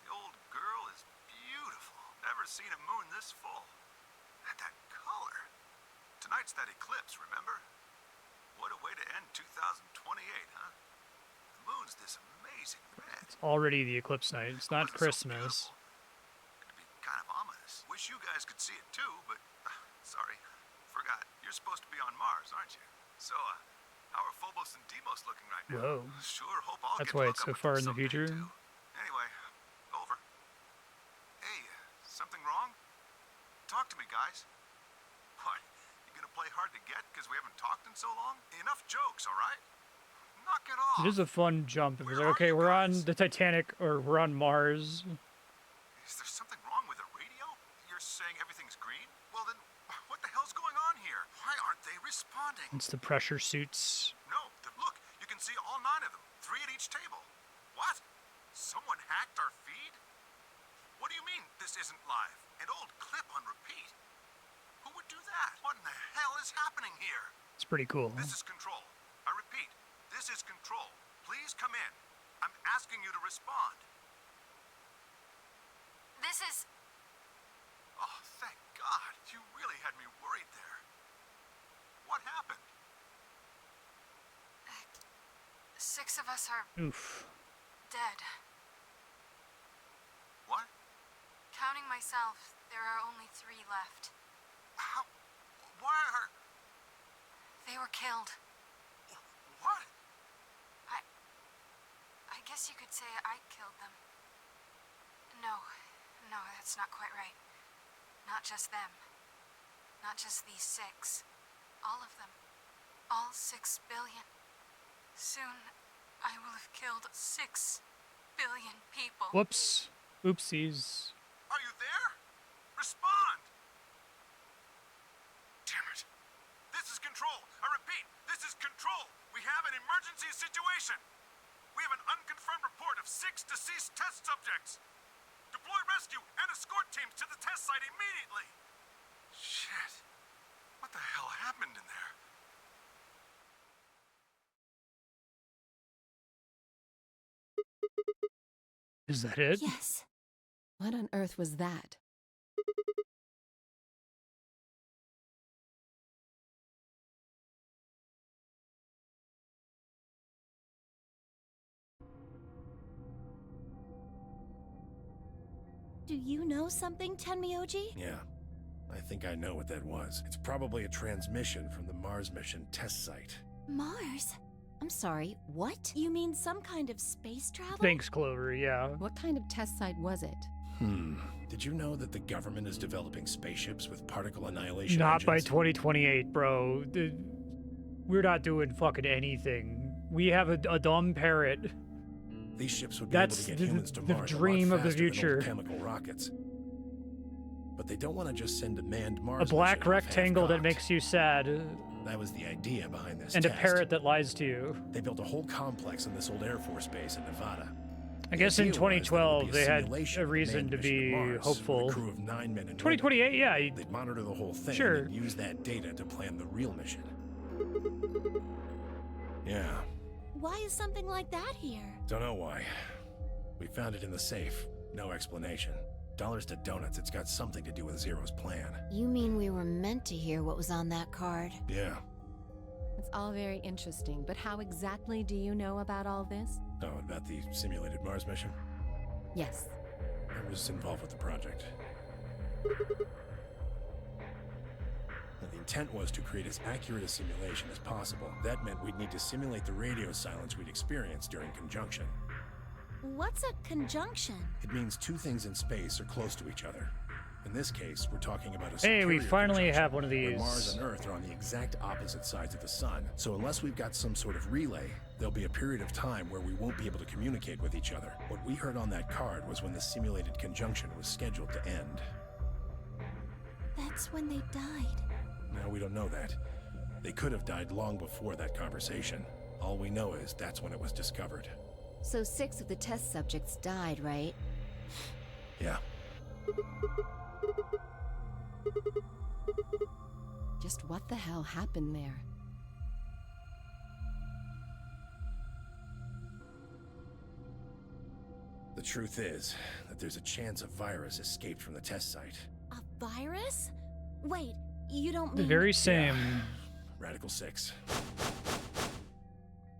The old girl is beautiful. Never seen a moon this full. And that color. Tonight's that eclipse, remember? What a way to end 2028, huh? The moon's this amazing red. It's already the eclipse night. It's not Christmas. It'd be kind of ominous. Wish you guys could see it too, but sorry, forgot. You're supposed to be on Mars, aren't you? So, how are Phobos and Deimos looking right now? Whoa. Sure hope I'll That's get to why hook it's so up with far them in the someday, future. too. Anyway, over. Hey, something wrong? Talk to me, guys. What? You gonna play hard to get because we haven't talked in so long? Enough jokes, all right? Knock it off. It is a fun jump. It was like, okay, we're on the Titanic or we're on Mars. Is there something wrong with the radio? You're saying everything's green? Well then, what the hell's going on here? Why aren't they responding? It's the pressure suits. No, look, you can see all 9 of them. 3 at each table. What? Someone hacked our feed? What do you mean this isn't live? An old clip on repeat? Who would do that? What in the hell is happening here? It's pretty cool. This is Control. I repeat, this is Control. Please come in. I'm asking you to respond. This is... Oh, thank God. You really had me worried there. What happened? 6 of us are Oof. dead. What? Counting myself, there are only 3 left. How? Why are... They were killed. What? I guess you could say I killed them. No, that's not quite right. Not just them. Not just these 6. All of them. All 6 billion. Soon, I will have killed 6 billion people. Whoops. Oopsies. Are you there? Respond! Damn it. This is Control. I repeat, this is Control. We have an emergency situation. We have an unconfirmed report of 6 deceased test subjects. Deploy rescue and escort teams to the test site immediately. Shit. What the hell happened in there? Is that it? Yes. What on earth was that? Do you know something, Tenmyoji? Yeah. I think I know what that was. It's probably a transmission from the Mars mission test site. Mars? I'm sorry, what? You mean some kind of space travel? Thanks, Clover, yeah. What kind of test site was it? Did you know that the government is developing spaceships with particle annihilation Not by engines? 2028, bro. We're not doing fucking anything. We have a dumb parrot. These ships would be That's able to get humans to the Mars dream a lot of the faster than old future. chemical rockets. But they don't want to just send a manned A Mars black mission off rectangle that half-cocked. makes you sad. That was the idea behind this And test. a parrot that lies to you. They built a whole complex in this old Air Force base in Nevada. I The guess in idea was that it would 2012 be they had simulation a of reason manned to mission be Mars with hopeful. a crew of 9 men and 2028, yeah. women. They'd monitor the whole thing Sure. and use that data to plan the real mission. Yeah, Why is something like that here? don't know why. We found it in the safe. No explanation. Dollars to donuts, it's got something to do with Zero's plan. You mean we were meant to hear what was on that card? Yeah. It's all very interesting, but how exactly do you know about all this? Oh, about the simulated Mars mission? Yes. I was involved with the project. Now, the intent was to create as accurate a simulation as possible. That meant we'd need to simulate the radio silence we'd experienced during conjunction. What's a conjunction? It means two things in space are close to each other. In this case, we're talking about a Hey, we superior finally conjunction, have one of where these. Mars and Earth are on the exact opposite sides of the sun. So unless we've got some sort of relay, there'll be a period of time where we won't be able to communicate with each other. What we heard on that card was when the simulated conjunction was scheduled to end. That's when they died. Now we don't know that. They could have died long before that conversation. All we know is that's when it was discovered. So 6 of the test subjects died, right? Yeah. Just what the hell happened there? The truth is that there's a chance a virus escaped from the test site. A virus? Wait, you don't The mean... very same. Radical 6.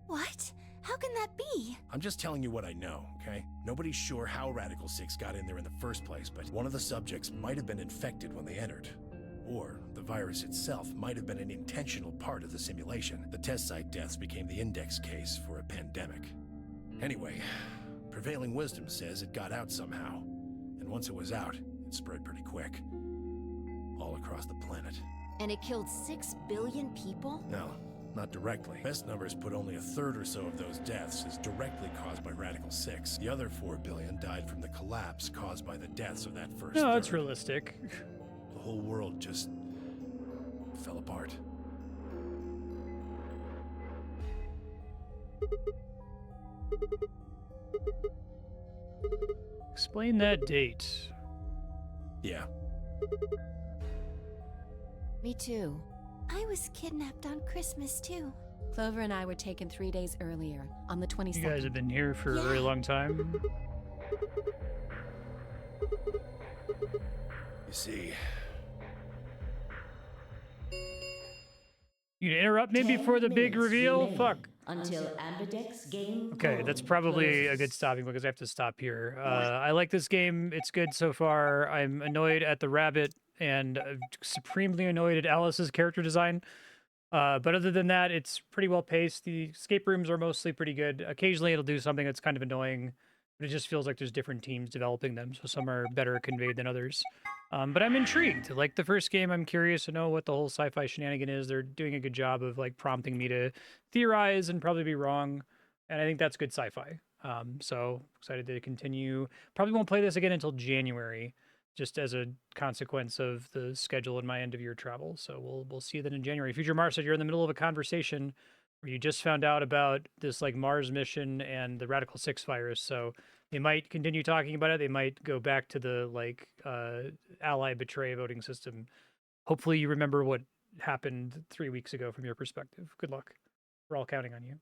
What? How can that be? I'm just telling you what I know, okay? Nobody's sure how Radical 6 got in there in the first place, but one of the subjects might have been infected when they entered. Or the virus itself might have been an intentional part of the simulation. The test site deaths became the index case for a pandemic. Anyway, prevailing wisdom says it got out somehow. And once it was out, it spread pretty quick. All across the planet. And it killed 6 billion people? No, not directly. Best numbers put only a third or so of those deaths as directly caused by Radical 6. The other 4 billion died from the collapse caused by the deaths of that first No, that's third. realistic. The whole world just fell apart. Explain that date. Yeah. Me too. I was kidnapped on Christmas, too. Clover and I were taken 3 days earlier, on the 22nd. You guys have been here for a very long time. You see, You gonna interrupt me 10 before the big minutes reveal? remain Fuck. Until Ambidex game Okay, that's portal probably a closes. good stopping because I have to stop here. I like this game. It's good so far. I'm annoyed at the rabbit and supremely annoyed at Alice's character design. But other than that, it's pretty well paced. The escape rooms are mostly pretty good. Occasionally it'll do something that's kind of annoying, but it just feels like there's different teams developing them, so some are better conveyed than others. But I'm intrigued. Like the first game, I'm curious to know what the whole sci-fi shenanigan is. They're doing a good job of like prompting me to theorize and probably be wrong, and I think that's good sci-fi. So excited to continue. Probably won't play this again until January, just as a consequence of the schedule and my end of year travel. So we'll see you then in January. Future Marstead, you're in the middle of a conversation where you just found out about this like Mars mission and the Radical 6 virus. So they might continue talking about it. They might go back to the like ally betray voting system. Hopefully you remember what happened 3 weeks ago from your perspective. Good luck. We're all counting on you.